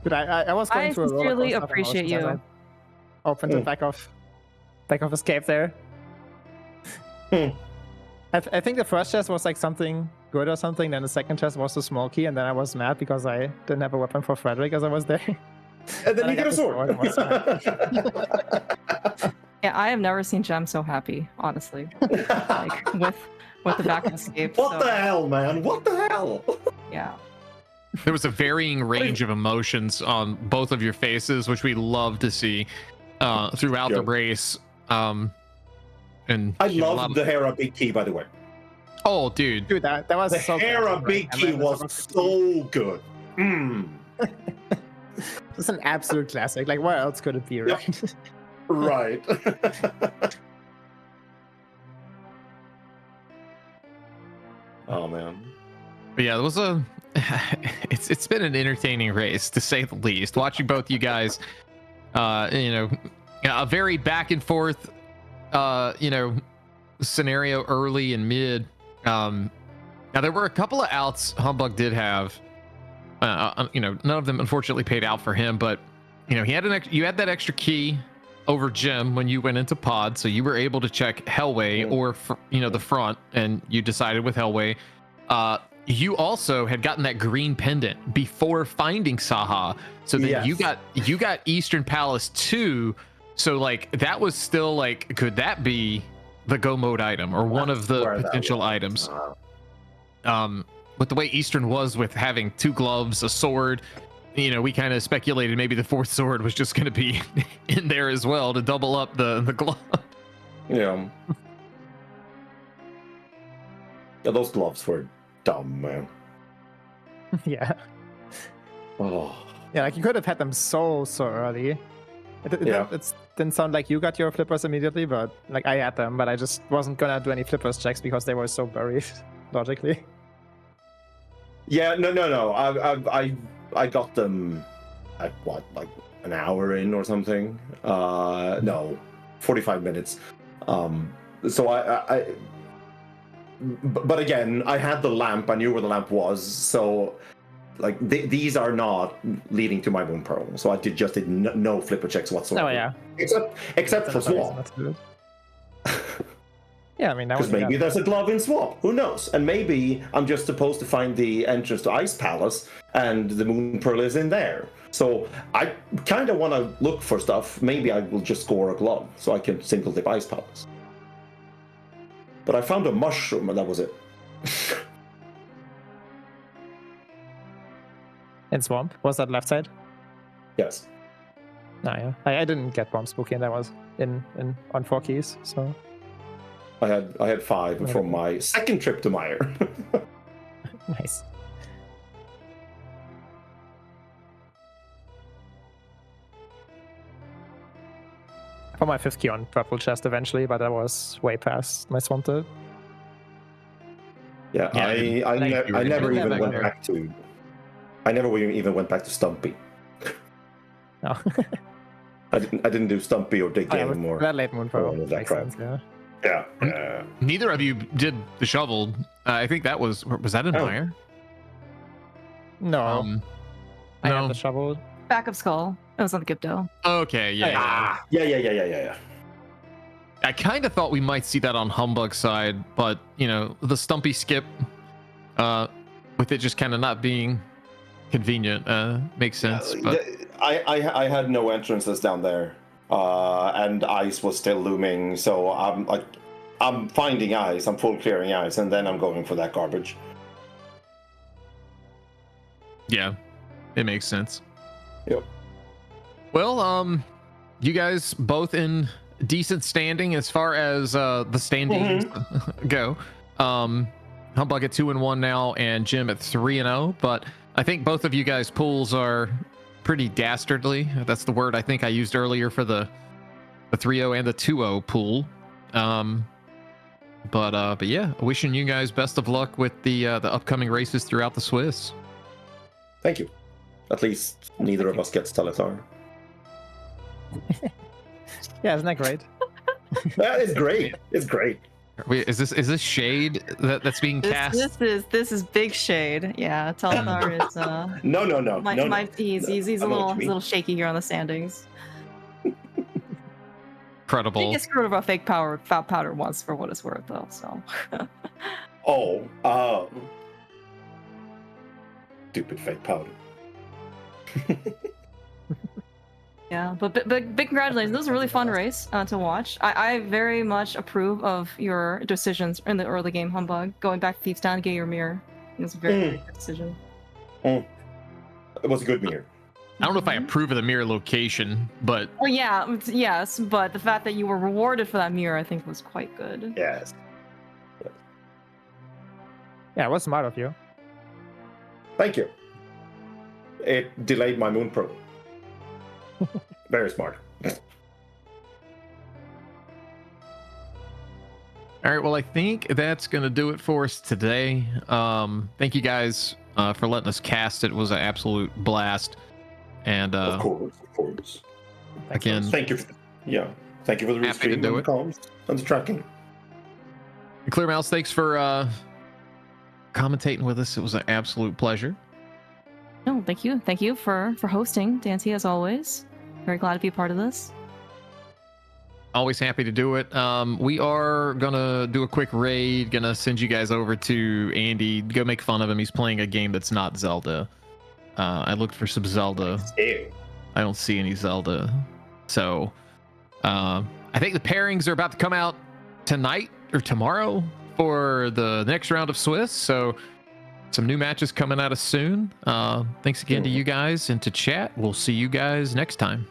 But I was going through a roller sincerely coaster of appreciate emotions as you. I opened the back of escape there. I think the first chest was like something good or something, then the second chest was the small key, and then I was mad because I didn't have a weapon for Frederick as I was there. And then you get a sword. Yeah, I have never seen Jem so happy, honestly. Like with the back of escape. What the hell, man? What the hell? Yeah. There was a varying range of emotions on both of your faces, which we love to see throughout the race. And I love the Hera Big Key, by the way. Oh, dude, that was the so Hera Big Key was so good. It's an absolute classic. Like, what else could it be, right? Right. Oh man. but yeah, it was it's been an entertaining race to say the least. Watching both you guys, a very back and forth, scenario early and mid. Now there were a couple of outs Humbugh did have. None of them unfortunately paid out for him, but you had that extra key over Jim when you went into pod, so you were able to check Hellway or the front, and you decided with Hellway. You also had gotten that green pendant before finding Saha, so then you got Eastern Palace 2. So like that was still like, could that be the go mode item or one of the potential items? With the way Eastern was with having 2 gloves, a sword, we kind of speculated maybe the 4th sword was just going to be in there as well to double up the glove. Yeah. Yeah, those gloves were dumb, man. Yeah. Oh. Yeah, like you could have had them so early. It didn't sound like you got your flippers immediately, but like I had them, but I just wasn't gonna do any flippers checks because they were so buried logically. Yeah, no. I got them at what, like an hour in or something? No, 45 minutes. So but again, I had the lamp. I knew where the lamp was. So like these are not leading to my Moon Pearl. So I just did no flipper checks whatsoever. Oh yeah. Except for That's another reason Swamp. not to do it. Yeah, I mean that Because would be maybe bad. there's a glove in Swamp. Who knows? And maybe I'm just supposed to find the entrance to Ice Palace, and the Moon Pearl is in there. So I kind of want to look for stuff. Maybe I will just score a glove so I can single dip Ice Palace. But I found a mushroom, and that was it. In Swamp? Was that left side? Yes. No, yeah. I didn't get Bomb Spooky, and that was in on 4 keys, so I had 5 from my second trip to Meyer. nice. For my 5th key on Purple Chest eventually, but that was way past my Swamp did. Yeah, Yeah, I never did even that went back back to. I never even went back to Stumpy. No. I didn't do Stumpy or Dig Oh, yeah, anymore. that late Moon Pearl all of that makes crap. sense, yeah. Yeah. Neither of you did the shovel. I think that was that in Oh. Meyer? No, I no. had the shovel. Back of Skull. It was on the Gipto. Okay, yeah. Yeah. I kind of thought we might see that on Humbug's side, but you know, the Stumpy skip, with it just kind of not being convenient, makes sense. But I had no entrances down there, and ice was still looming. So I'm finding ice. I'm full clearing ice, and then I'm going for that garbage. yeah, it makes sense. Yep. Well, you guys both in decent standing as far as the standings go. Humbug at 2-1 now, and Jim at 3-0. But I think both of you guys' pools are pretty dastardly. That's the word I think I used earlier for the 3-0 and the 2-0 pool. But yeah, wishing you guys best of luck with the upcoming races throughout the Swiss. Thank you. At least neither of us gets Teletar. Yeah, isn't that great? That is great. It's great. Wait, is this shade that's being cast? This is big shade. Yeah, Telthar is No. he's I a know what you mean. little shaky here on the standings. Incredible. He gets screwed over a fake powder once for what it's worth though, so Stupid fake powder. yeah, but big congratulations. This was a really fun race to watch. I very much approve of your decisions in the early game, Humbug. Going back to Thieves Town to get your mirror. It was a very good decision. It was a good mirror. I don't know if I approve of the mirror location, but Well, yeah, yes, but the fact that you were rewarded for that mirror, I think, was quite good. Yes. Yeah, it was smart of you. Thank you. It delayed my Moon Pearl. Very smart. all right. Well, I think that's gonna do it for us today. Thank you guys for letting us cast it. It was an absolute blast. And Of course. again, Thank you. Thank you for the Happy to restream do and the it. comms and the tracking. Clear Mouse, thanks for commentating with us. It was an absolute pleasure. No, thank you for hosting, Dancy, as always. Very glad to be a part of this. Always happy to do it. We are gonna do a quick raid. Gonna send you guys over to Andy. Go make fun of him. He's playing a game that's not Zelda. I looked for some Zelda. Ew. I don't see any Zelda. So I think the pairings are about to come out tonight or tomorrow for the next round of Swiss. So some new matches coming at us soon. Thanks again to you guys and to chat. We'll see you guys next time.